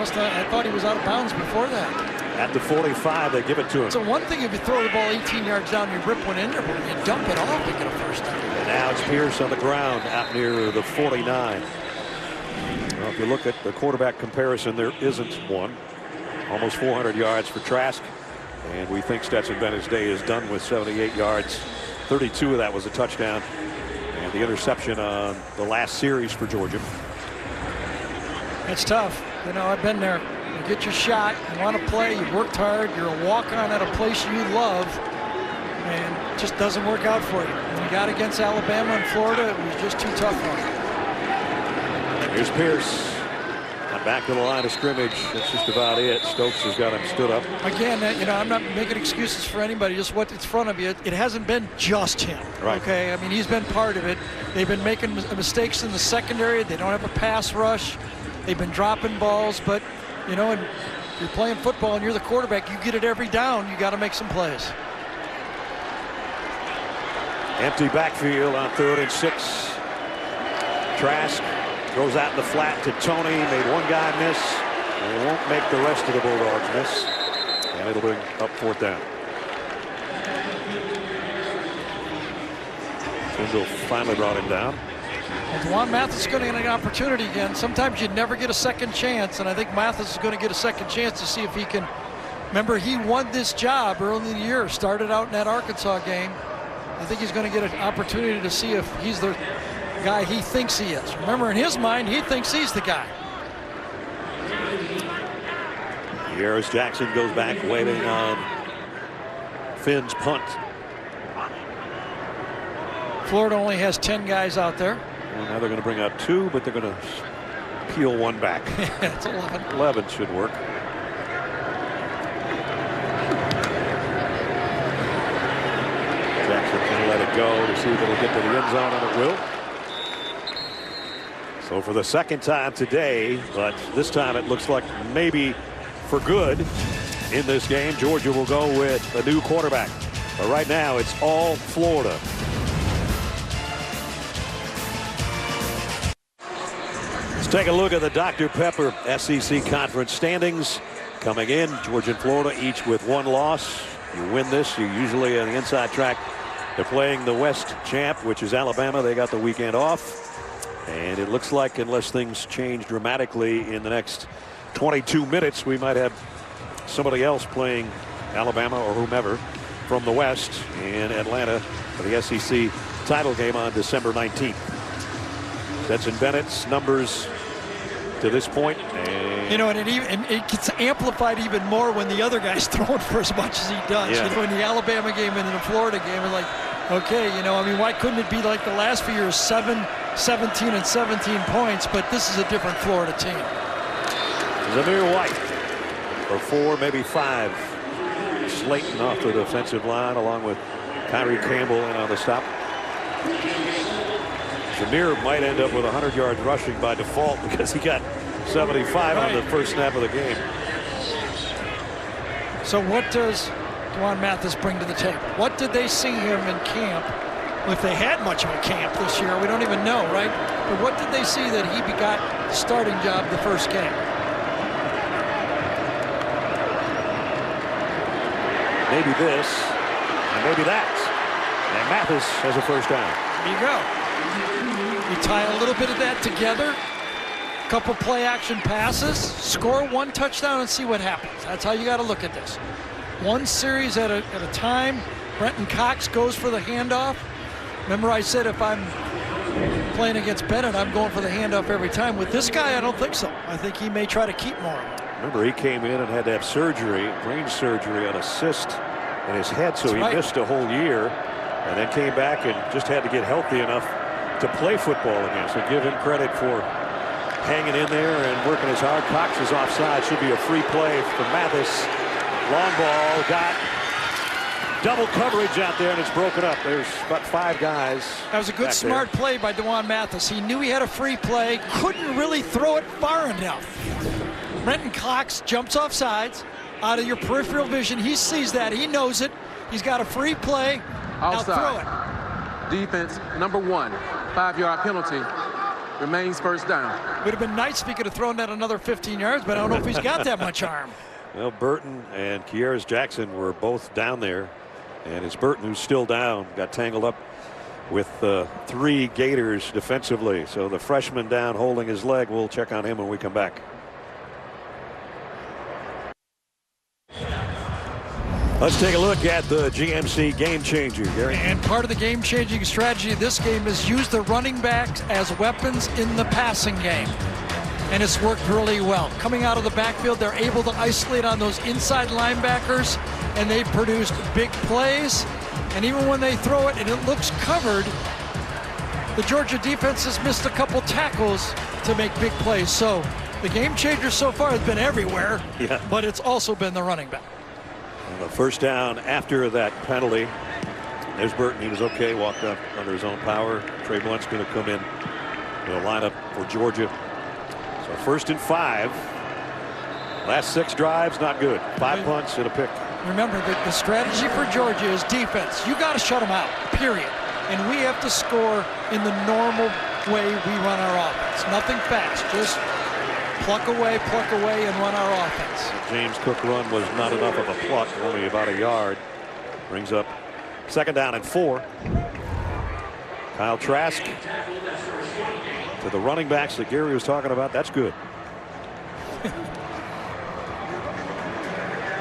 I thought he was out of bounds before that. At the 45, they give it to him. So one thing if you throw the ball 18 yards down, you rip one in there, but when you dump it off, you get a first down. And now it's Pierce on the ground out near the 49. Well, if you look at the quarterback comparison, there isn't one. Almost 400 yards for Trask. And we think Stetson Bennett's day is done with 78 yards. 32 of that was a touchdown. And the interception on the last series for Georgia. It's tough. You know, I've been there. You get your shot, you want to play, you worked hard, you're a walk-on at a place you love, and it just doesn't work out for you. When you got against Alabama and Florida, it was just too tough on you. Here's Pierce. And back to the line of scrimmage. That's just about it. Stokes has got him stood up. Again, you know, I'm not making excuses for anybody, just what's in front of you. It hasn't been just him. Right. Okay, I mean, he's been part of it. They've been making mistakes in the secondary. They don't have a pass rush. They've been dropping balls, but, you know, and you're playing football and you're the quarterback, you get it every down, you got to make some plays. Empty backfield on 3rd and 6. Trask goes out in the flat to Tony. Made one guy miss. They won't make the rest of the Bulldogs miss. And it'll bring up 4th down. Kendall finally brought him down. And Juwan Mathis is going to get an opportunity again. Sometimes you never get a second chance, and I think Mathis is going to get a second chance to see if he can. Remember, he won this job early in the year, started out in that Arkansas game. I think he's going to get an opportunity to see if he's the guy he thinks he is. Remember, in his mind, he thinks he's the guy. Harris Jackson goes back, waiting on Finn's punt. Florida only has 10 guys out there. Well, now they're going to bring out 2, but they're going to peel 1 back. It's 11. 11 should work. Jackson can let it go to see if it'll get to the end zone, and it will. So for the 2nd time today, but this time it looks like maybe for good in this game, Georgia will go with a new quarterback. But right now it's all Florida. Take a look at the Dr. Pepper SEC Conference standings coming in. Georgia and Florida each with 1 loss. You win this, you're usually on the inside track. They're playing the West champ, which is Alabama. They got the weekend off. And it looks like unless things change dramatically in the next 22 minutes, we might have somebody else playing Alabama or whomever from the West in Atlanta for the SEC title game on December 19th. Stetson Bennett's numbers to this point, and you know, and it gets amplified even more when the other guy's throwing for as much as he does. Yeah. You know, in the Alabama game and in the Florida game, it's like, okay, you know, I mean, why couldn't it be like the last few years, 7, 17, and 17 points? But this is a different Florida team. Zamir White for 4, maybe 5. Slayton off the defensive line along with Kyrie Campbell in on the stop. Zamir might end up with 100 yards rushing by default because he got 75 on the first snap of the game. So what does Juwan Mathis bring to the table? What did they see him in camp? If they had much of a camp this year, we don't even know, right? But what did they see that he got the starting job the first game? maybe this, and maybe that. And Mathis has a first down. There you go. You tie a little bit of that together, couple play action passes, score one touchdown and see what happens. That's how you got to look at this. One series at a time. Brenton Cox goes for the handoff. Remember I said if I'm playing against Bennett, I'm going for the handoff every time. With this guy, I don't think so. I think he may try to keep more of it. Remember, he came in and had to have surgery, brain surgery, on a cyst in his head, so he missed a whole year, and then came back and just had to get healthy enough to play football again. So give him credit for hanging in there and working as hard. Cox is offside. Should be a free play for Mathis. Long ball, got double coverage out there, and it's broken up. There's about 5 guys. That was a good, smart play by DeJuan Mathis. He knew he had a free play, couldn't really throw it far enough. Brenton Cox jumps off sides, out of your peripheral vision. He sees that. He knows it. He's got a free play. Outside. Now throw it. Defense, number 1, 5-yard penalty. Remains first down. Would have been nice if he could have thrown that another 15 yards, but I don't know if he's got that much arm. Well, Burton and Kieras Jackson were both down there, and it's Burton who's still down. Got tangled up with 3 Gators defensively. So the freshman down holding his leg. We'll check on him when we come back. Let's take a look at the GMC game changer, Gary. And part of the game changing strategy of this game is use the running backs as weapons in the passing game. And it's worked really well. Coming out of the backfield, they're able to isolate on those inside linebackers, and they produced big plays. And even when they throw it and it looks covered, the Georgia defense has missed a couple tackles to make big plays. So the game changer so far has been everywhere, but it's also been the running back. The first down after that penalty. There's Burton. He was okay. Walked up under his own power. Trey Blunt's going to come in to the lineup for Georgia. So 1st and 5. Last 6 drives, not good. 5 punts and a pick. Remember that the strategy for Georgia is defense. You got to shut them out, period. And we have to score in the normal way we run our offense. Nothing fast. Just pluck away, and run our offense. James Cook run was not enough of a pluck, only about a yard. Brings up 2nd down and 4. Kyle Trask to the running backs that Gary was talking about. That's good.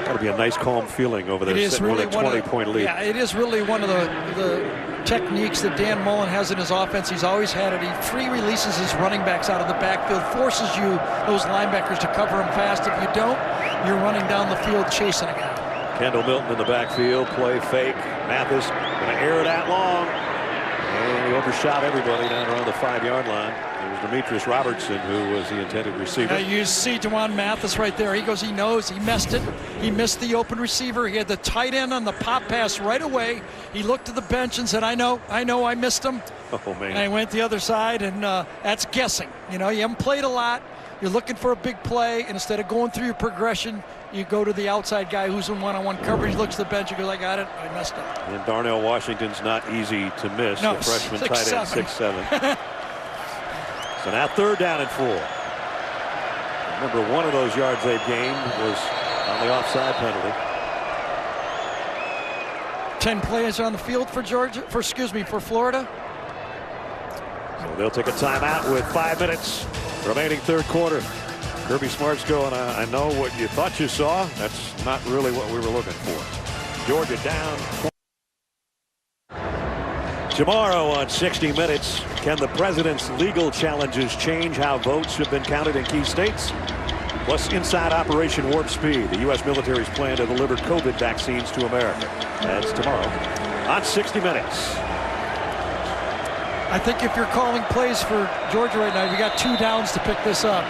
Got to be a nice, calm feeling over there, sitting really with a 20-point lead. Yeah, it is really one of the techniques that Dan Mullen has in his offense. He's always had it. He free releases his running backs out of the backfield, forces you, those linebackers, to cover them fast. If you don't, you're running down the field chasing a guy. Kendall Milton in the backfield, play fake. Mathis going to air it out long. And he overshot everybody down around the 5-yard line. It was Demetrius Robertson who was the intended receiver. Now you see DeJuan Mathis right there. He goes, he knows, he missed it. He missed the open receiver. He had the tight end on the pop pass right away. He looked at the bench and said, I know, I missed him. Oh, man. And I went the other side, and that's guessing. You know, you haven't played a lot. You're looking for a big play, and instead of going through your progression, you go to the outside guy who's in one-on-one coverage, looks at the bench, and goes, I got it, I messed up. And Darnell Washington's not easy to miss. No, the freshman tight end, 6'7". So now 3rd down and 4. Remember, one of those yards they've gained was on the offside penalty. 10 players on the field for Georgia, for Florida. So they'll take a timeout with 5 minutes remaining 3rd quarter. Kirby Smart's going, I know what you thought you saw. That's not really what we were looking for. Georgia down. Tomorrow on 60 Minutes, can the president's legal challenges change how votes have been counted in key states? Plus, inside Operation Warp Speed, the U.S. military's plan to deliver COVID vaccines to America. That's tomorrow on 60 Minutes. I think if you're calling plays for Georgia right now, you got 2 downs to pick this up.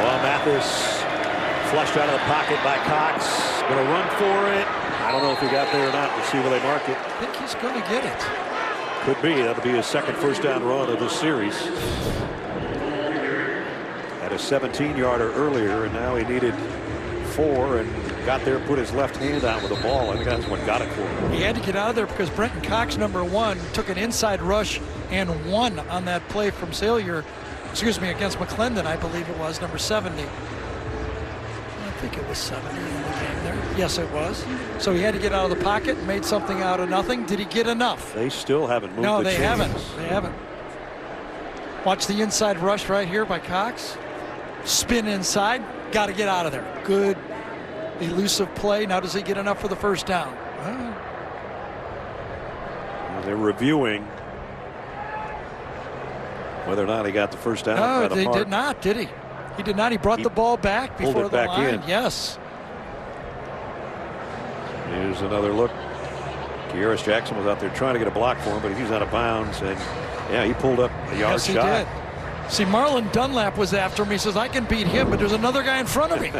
Well, Mathis flushed out of the pocket by Cox. Going to run for it. I don't know if he got there or not. We'll see where they mark it. I think he's going to get it. Could be. That'll be his 2nd first down run of this series. Had a 17-yarder earlier, and now he needed 4 and got there, put his left hand out with the ball. I think that's what got it for him. He had to get out of there because Brenton Cox, number 1, took an inside rush and won on that play from Salyer. Excuse me, against McClendon, I believe it was, number 70. think it was 70 in the game there. Yes, it was. So he had to get out of the pocket and made something out of nothing. Did he get enough? They still haven't moved No, the they chains. haven't. They haven't. Watch the inside rush right here by Cox. Spin inside. Got to get out of there. Good elusive play. Now does he get enough for the first down? They're reviewing whether or not he got the first down. No, by the they mark. did not, did he? He did not. He brought the ball back pulled before it the back line. in. Yes. Here's another look. Kearis Jackson was out there trying to get a block for him, but he's out of bounds. And yeah, he pulled up a yard Yes, he shy. did. See, Marlon Dunlap was after him. He says, I can beat him, but there's another guy in front of me.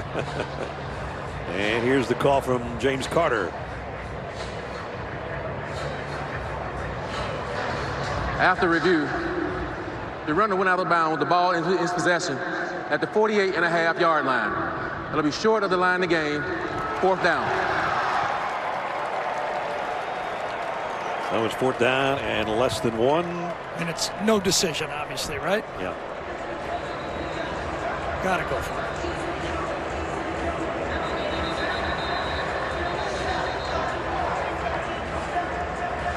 And here's the call from James Carter. After review, the runner went out of bounds with the ball in his possession at the 48.5-yard line. It'll be short of the line of the game, 4th down. That was 4th down and less than 1. And it's no decision, obviously, right? Yeah. Got to go for it.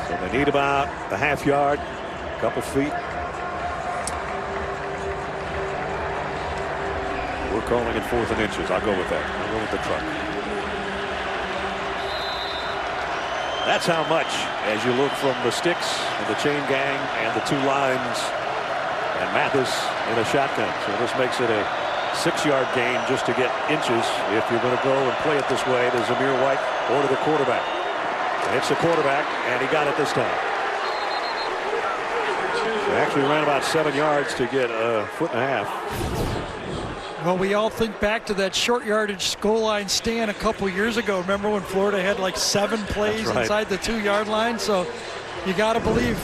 So they need about a half yard, a couple feet. We're calling it 4th and inches. I'll go with that. I'll go with the truck. That's how much, as you look from the sticks and the chain gang and the 2 lines and Mathis in a shotgun. So this makes it a 6-yard gain just to get inches if you're going to go and play it this way to Zamir White or to the quarterback. It's the quarterback, and he got it this time. He actually ran about 7 yards to get a 1.5 feet. Well, we all think back to that short yardage goal line stand a couple years ago. Remember when Florida had like 7 plays inside the 2-yard line? So you got to believe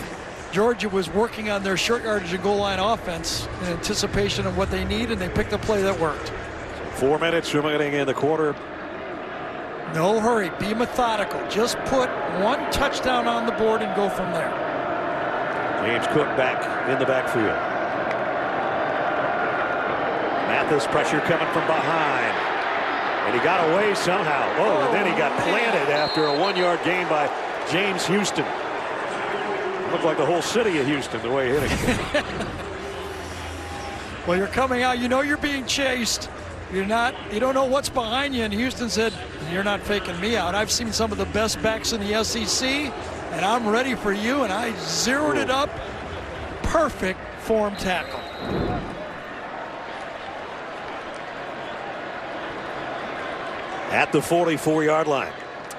Georgia was working on their short yardage and goal line offense in anticipation of what they need, and they picked a play that worked. 4 minutes remaining in the quarter. No hurry. Be methodical. Just put 1 touchdown on the board and go from there. James Cook back in the backfield. Mathis pressure coming from behind. And he got away somehow. Oh, and then he got planted after a 1-yard gain by James Houston. Looked like the whole city of Houston the way he hit it. Well, you're coming out. You know you're being chased. You don't know what's behind you. And Houston said, you're not faking me out. I've seen some of the best backs in the SEC, and I'm ready for you. And I zeroed it up. Perfect form tackle. At the 44-yard line.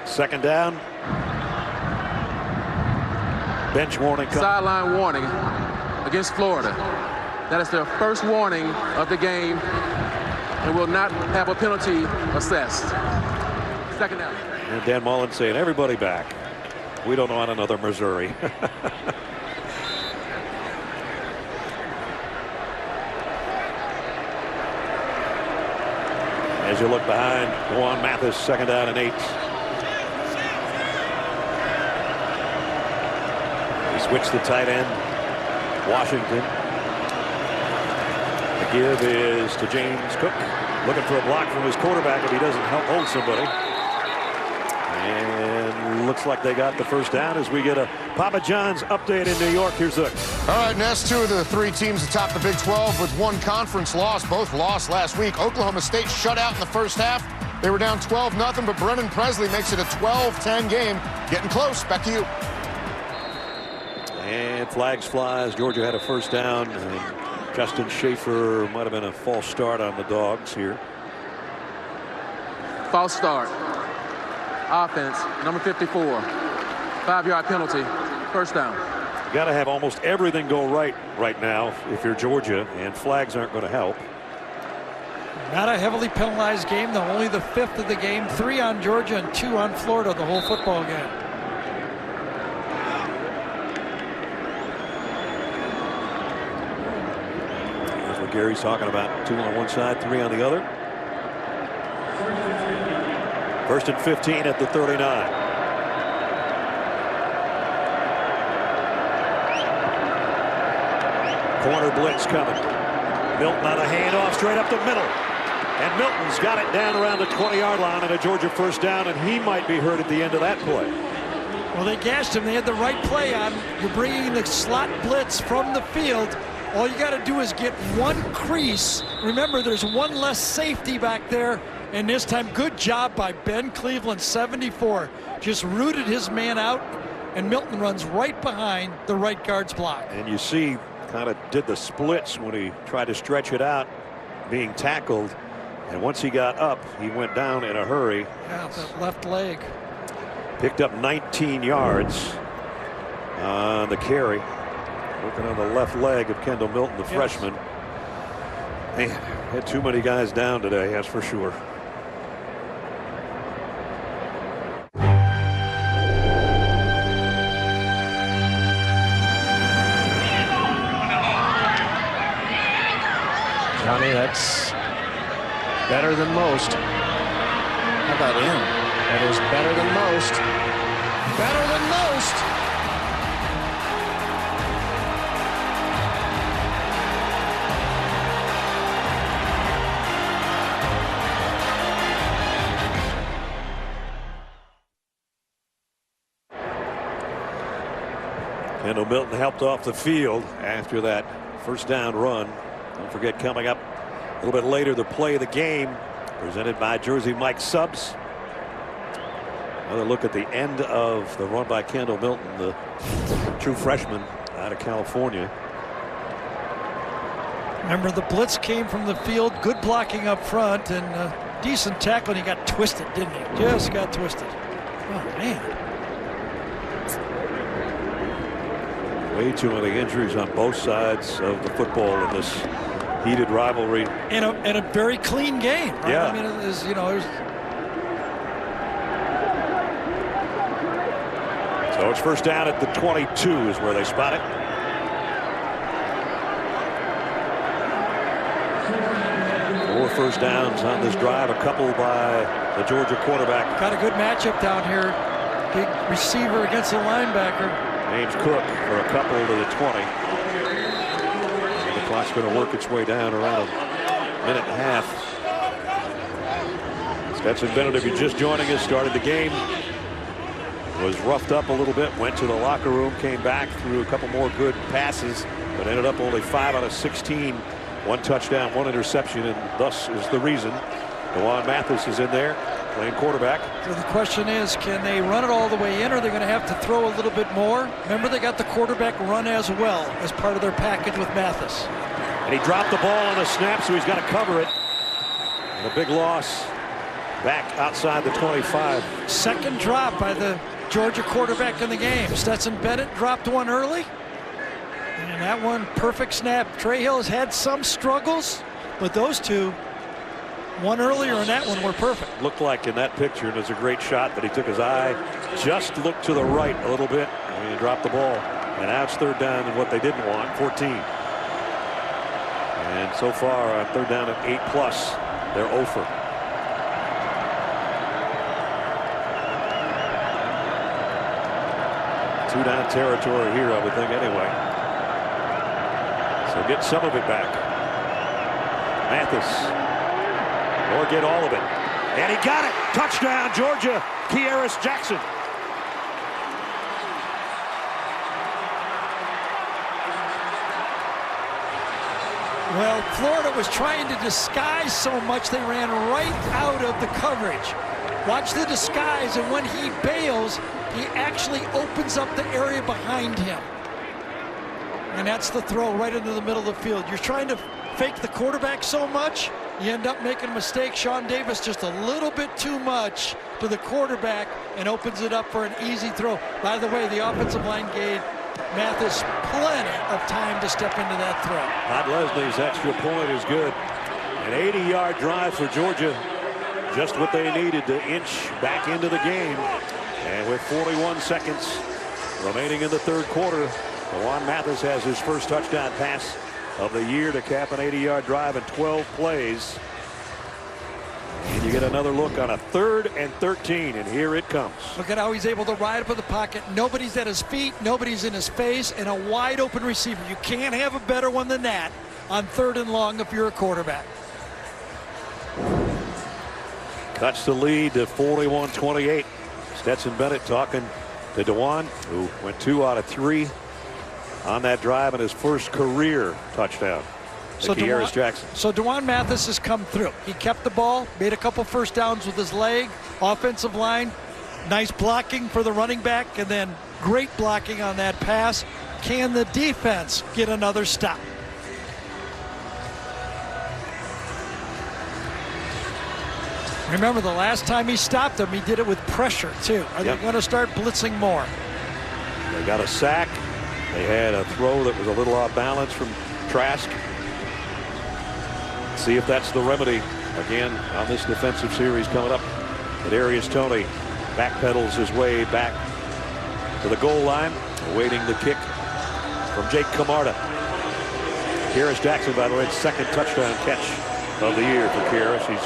2nd down. Bench warning. Sideline warning against Florida. That is their first warning of the game and will not have a penalty assessed. 2nd down. And Dan Mullen saying, everybody back. We don't want another Missouri. As you look behind, Juan Mathis, 2nd down and 8. He switched the tight end, Washington. The give is to James Cook, looking for a block from his quarterback if he doesn't help hold somebody. And looks like they got the first down as we get a Papa John's update in New York. Here's the. All right, Ness, 2 of the 3 teams atop the Big 12 with 1 conference loss. Both lost last week. Oklahoma State shut out in the first half. They were down 12-0, but Brennan Presley makes it a 12-10 game. Getting close. Back to you. And flags flies. Georgia had a first down. And Justin Schaefer might have been a false start on the Dogs here. False start. Offense, number 54. 5-yard penalty. First down. You got to have almost everything go right now if you're Georgia, and flags aren't going to help. Not a heavily penalized game, though. Only the 5th of the game. 3 on Georgia and 2 on Florida the whole football game. That's what Gary's talking about. 2 on one side, 3 on the other. 1st and 15 at the 39. Corner blitz coming. Milton on a handoff straight up the middle. And Milton's got it down around the 20-yard line and a Georgia first down, and he might be hurt at the end of that play. Well, they gashed him. They had the right play on. You're bringing the slot blitz from the field. All you got to do is get one crease. Remember, there's one less safety back there. And this time, good job by Ben Cleveland, 74. Just rooted his man out, and Milton runs right behind the right guard's block. And you see, kind of did the splits when he tried to stretch it out, being tackled. And once he got up, he went down in a hurry. Yeah, that left leg. Picked up 19 yards on the carry. Working on the left leg of Kendall Milton, the freshman. Man, had too many guys down today, that's for sure. Johnny, that's better than most. How about him? That is better than most. Better than most. Kendall Milton helped off the field after that first down run. Don't forget, coming up a little bit later, the play of the game presented by Jersey Mike Subs. Another look at the end of the run by Kendall Milton, the true freshman out of California. Remember, the blitz came from the field, good blocking up front, and decent tackle, and he got twisted, didn't he? Just got twisted. Oh, man. Way too many injuries on both sides of the football in this heated rivalry. And a very clean game, right? Yeah. I mean, it was, you know, it was. So it's first down at the 22 is where they spot it. Four first downs on this drive, a couple by the Georgia quarterback. Got a good matchup down here. Big receiver against the linebacker. James Cook for a couple to the 20. And the clock's going to work its way down around a minute and a half. Stetson Bennett, if you're just joining us, started the game. Was roughed up a little bit, went to the locker room, came back, threw a couple more good passes, but ended up only 5 out of 16. One touchdown, one interception, and thus is the reason. DeJuan Mathis is in there, playing quarterback. So the question is, can they run it all the way in, or are they going to have to throw a little bit more? Remember, they got the quarterback run as well as part of their package with Mathis. And he dropped the ball on the snap, so he's got to cover it. And a big loss back outside the 25. Second drop by the Georgia quarterback in the game. Stetson Bennett dropped one early. And that one, perfect snap. Trey Hill has had some struggles, but those two, one earlier and that one, were perfect. Looked like in that picture, and it was a great shot that he took his eye, just looked to the right a little bit, and he dropped the ball. And now it's third down and what they didn't want, 14. And so far on third down at 8+, they're 0 for. Two-down territory here, I would think, anyway. So get some of it back. Mathis. Or get all of it. And he got it. Touchdown, Georgia. Kearis Jackson. Well, Florida was trying to disguise so much they ran right out of the coverage. Watch the disguise, and when he bails, he actually opens up the area behind him. And that's the throw right into the middle of the field. You're trying to fake the quarterback so much, you end up making a mistake. Sean Davis just a little bit too much to the quarterback and opens it up for an easy throw. By the way, the offensive line gave Mathis plenty of time to step into that throw. Todd Leslie's extra point is good. An 80-yard drive for Georgia. Just what they needed to inch back into the game. And with 41 seconds remaining in the third quarter, DeJuan Mathis has his first touchdown pass of the year to cap an 80-yard drive in 12 plays. And you get another look on a 3rd and 13, and here it comes. Look at how he's able to ride up in the pocket. Nobody's at his feet, nobody's in his face, and a wide open receiver. You can't have a better one than that on 3rd and long if you're a quarterback. cuts the lead to 41-28. Stetson Bennett talking to Dewan, who went 2 out of 3 on that drive and his first career touchdown. So Jackson. So Dewan Mathis has come through. He kept the ball, made a couple first downs with his leg. Offensive line, nice blocking for the running back, and then great blocking on that pass. Can the defense get another stop? Remember, the last time he stopped him, he did it with pressure, too. Are they going to start blitzing more? They got a sack. They had a throw that was a little off balance from Trask. See if that's the remedy again on this defensive series coming up. Kadarius Toney backpedals his way back to the goal line, awaiting the kick from Jake Camarda. Kearis Jackson, by the way, second touchdown catch of the year for Kearis. He's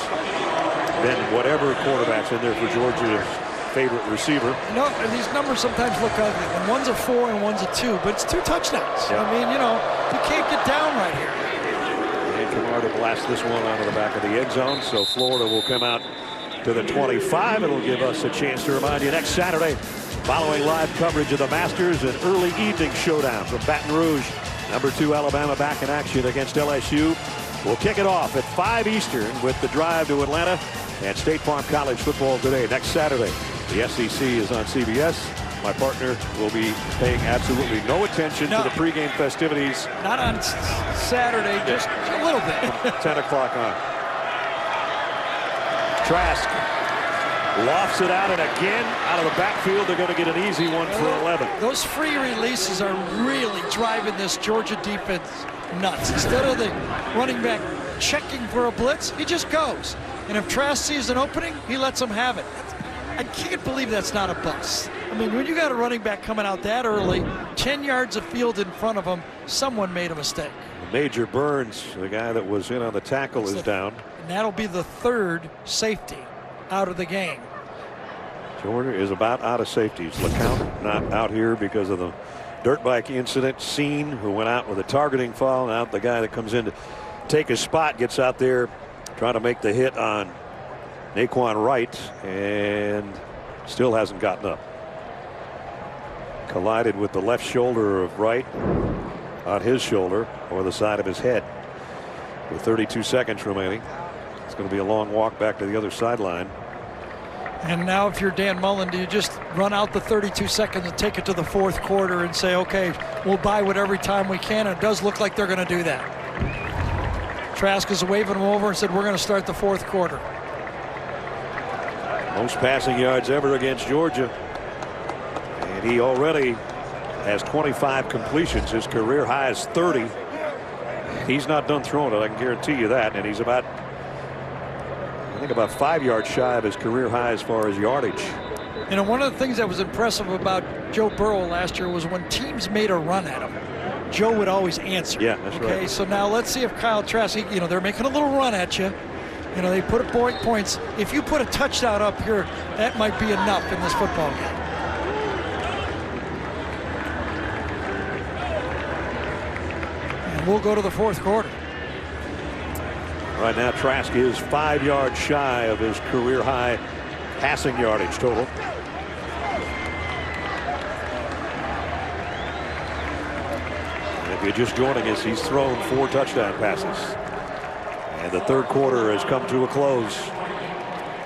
been whatever quarterback's in there for Georgia's favorite receiver. You know, and these numbers sometimes look ugly. And one's a 4 and one's a 2, but it's 2 touchdowns. Yeah. I mean, you know, you can't get down right here. And Camarda blasts this one out of the back of the end zone, so Florida will come out to the 25. It'll give us a chance to remind you next Saturday, following live coverage of the Masters, an early evening showdown from Baton Rouge. Number 2 Alabama back in action against LSU. We'll kick it off at 5 Eastern with the drive to Atlanta and State Farm College football today. Next Saturday, the SEC is on CBS. My partner will be paying absolutely no attention to the pregame festivities. Not on Saturday, just a little bit. 10 o'clock on. Trask lofts it out, and again, out of the backfield, they're going to get an easy one for 11. Those free releases are really driving this Georgia defense nuts. Instead of the running back checking for a blitz, he just goes. And if Trask sees an opening, he lets them have it. I can't believe that's not a bust. I mean, when you got a running back coming out that early, 10 yards of field in front of him, someone made a mistake. Major Burns, the guy that was in on the tackle, is down. And that'll be the 3rd safety out of the game. Georgia is about out of safeties. LeCount not out here because of the dirt bike incident. Scene, who went out with a targeting foul. Now the guy that comes in to take his spot gets out there trying to make the hit on Naquan Wright and still hasn't gotten up. Collided with the left shoulder of Wright on his shoulder or the side of his head. With 32 seconds remaining, it's going to be a long walk back to the other sideline. And now if you're Dan Mullen, do you just run out the 32 seconds and take it to the 4th quarter and say, okay, we'll buy what every time we can? And it does look like they're going to do that. Trask is waving him over and said, we're going to start the 4th quarter. Most passing yards ever against Georgia. And he already has 25 completions. His career high is 30. He's not done throwing it, I can guarantee you that. And he's about, I think, about 5 yards shy of his career high as far as yardage. You know, one of the things that was impressive about Joe Burrow last year was when teams made a run at him, Joe would always answer. Yeah, that's right. Okay, so now let's see if Kyle Trask, you know, they're making a little run at you. You know, they put points. If you put a touchdown up here, that might be enough in this football game. And we'll go to the 4th quarter. Right now, Trask is 5 yards shy of his career high passing yardage total. And if you're just joining us, he's thrown 4 touchdown passes. And the 3rd quarter has come to a close.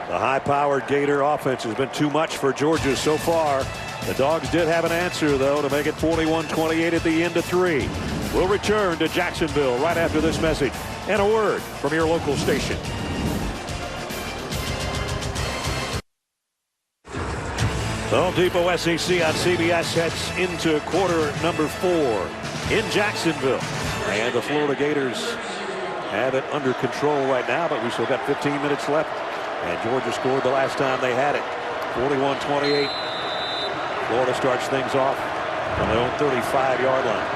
The high-powered Gator offense has been too much for Georgia so far. The Dogs did have an answer, though, to make it 41-28 at the end of 3. We'll return to Jacksonville right after this message and a word from your local station. The Home Depot SEC on CBS heads into quarter number 4 in Jacksonville. And the Florida Gators have it under control right now, but we still got 15 minutes left. And Georgia scored the last time they had it, 41-28. Florida starts things off on their own 35-yard line.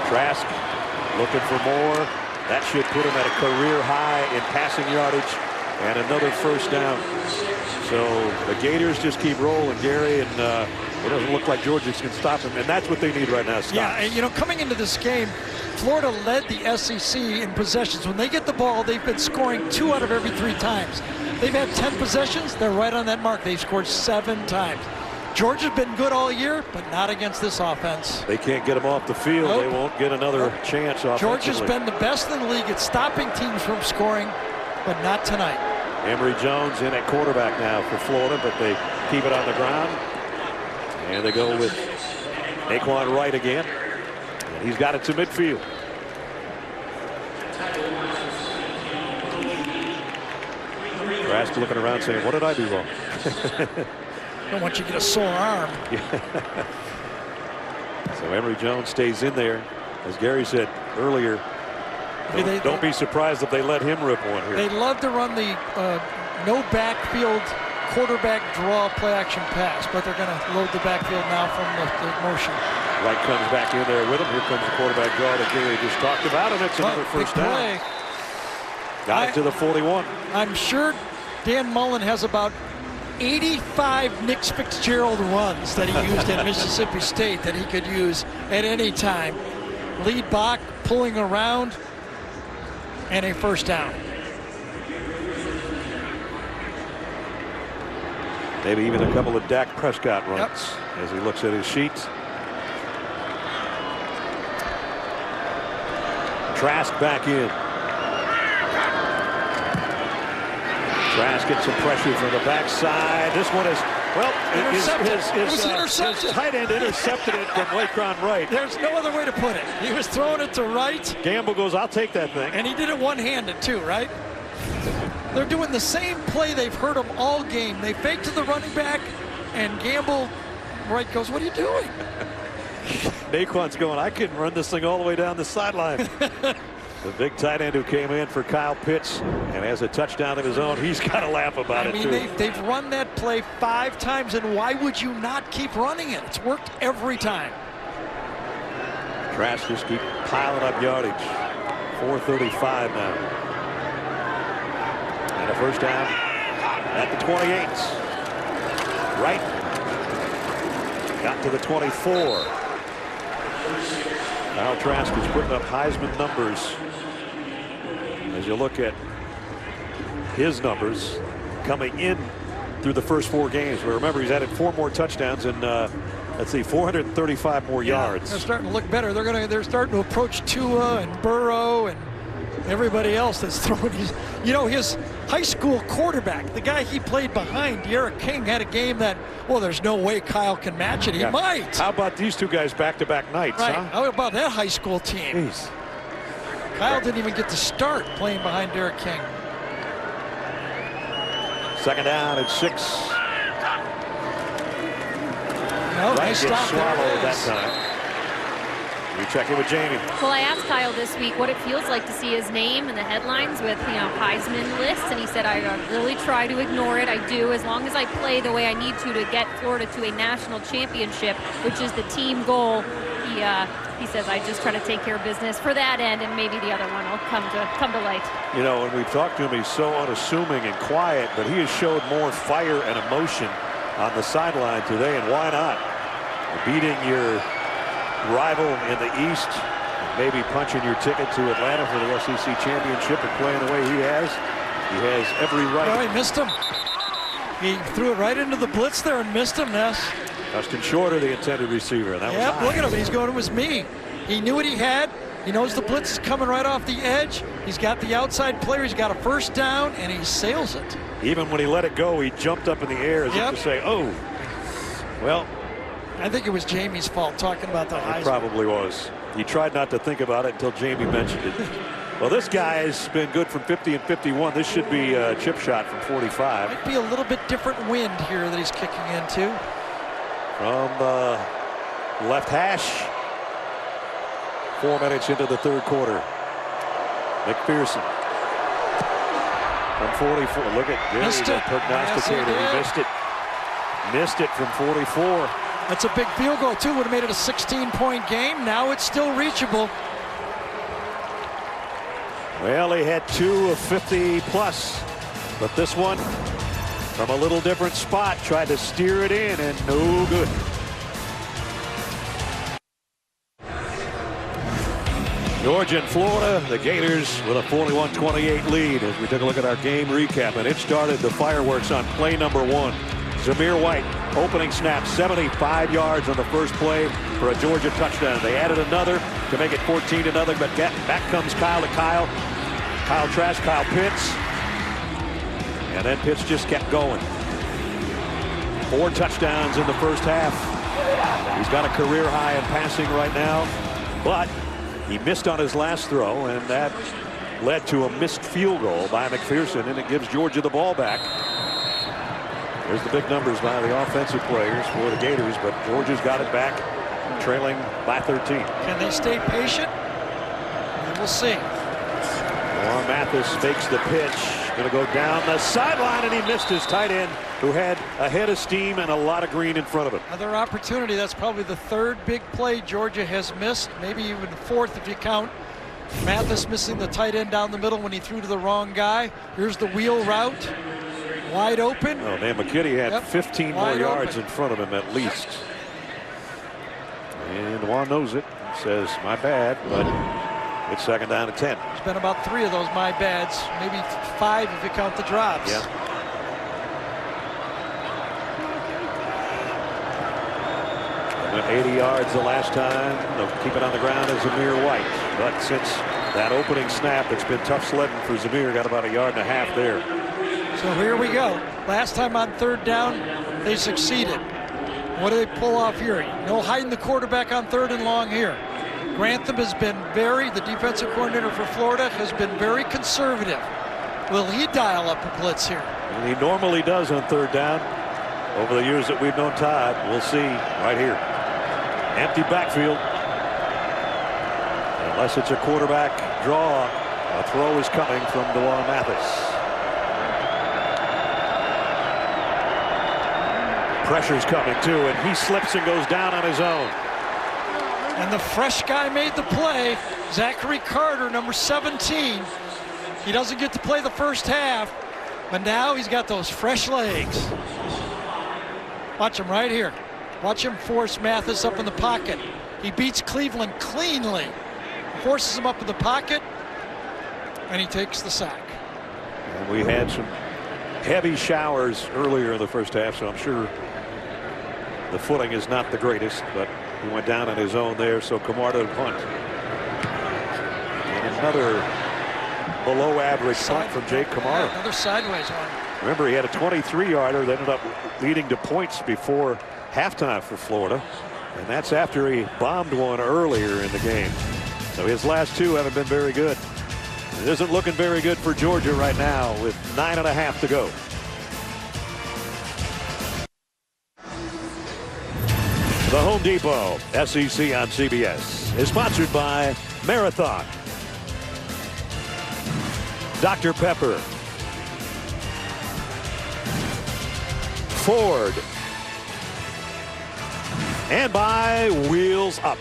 Trask looking for more. That should put him at a career high in passing yardage and another first down. So the Gators just keep rolling, Gary, and it doesn't look like Georgia can stop them, and that's what they need right now. Stops. Yeah, and you know, coming into this game, Florida led the SEC in possessions. When they get the ball, they've been scoring 2 out of every 3 times. They've had 10 possessions. They're right on that mark. They've scored 7 times. Georgia's been good all year, but not against this offense. They can't get them off the field. Nope. They won't get another chance offensively. Georgia's been the best in the league at stopping teams from scoring, but not tonight. Emory Jones in at quarterback now for Florida, but they keep it on the ground. And they go with Naquan Wright again. And he's got it to midfield. Trask looking around saying, what did I do wrong? Don't want you to get a sore arm. So Emory Jones stays in there. As Gary said earlier, don't be surprised if they let him rip one here. They love to run the no backfield quarterback draw play action pass, but they're going to load the backfield now from the motion. Wright comes back in there with him. Here comes the quarterback draw that Gary just talked about, and it's another first down. Got it to the 41. I'm sure Dan Mullen has about 85 Nick Fitzgerald runs that he used at Mississippi State that he could use at any time. Lead block, pulling around, and a first down. Maybe even a couple of Dak Prescott runs as he looks at his sheets. Trask back in. Trask gets some pressure from the backside. This one is, well, his tight end intercepted it from Laquan Wright. There's no other way to put it. He was throwing it to Wright. Gamble goes, I'll take that thing. And he did it one-handed too, right? They're doing the same play they've heard them all game. They fake to the running back, and Gamble, Wright goes, what are you doing? Naquan's going, I couldn't run this thing all the way down the sideline. The big tight end who came in for Kyle Pitts and has a touchdown of his own. He's got to laugh about it, too. They've run that play 5 times, and why would you not keep running it? It's worked every time. Trask just keep piling up yardage. 4:35 now. And a first down at the 28. Wright got to the 24. Kyle Trask is putting up Heisman numbers. As you look at his numbers coming in through the first 4 games. But remember, he's added 4 more touchdowns and let's see, 435 more yards. They're starting to look better. They're starting to approach Tua and Burrow and everybody else that's throwing. His high school quarterback, the guy he played behind, Derek King, had a game that, well, there's no way Kyle can match it. He might. How about these 2 guys back-to-back nights, right. huh? How about that high school team? Jeez. Kyle didn't even get to start playing behind Derek King. Second down at 6. No, nice stop swallowed that time. We check in with Jamie. Well, I asked Kyle this week what it feels like to see his name in the headlines with, Heisman lists, and he said, I really try to ignore it. I do, as long as I play the way I need to get Florida to a national championship, which is the team goal. He says, I just try to take care of business for that end, and maybe the other one will come to light. When we've talked to him, he's so unassuming and quiet, but he has showed more fire and emotion on the sideline today, and why not? Beating your rival in the East, maybe punching your ticket to Atlanta for the SEC championship and playing the way he has every right. Oh, he missed him. He threw it right into the blitz there and missed him, Ness. Justin Shorter, the intended receiver. That was look at him. He's going, it was me. He knew what he had. He knows the blitz is coming right off the edge. He's got the outside player. He's got a first down, and he sails it. Even when he let it go, he jumped up in the air as if to say, oh, well. I think it was Jamie's fault talking about the Heisman. It probably was. He tried not to think about it until Jamie mentioned it. Well, this guy has been good from 50 and 51. This should be a chip shot from 45. Might be a little bit different wind here that he's kicking into. From left hash. 4 minutes into the third quarter. McPherson from 44. Look at Gary, the prognosticator. He missed it. Missed it from 44. That's a big field goal, too. Would have made it a 16-point game. Now it's still reachable. Well, they had 2 of 50-plus But this one, from a little different spot, tried to steer it in, and no good. Georgia and Florida, the Gators with a 41-28 lead as we took a look at our game recap. And it started the fireworks on play number 1. Zamir White, opening snap, 75 yards on the first play for a Georgia touchdown. They added another to make it 14-0, but back comes Kyle to Kyle. Kyle Trask, Kyle Pitts. And then Pitts just kept going. 4 touchdowns in the first half. He's got a career high in passing right now, but he missed on his last throw, and that led to a missed field goal by McPherson, and it gives Georgia the ball back. There's the big numbers by the offensive players for the Gators, but Georgia's got it back, trailing by 13. Can they stay patient? We'll see. Juan Mathis fakes the pitch, going to go down the sideline, and he missed his tight end, who had a head of steam and a lot of green in front of him. Another opportunity. That's probably the 3rd big play Georgia has missed, maybe even 4th if you count Mathis missing the tight end down the middle when he threw to the wrong guy. Here's the wheel route, wide open. Oh, man, McKitty had 15 more yards in front of him at least. And Juan knows it. He says, my bad, but it's 2nd down and 10. There's been about 3 of those my bads, maybe 5 if you count the drops. Yeah. Went 80 yards the last time. They'll keep it on the ground as Zamir White. But since that opening snap, it's been tough sledding for Zamir. Got about 1.5 yards there. So here we go. Last time on 3rd down, they succeeded. What do they pull off here? No hiding the quarterback on 3rd and long here. Grantham has been the defensive coordinator for Florida, has been very conservative. Will he dial up a blitz here? And he normally does on 3rd down. Over the years that we've known Todd, we'll see right here. Empty backfield. Unless it's a quarterback draw, a throw is coming from Juan Mathis. Pressure's coming too, and he slips and goes down on his own. And the fresh guy made the play, Zachary Carter, number 17. He doesn't get to play the first half, but now he's got those fresh legs. Watch him right here. Watch him force Mathis up in the pocket. He beats Cleveland cleanly. Forces him up in the pocket, and he takes the sack. And we had some heavy showers earlier in the first half, so I'm sure the footing is not the greatest, but he went down on his own there, so Camarda to punt. And another below average punt from Jake Camarda. Yeah, another sideways one. Remember, he had a 23-yarder that ended up leading to points before halftime for Florida, and that's after he bombed one earlier in the game. So his last 2 haven't been very good. It isn't looking very good for Georgia right now with 9.5 to go. The Home Depot SEC on CBS is sponsored by Marathon, Dr. Pepper, Ford, and by Wheels Up.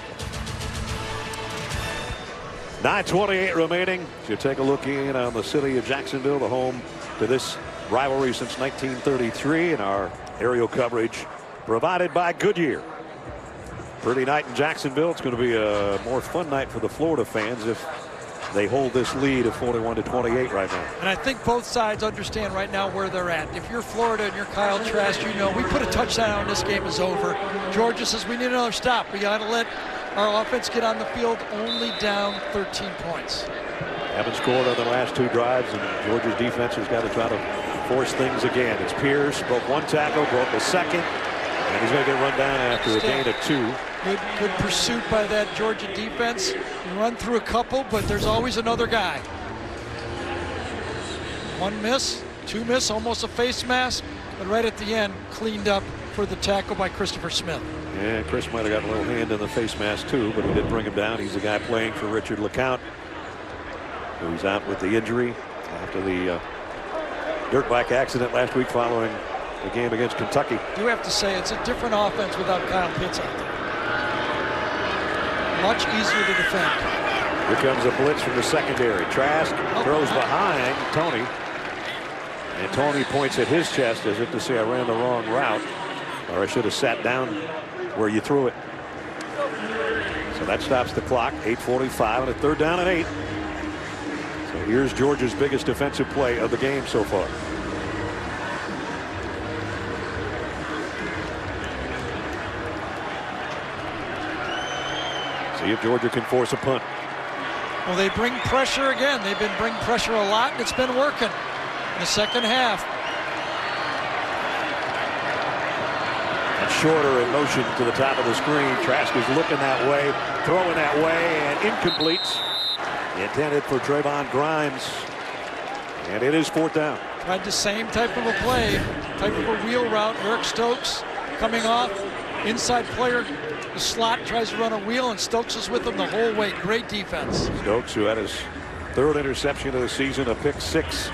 9:28 remaining. You take a look in on the city of Jacksonville, the home to this rivalry since 1933, and our aerial coverage provided by Goodyear. Pretty night in Jacksonville. It's going to be a more fun night for the Florida fans if they hold this lead of 41-28 right now. And I think both sides understand right now where they're at. If you're Florida and you're Kyle Trask, you know we put a touchdown and this game is over. Georgia says we need another stop. We got to let our offense get on the field, only down 13 points. Haven't scored on the last 2 drives, and Georgia's defense has got to try to force things again. It's Pierce, broke 1 tackle, broke the second, and he's going to get run down after a gain of 2. Good pursuit by that Georgia defense. You run through a couple, but there's always another guy. 1 miss, 2 miss, almost a face mask, but right at the end, cleaned up for the tackle by Christopher Smith. Yeah, Chris might have got a little hand in the face mask too, but he did bring him down. He's the guy playing for Richard LeCount, who's out with the injury after the dirt bike accident last week following the game against Kentucky. You have to say it's a different offense without Kyle Pitts out there. Much easier to defend. Here comes a blitz from the secondary. Trask throws behind Tony. And Tony points at his chest as if to say, I ran the wrong route, or I should have sat down where you threw it. So that stops the clock. 8:45 and a 3rd down and 8. So here's Georgia's biggest defensive play of the game so far. See if Georgia can force a punt. Well, they bring pressure again. They've been bringing pressure a lot, and it's been working in the second half. And Shorter in motion to the top of the screen. Trask is looking that way, throwing that way, and incomplete. Intended for Trayvon Grimes. And it is 4th down. Tried the same type of a play, type of a wheel route. Eric Stokes coming off, inside player, the slot tries to run a wheel, and Stokes is with him the whole way. Great defense. Stokes, who had his 3rd interception of the season, a pick 6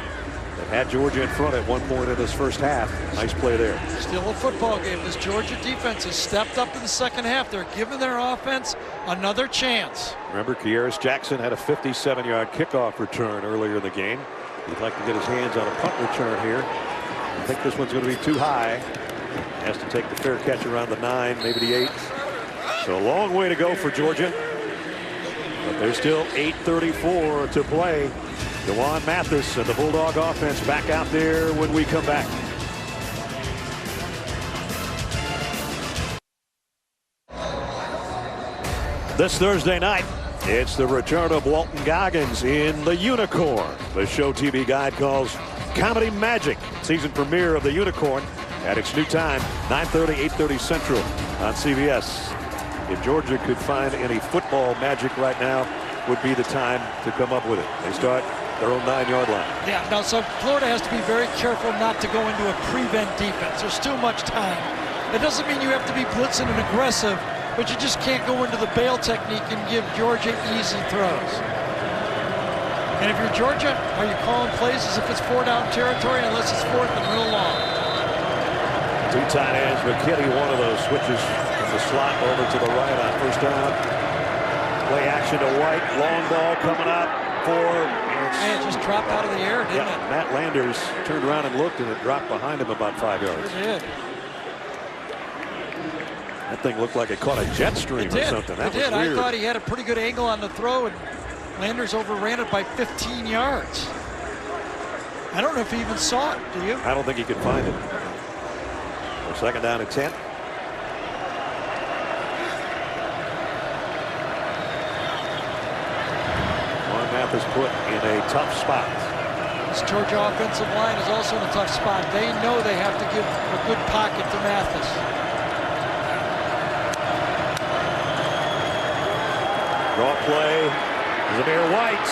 that had Georgia in front at one point in this first half. Nice play there. Still a football game. This Georgia defense has stepped up in the second half. They're giving their offense another chance. Remember, Kearis Jackson had a 57-yard kickoff return earlier in the game. He'd like to get his hands on a punt return here. I think this one's going to be too high. Has to take the fair catch around the 9, maybe the 8. So a long way to go for Georgia. But there's still 8:34 to play. Dewan Mathis and the Bulldog offense back out there when we come back. This Thursday night, it's the return of Walton Goggins in The Unicorn. The show TV guide calls Comedy Magic. Season premiere of The Unicorn at its new time, 9:30, 8:30 Central on CBS. If Georgia could find any football magic right now, would be the time to come up with it. They start their own 9-yard line. Yeah, no, so Florida has to be very careful not to go into a prevent defense. There's too much time. It doesn't mean you have to be blitzing and aggressive, but you just can't go into the bail technique and give Georgia easy throws. And if you're Georgia, are you calling plays as if it's 4-down territory unless it's 4th and real long? 2 tight ends. McKinney, one of those switches from the slot over to the right on 1st down. Play action to White. Long ball coming up for. Hey, it just dropped out of the air, didn't it? Matt Landers turned around and looked, and it dropped behind him about 5 yards. It did. That thing looked like it caught a jet stream or something. That was weird. I thought he had a pretty good angle on the throw, and Landers overran it by 15 yards. I don't know if he even saw it. Do you? I don't think he could find it. So 2nd down and 10. Mathis put in a tough spot. This Georgia offensive line is also in a tough spot. They know they have to give a good pocket to Mathis. Draw play. Zamir White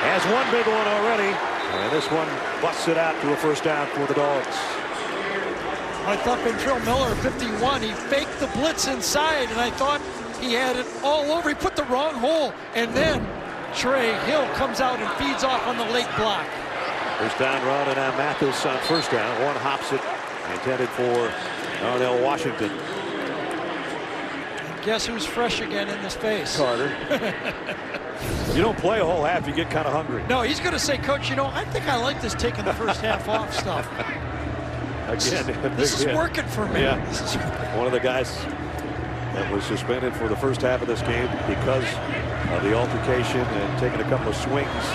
has one big one already. And this one busts it out to a 1st down for the Dogs. I thought Ventrell Miller, 51, he faked the blitz inside, and I thought he had it all over. He put the wrong hole, and then Trey Hill comes out and feeds off on the late block. 1st down run, and now Mathis on 1st down. One hops it, intended for Darnell Washington. And guess who's fresh again in this face? Carter. You don't play a whole half, you get kind of hungry. No, he's going to say, Coach, you know, I think I like this taking the first half off stuff. Again, this is working for me. Yeah. One of the guys that was suspended for the first half of this game because of the altercation and taking a couple of swings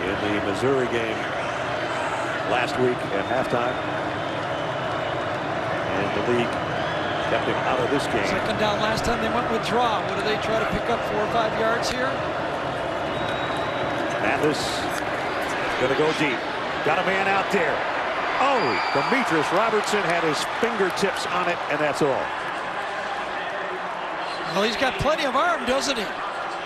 in the Missouri game last week at halftime. And the league kept him out of this game. 2nd down last time they went with draw. What do they try to pick up 4 or 5 yards here? Mathis gonna go deep. Got a man out there. Oh, Demetrius Robertson had his fingertips on it, and that's all. Well, he's got plenty of arm, doesn't he?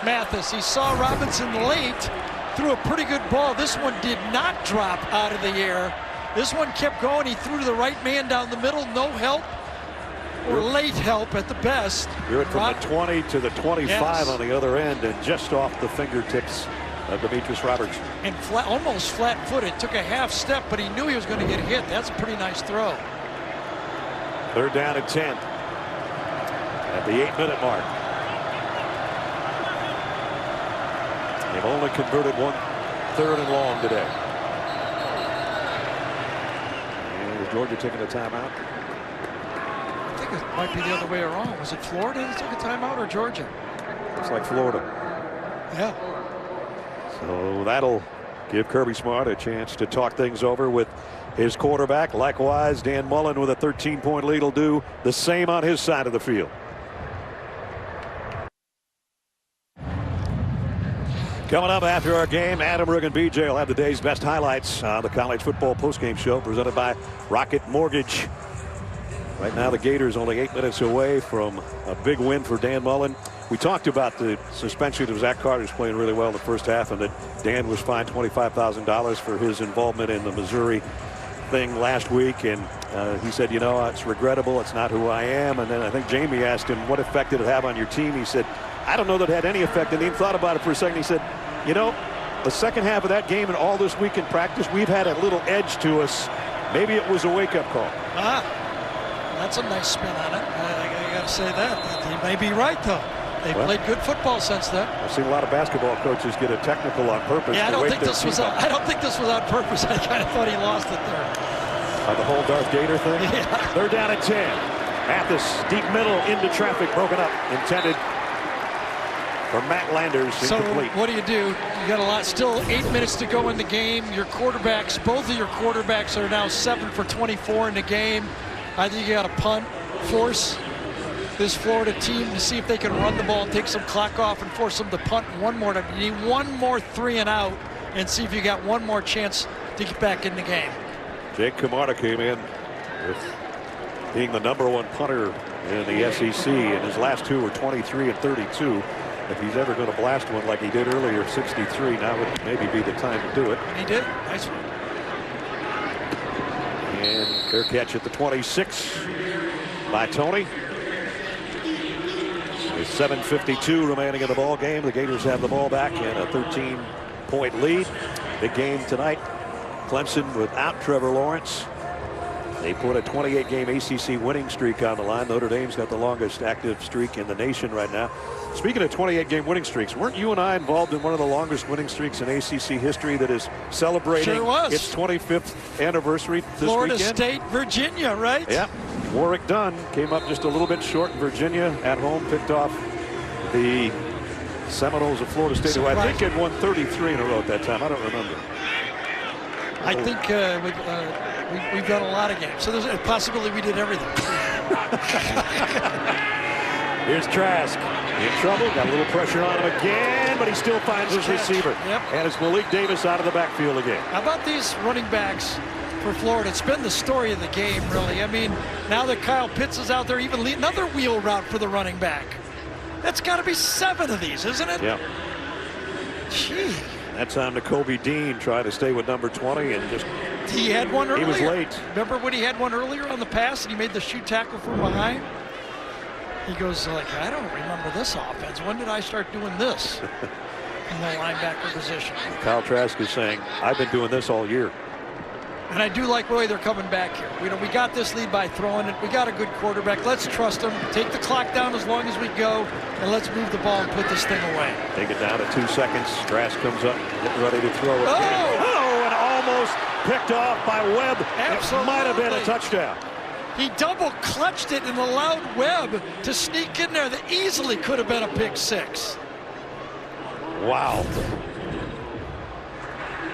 Mathis, he saw Robinson late, threw a pretty good ball. This one did not drop out of the air. This one kept going. He threw to the right man down the middle. No help, or late help at the best. Threw it from the 20 to the 25 on the other end, and just off the fingertips of Demetrius Robertson. And almost flat-footed. Took a half step, but he knew he was going to get hit. That's a pretty nice throw. 3rd down and 10 at the 8-minute mark. They've only converted 1 3rd and long today. Is Georgia taking a timeout? I think it might be the other way around. Was it Florida that took a timeout or Georgia? Looks like Florida. Yeah. So that'll give Kirby Smart a chance to talk things over with his quarterback. Likewise, Dan Mullen with a 13-point lead will do the same on his side of the field. Coming up after our game, Adam, Rook, and BJ will have the day's best highlights on the college football postgame show presented by Rocket Mortgage. Right now, the Gators only 8 minutes away from a big win for Dan Mullen. We talked about the suspension of Zach Carter's playing really well in the first half, and that Dan was fined $25,000 for his involvement in the Missouri thing last week. And he said, you know, it's regrettable. It's not who I am. And then I think Jamie asked him, what effect did it have on your team? He said, I don't know that it had any effect. And he thought about it for a second. He said, you know, the second half of that game and all this week in practice, we've had a little edge to us. Maybe it was a wake-up call. That's a nice spin on it. I got to say that. He may be right, though. They've played good football since then. I've seen a lot of basketball coaches get a technical on purpose. Yeah, I don't think this was on purpose. I kind of thought he lost it there. The whole Darth Gator thing? Yeah. They're down at 10. Mathis, deep middle, into traffic, broken up. Intended for Matt Landers. Incomplete. So what do? You got still 8 minutes to go in the game. Your quarterbacks, both of your quarterbacks are now 7 for 24 in the game. I think you got to punt, force this Florida team to see if they can run the ball and take some clock off and force them to punt one more time. You need one more 3 and out and see if you got one more chance to get back in the game. Jake Camarda came in with being the #1 punter in the SEC, and his last 2 were 23 and 32. If he's ever going to blast one like he did earlier, 63, now would maybe be the time to do it. He did. Nice one. And fair catch at the 26 by Tony. There's 7:52 remaining in the ball game. The Gators have the ball back and a 13-point lead. Big game tonight. Clemson without Trevor Lawrence. They put a 28-game ACC winning streak on the line. Notre Dame's got the longest active streak in the nation right now. Speaking of 28-game winning streaks, weren't you and I involved in one of the longest winning streaks in ACC history that is celebrating its 25th anniversary this Florida weekend? State, Virginia, right? Yeah. Warwick Dunn came up just a little bit short. Virginia at home picked off the Seminoles of Florida State, who I think had won 33 in a row at that time. I don't remember. I think we've done a lot of games, so there's a possibility we did everything. Here's Trask in trouble, got a little pressure on him again, but he still finds his receiver. Yep. And it's Malik Davis out of the backfield again. How about these running backs for Florida? It's been the story of the game, really. I mean, now that Kyle Pitts is out there, even another wheel route for the running back. That's got to be 7 of these, isn't it? Yeah. Gee. That time Nakobe Dean tried to stay with number 20 and just... He had one earlier. He was late. Remember when he had one earlier on the pass and he made the shoe tackle from behind? He goes like, I don't remember this offense. When did I start doing this in the linebacker position? Kyle Trask is saying, I've been doing this all year. And I do like the way they're coming back here. We got this lead by throwing it. We got a good quarterback. Let's trust him. Take the clock down as long as we go, and let's move the ball and put this thing away. Take it down to 2 seconds. Trask comes up, getting ready to throw it. Oh, and almost picked off by Webb. Absolutely. It might have been a touchdown. He double clutched it and allowed Webb to sneak in there. That easily could have been a pick 6. Wow.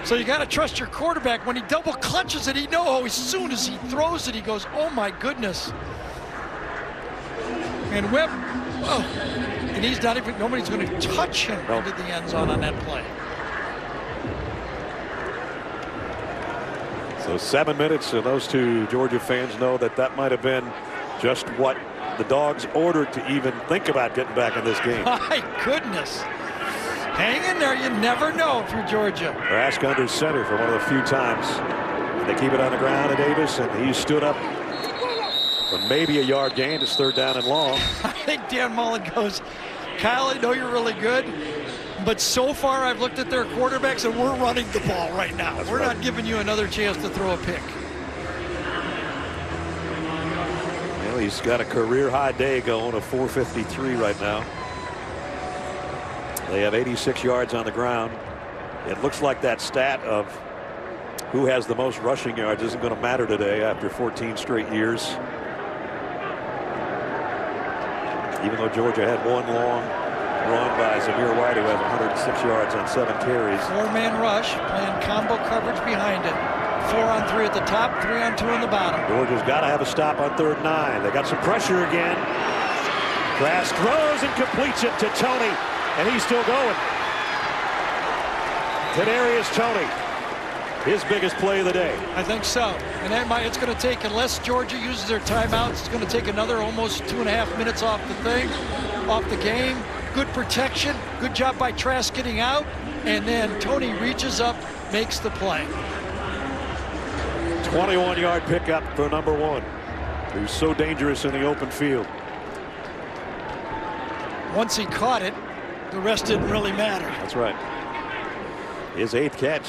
So you got to trust your quarterback. When he double clutches it, as soon as he throws it, he goes, oh my goodness. And Webb, and he's not even, nobody's going to touch him into the end zone on that play. So 7 minutes, and those two Georgia fans know that might have been just what the Dogs ordered to even think about getting back in this game. My goodness. Hang in there. You never know if you're Georgia. Trask under center for one of the few times. They keep it on the ground to Davis, and he stood up for maybe a yard gain. It's 3rd down and long. I think Dan Mullen goes, Kyle, I know you're really good, but so far I've looked at their quarterbacks, and we're running the ball right now. We're not giving you another chance to throw a pick. Well, he's got a career-high day going, a 4.53 right now. They have 86 yards on the ground. It looks like that stat of who has the most rushing yards isn't going to matter today after 14 straight years. Even though Georgia had one long run by Zamir White, who has 106 yards on 7 carries. 4-man rush, playing combo coverage behind it. 4 on 3 at the top, 3 on 2 on the bottom. Georgia's got to have a stop on 3rd and 9. They got some pressure again. Trask throws and completes it to Tony, and he's still going. Kadarius Toney, his biggest play of the day. I think so. And it's going to take, unless Georgia uses their timeouts, it's going to take another almost 2.5 minutes off the game. Good protection. Good job by Trask getting out. And then Tony reaches up, makes the play. 21-yard pickup for number 1, who's so dangerous in the open field. Once he caught it, the rest didn't really matter. That's right. His 8th catch,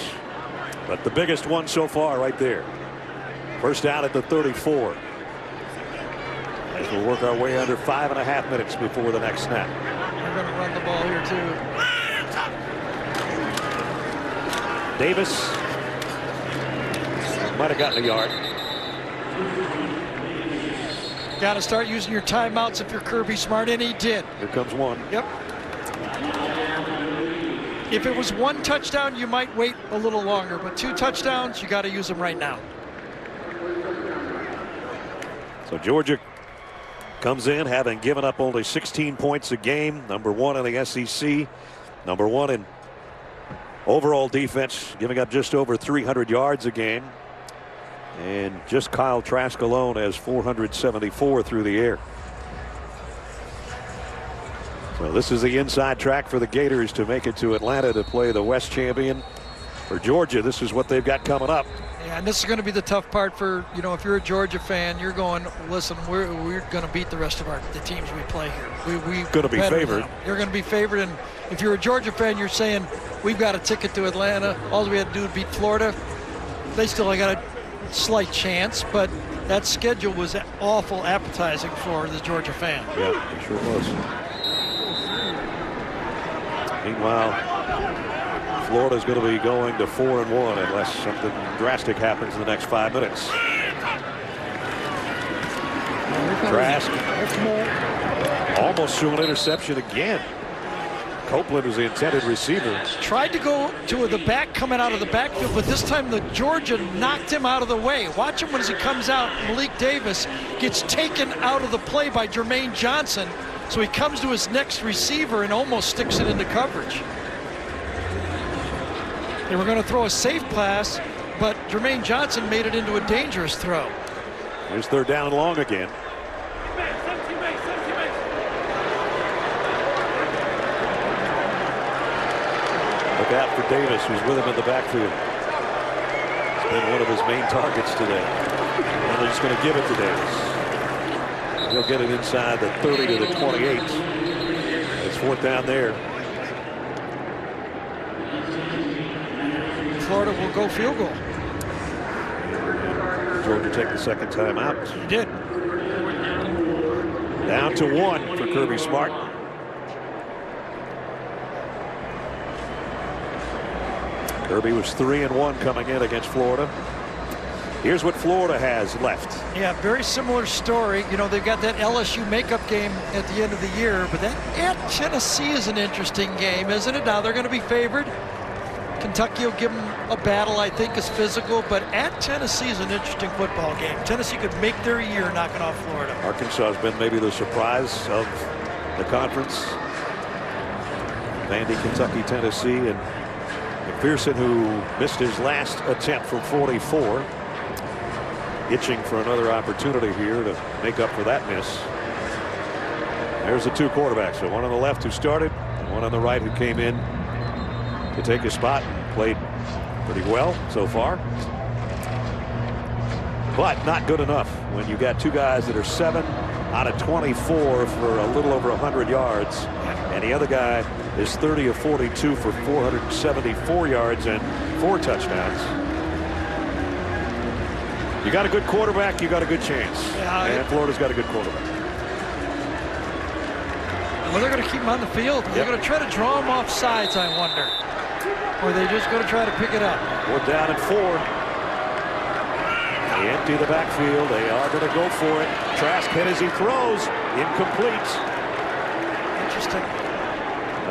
but the biggest one so far right there. First down at the 34. As we'll work our way under 5.5 minutes before the next snap. We're going to run the ball here too. Davis might have gotten a yard. Got to start using your timeouts if you're Kirby Smart, and he did. Here comes one. Yep. If it was 1 touchdown, you might wait a little longer, but 2 touchdowns, you got to use them right now. So Georgia comes in having given up only 16 points a game, number 1 in the SEC, number 1 in overall defense, giving up just over 300 yards a game. And just Kyle Trask alone has 474 through the air. So this is the inside track for the Gators to make it to Atlanta to play the West champion. For Georgia, this is what they've got coming up. Yeah, and this is going to be the tough part for, if you're a Georgia fan, you're going, listen, we're going to beat the rest of the teams we play here. We're going to be favored. You're going to be favored, and if you're a Georgia fan, you're saying, we've got a ticket to Atlanta. All we had to do was beat Florida. They still got a slight chance, but that schedule was awful appetizing for the Georgia fan. Yeah, it sure was. Meanwhile, Florida's going to be going to 4-1 unless something drastic happens in the next 5 minutes. Trask almost threw an interception again. Copeland was the intended receiver. Tried to go to the back coming out of the backfield, but this time the Georgia knocked him out of the way. Watch him as he comes out. Malik Davis gets taken out of the play by Jermaine Johnson. So he comes to his next receiver and almost sticks it into coverage. They were going to throw a safe pass, but Jermaine Johnson made it into a dangerous throw. Here's 3rd down and long again. Look out for Davis, who's with him in the backfield. It's been one of his main targets today. And they're just going to give it to Davis. He'll get it inside the 30 to the 28. It's 4th down there. Florida will go field goal. Georgia take the 2nd time out. He did. Down to 1 for Kirby Smart. Kirby was 3-1 coming in against Florida. Here's what Florida has left. Yeah, very similar story. They've got that LSU makeup game at the end of the year, but that at Tennessee is an interesting game, isn't it? Now they're going to be favored. Kentucky will give them a battle, I think, is physical, but at Tennessee is an interesting football game. Tennessee could make their year knocking off Florida. Arkansas has been maybe the surprise of the conference. Vandy, Kentucky, Tennessee, and McPherson, who missed his last attempt from 44. Itching for another opportunity here to make up for that miss. There's the 2 quarterbacks. So one on the left who started, and one on the right who came in to take his spot and played pretty well so far. But not good enough when you got 2 guys that are 7 out of 24 for a little over 100 yards. And the other guy is 30 of 42 for 474 yards and 4 touchdowns. You got a good quarterback, you got a good chance. Yeah, and Florida's got a good quarterback. Well, they're going to keep him on the field. They're going to try to draw him off sides, I wonder. Or are they just going to try to pick it up? 4th down and 4. They empty the backfield. They are going to go for it. Trask hit as he throws. Incomplete. Interesting.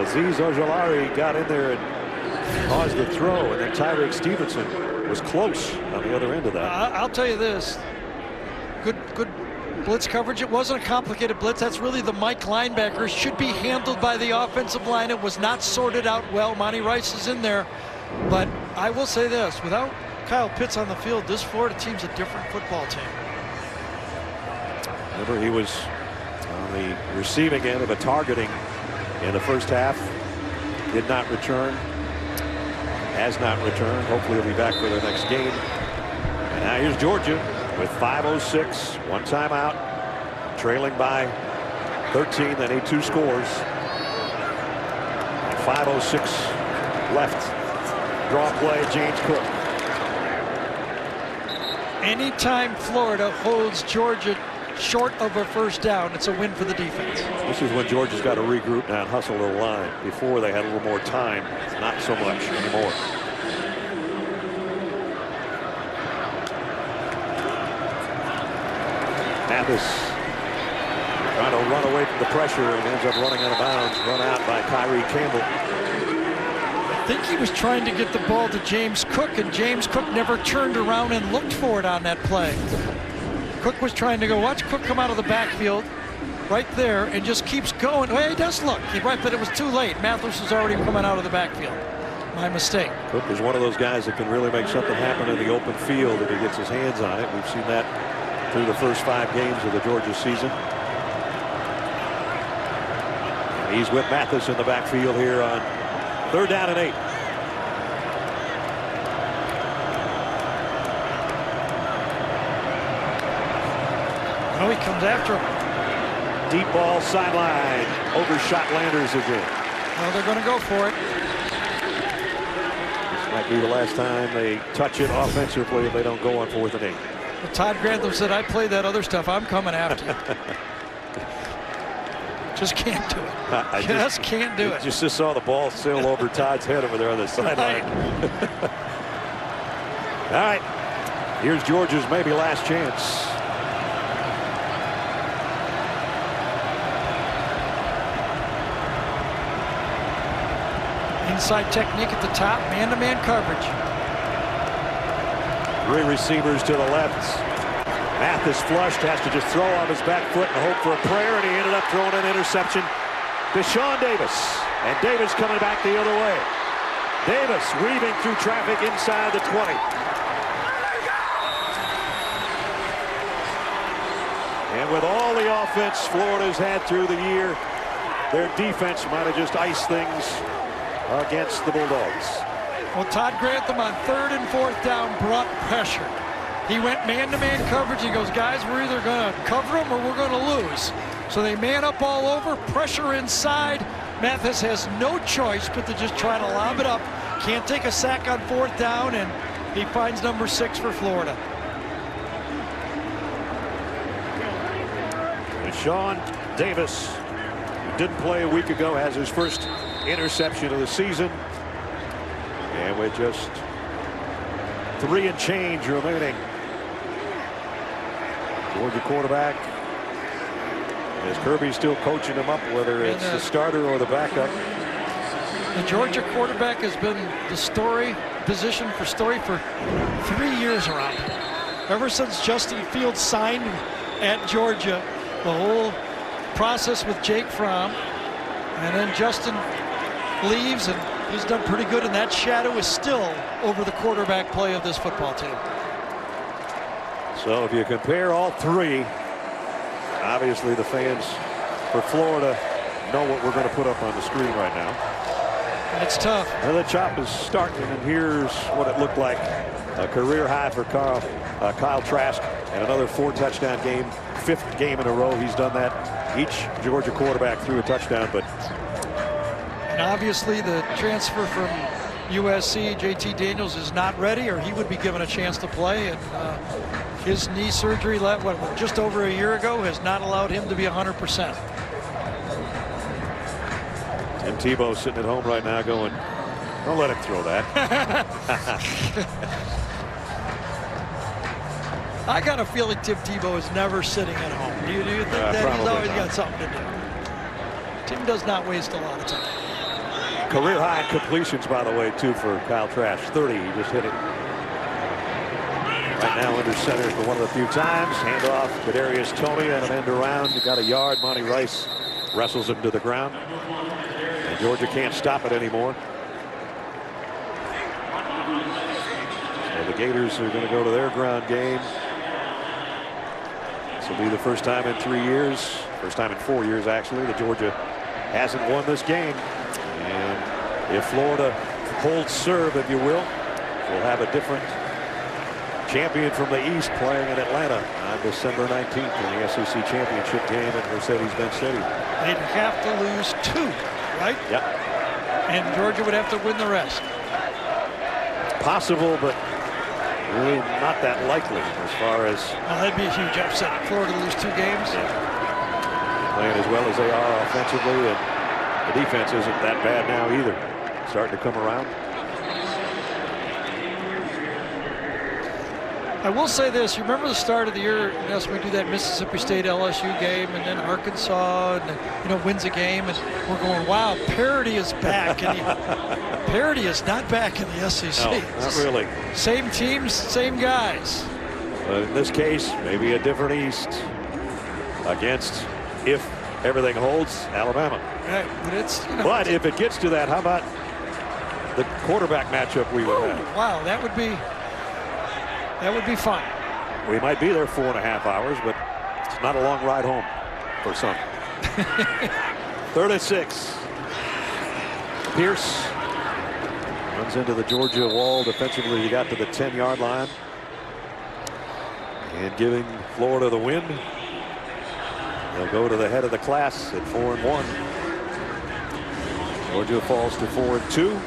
Aziz Ojolari got in there and caused the throw, and then Tyreek Stevenson was close on the other end of that. I'll tell you this. Good blitz coverage. It wasn't a complicated blitz. That's really the Mike linebackers. Should be handled by the offensive line. It was not sorted out well. Monty Rice is in there. But I will say this. Without Kyle Pitts on the field, this Florida team's a different football team. Remember, he was on the receiving end of a targeting in the first half. Did not return. Has not returned. Hopefully he'll be back for their next game. And now here's Georgia with 5:06, one timeout, trailing by 13. They need 2 scores. And 5:06 left. Draw play, James Cook. Anytime Florida holds Georgia short of a first down, it's a win for the defense. This is when Georgia's got to regroup now and hustle the line. Before they had a little more time, not so much anymore. Mathis trying to run away from the pressure and ends up running out of bounds. Run out by Kyrie Campbell. I think he was trying to get the ball to James Cook, and James Cook never turned around and looked for it on that play. Cook was trying to go. Watch Cook come out of the backfield right there and just keeps going. Well, he does look. Right, but it was too late. Mathis was already coming out of the backfield. My mistake. Cook is one of those guys that can really make something happen in the open field if he gets his hands on it. We've seen that through the first 5 games of the Georgia season. And he's with Mathis in the backfield here on 3rd down and 8. Oh, he comes after him. Deep ball sideline. Overshot Landers again. Well, they're going to go for it. This might be the last time they touch it offensively if they don't go on 4th and 8. Well, Todd Grantham said, I play that other stuff. I'm coming after you. Just can't do it. I just can't do it. Just saw the ball sail over Todd's head over there on the sideline. All right. Here's Georgia's maybe last chance. Inside technique at the top, man-to-man coverage. 3 receivers to the left. Mathis flushed, has to just throw on his back foot and hope for a prayer, and he ended up throwing an interception to Sean Davis. And Davis coming back the other way. Davis weaving through traffic inside the 20. And with all the offense Florida's had through the year, their defense might have just iced things against the Bulldogs. Well, Todd Grantham on 3rd and 4th down brought pressure. He went man-to-man coverage. He goes, guys, we're either going to cover them or we're going to lose. So they man up all over, pressure inside. Mathis has no choice but to just try to lob it up. Can't take a sack on 4th down, and he finds number 6 for Florida. And Sean Davis, who didn't play a week ago, has his first interception of the season. And with just 3 and change remaining, Georgia quarterback, is Kirby still coaching him up, whether it's the starter or the backup? The Georgia quarterback has been the position for 3 years around. Ever since Justin Fields signed at Georgia, the whole process with Jake Fromm, and then Justin leaves, and he's done pretty good, and that shadow is still over the quarterback play of this football team. So if you compare all 3, obviously the fans for Florida know what we're going to put up on the screen right now. And it's tough. And the chop is starting, and here's what it looked like. A career high for Kyle Trask, and another 4-touchdown game, 5th game in a row he's done that. Each Georgia quarterback threw a touchdown, but and obviously the transfer from USC, JT Daniels, is not ready, or he would be given a chance to play. And his knee surgery, just over a year ago, has not allowed him to be 100%. Tim Tebow's sitting at home right now going, don't let him throw that. I got a feeling Tim Tebow is never sitting at home. Do you think that he's always got something to do? Tim does not waste a lot of time. Career high in completions, by the way, too, for Kyle Trask. 30. He just hit it. Right now under center for one of the few times. Handoff to Kadarius Toney and an end around. He got a yard. Monty Rice wrestles him to the ground. And Georgia can't stop it anymore. So the Gators are going to go to their ground game. This will be the first time in 3 years. First time in 4 years, actually, that Georgia hasn't won this game. And if Florida holds serve, if you will, we'll have a different champion from the East playing in Atlanta on December 19th in the SEC championship game at Mercedes-Benz Stadium. They'd have to lose 2, right? Yep. And Georgia would have to win the rest. Possible, but really not that likely as far as... Well, that'd be a huge upset. Florida to lose 2 games. Yeah. Playing as well as they are offensively, and the defense isn't that bad now either. Starting to come around. I will say this, you remember the start of the year, yes, we do that Mississippi State LSU game, and then Arkansas, and wins a game, and we're going, wow, parity is back. And parity is not back in the SEC. No, not really. Same teams, same guys. But in this case, maybe a different East against, if everything holds, Alabama. Right, but it's, but if it gets to that, how about the quarterback matchup we would have? Wow, that would be fun. We might be there 4.5 hours, but it's not a long ride home for some. 3rd and 6. Pierce runs into the Georgia wall defensively. He got to the 10-yard line. And giving Florida the win. They'll go to the head of the class at 4-1. Georgia falls to 4-2.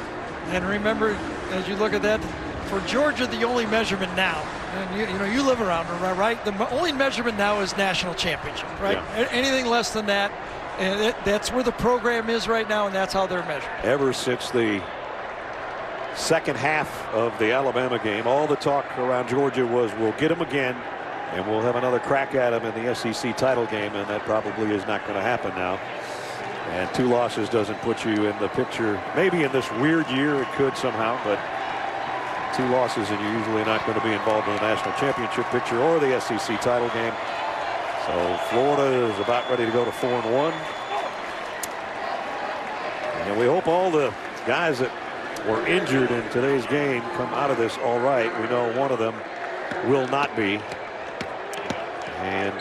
And remember, as you look at that, for Georgia, the only measurement now, and you live around her, right? The only measurement now is national championship, right? Yeah. Anything less than that, and that's where the program is right now, and that's how they're measured. Ever since the second half of the Alabama game, all the talk around Georgia was, we'll get them again, and we'll have another crack at them in the SEC title game, and that probably is not going to happen now. And 2 losses doesn't put you in the picture. Maybe in this weird year it could somehow, but 2 losses and you're usually not going to be involved in the national championship picture or the SEC title game. So Florida is about ready to go to 4-1. And we hope all the guys that were injured in today's game come out of this all right. We know one of them will not be. And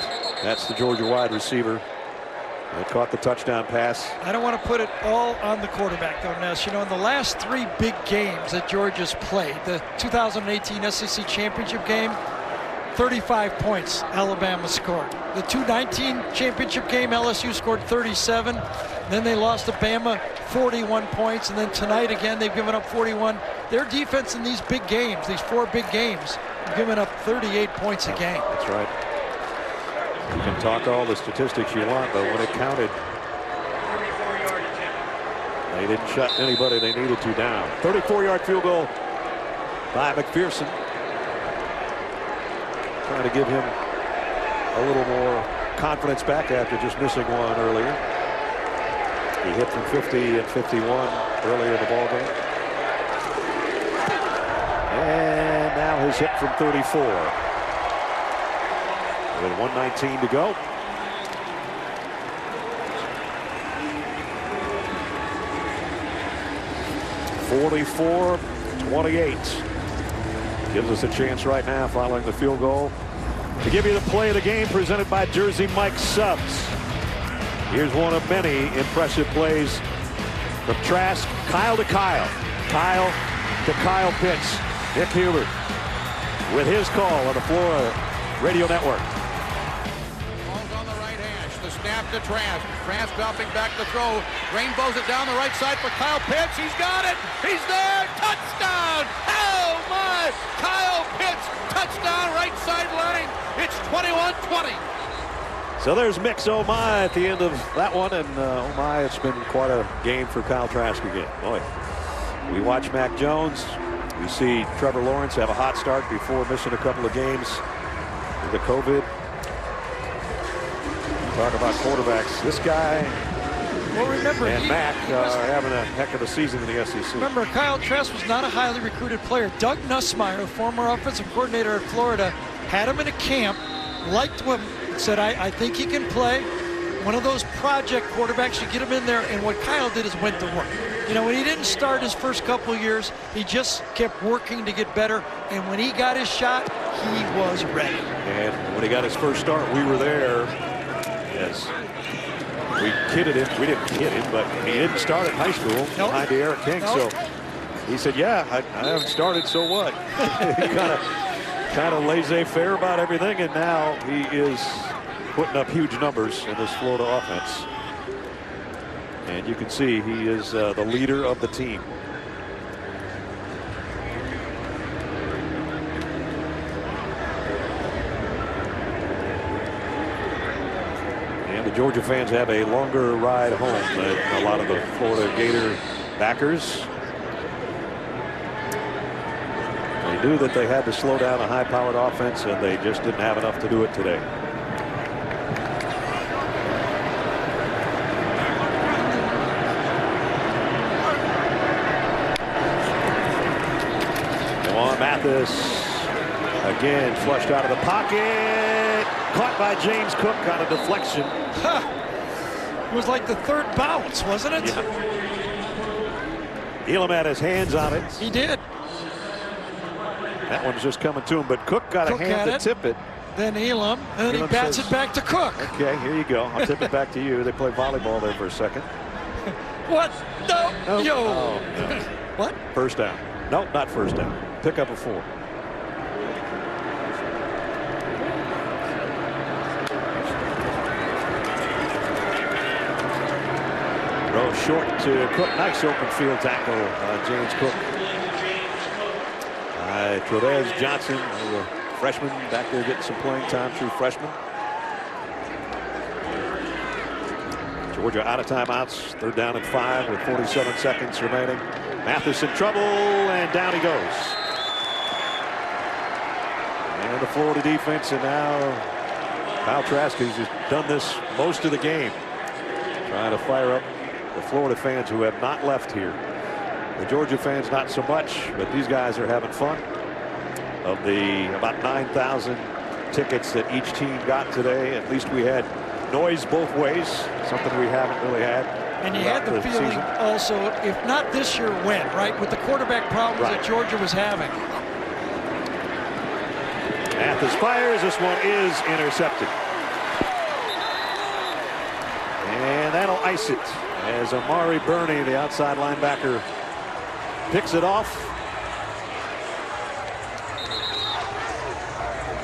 that's the Georgia wide receiver that caught the touchdown pass. I don't want to put it all on the quarterback, though, Ness. In the last 3 big games that Georgia's played, the 2018 SEC championship game, 35 points Alabama scored. The 2019 championship game, LSU scored 37. Then they lost to Bama, 41 points. And then tonight, again, they've given up 41. Their defense in these big games, these 4 big games, have given up 38 points a game. That's right. You can talk all the statistics you want, but when it counted, they didn't shut anybody they needed to down. 34-yard field goal by McPherson. Trying to give him a little more confidence back after just missing one earlier. He hit from 50 and 51 earlier in the ball game. And now his hit from 34. With 1:19 to go. (44-28) gives us a chance right now following the field goal to give you the play of the game presented by Jersey Mike Subs. Here's one of many impressive plays from Trask. Kyle to Kyle. Kyle to Kyle Pitts. Nick Hubert with his call on the Florida Radio Network. Snap to Trask. Trask dropping back to throw. Rainbows it down the right side for Kyle Pitts. He's got it. He's there. Touchdown. Oh, my. Kyle Pitts. Touchdown right sideline. It's 21-20. So there's Mix Oh My at the end of that one. And oh my, it's been quite a game for Kyle Trask again. Boy, we watch Mac Jones. We see Trevor Lawrence have a hot start before missing a couple of games. after the COVID. Talk about quarterbacks. This guy and Mac are having a heck of a season in the SEC. Remember, Kyle Trask was not a highly recruited player. Doug Nussmeier, former offensive coordinator at Florida, had him in a camp, liked him, said, I think he can play. One of those project quarterbacks, you get him in there, and what Kyle did is went to work. You know, when he didn't start his first couple of years, he just kept working to get better, and when he got his shot, he was ready. And when he got his first start, we were there. Yes. We kidded him. We didn't kid him, but he didn't start at high school behind Eric King. So he said, yeah, I haven't started, so what? He kind of laissez-faire about everything, and now he is putting up huge numbers in this Florida offense. And you can see he is the leader of the team. And the Georgia fans have a longer ride home than a lot of the Florida Gator backers. They knew that they had to slow down a high-powered offense, and they just didn't have enough to do it today. Mathis again flushed out of the pocket, caught by James Cook on a deflection. It was like the third bounce, wasn't it? Yeah. Elam had his hands on it. He did. That one's just coming to him, but Cook got a hand to tip it. Then Elam, and he bats it back to Cook. Okay, here you go. I'll tip it back to you. They play volleyball there for a second. What? No. Nope. Yo. Oh, no. What? First down. Nope, not first down. Pick up a 4. Throw short to Cook. Nice open field tackle, James Cook. Trevez Johnson, the freshman, back there getting some playing time, true freshman. Georgia out of timeouts. 3rd down and 5 with 47 seconds remaining. Mathis in trouble, and down he goes. And the Florida defense, and now Kyle Trask, who's done this most of the game, trying to fire up the Florida fans who have not left here. The Georgia fans not so much, but these guys are having fun. Of the about 9,000 tickets that each team got today, at least we had noise both ways, something we haven't really had. And you had the feeling season. Also, if not this year, when, right? With the quarterback problems that Georgia was having. Mathis fires. This one is intercepted. And that'll ice it as Amari Burney, the outside linebacker, picks it off.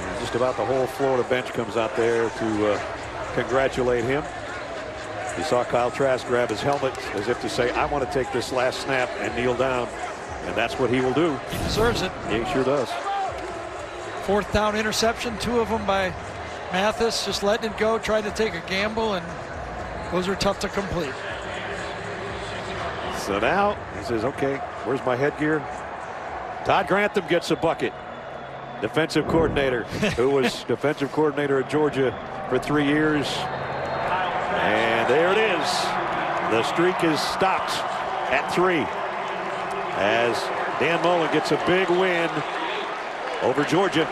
And just about the whole Florida bench comes out there to congratulate him. You saw Kyle Trask grab his helmet as if to say, I want to take this last snap and kneel down. And that's what he will do. He deserves it. He sure does. 4th down interception, 2 of them by Mathis, just letting it go, trying to take a gamble, and those are tough to complete. So now he says, okay, where's my headgear? Todd Grantham gets a bucket. Defensive coordinator, who was defensive coordinator at Georgia for 3 years. And there it is. The streak is stopped at 3 as Dan Mullen gets a big win over Georgia.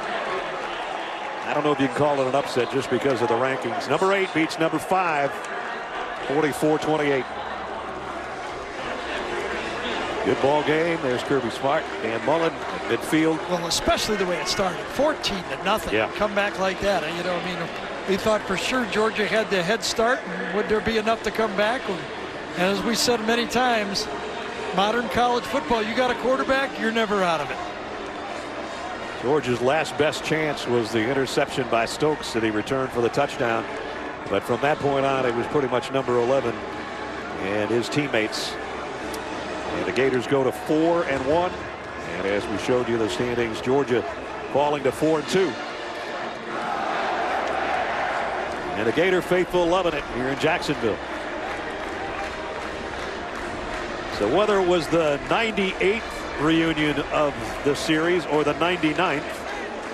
I don't know if you can call it an upset just because of the rankings. Number 8 beats number 5, 44-28. Good ball game. There's Kirby Smart, Dan Mullen at midfield. Well, especially the way it started, 14-0. Yeah. Come back like that. You know, I mean, we thought for sure Georgia had the head start, and would there be enough to come back? And as we said many times, modern college football, you got a quarterback, you're never out of it. Georgia's last best chance was the interception by Stokes that he returned for the touchdown. But from that point on, it was pretty much number 11 and his teammates. And the Gators go to 4-1. And as we showed you the standings, Georgia falling to 4-2. And the Gator faithful loving it here in Jacksonville. So whether it was the 98th reunion of the series or the 99th,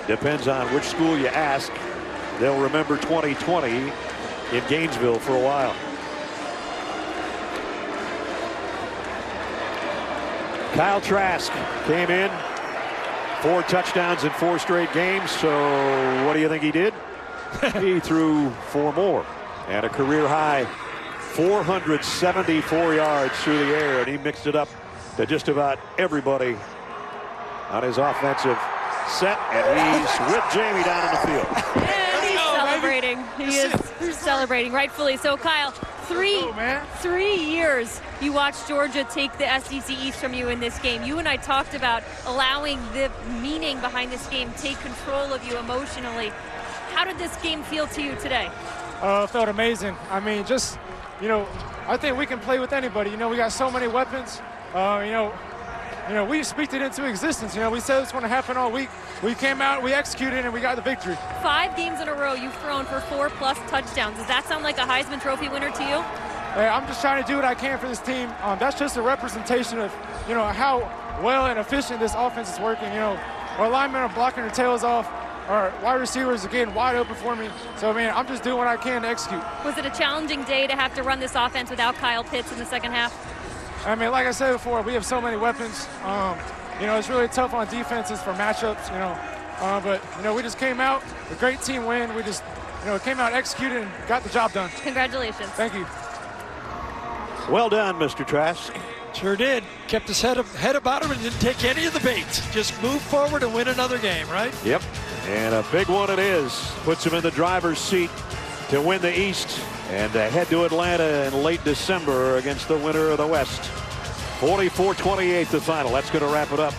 depends on which school you ask. they'll remember 2020 in Gainesville for a while. Kyle Trask came in, 4 touchdowns in 4 straight games. So what do you think he did? He threw 4 more and a career high 474 yards through the air, and he mixed it up to just about everybody on his offensive set, and he's with Jamie down in the field. And he's celebrating. He is celebrating, rightfully. So, Kyle, three years you watched Georgia take the SEC East from you in this game. You and I talked about allowing the meaning behind this game take control of you emotionally. How did this game feel to you today? It felt amazing. I mean, just, I think we can play with anybody. We got so many weapons. We speak it into existence. We said it's going to happen all week. We came out, we executed, and we got the victory. 5 games in a row you've thrown for 4+ touchdowns. Does that sound like a Heisman Trophy winner to you? Hey, I'm just trying to do what I can for this team. That's just a representation of, how well and efficient this offense is working. Our linemen are blocking their tails off. Our wide receivers are getting wide open for me. So, I'm just doing what I can to execute. Was it a challenging day to have to run this offense without Kyle Pitts in the second half? Like I said before, we have so many weapons. It's really tough on defenses for matchups, but, we just came out, a great team win. We just, came out, executed, and got the job done. Congratulations. Thank you. Well done, Mr. Trask. Sure did. Kept his head about him and didn't take any of the bait. Just move forward and win another game, right? Yep. And a big one it is. Puts him in the driver's seat to win the East and head to Atlanta in late December against the winner of the West. 44-28 the final. That's going to wrap it up.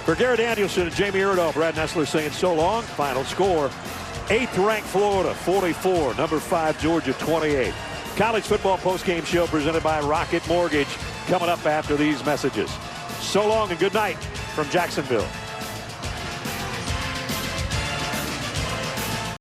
For Garrett Danielson and Jamie Erdahl, Brad Nessler saying so long. Final score, 8th ranked Florida 44, number 5 Georgia 28. College football postgame show presented by Rocket Mortgage coming up after these messages. So long and good night from Jacksonville.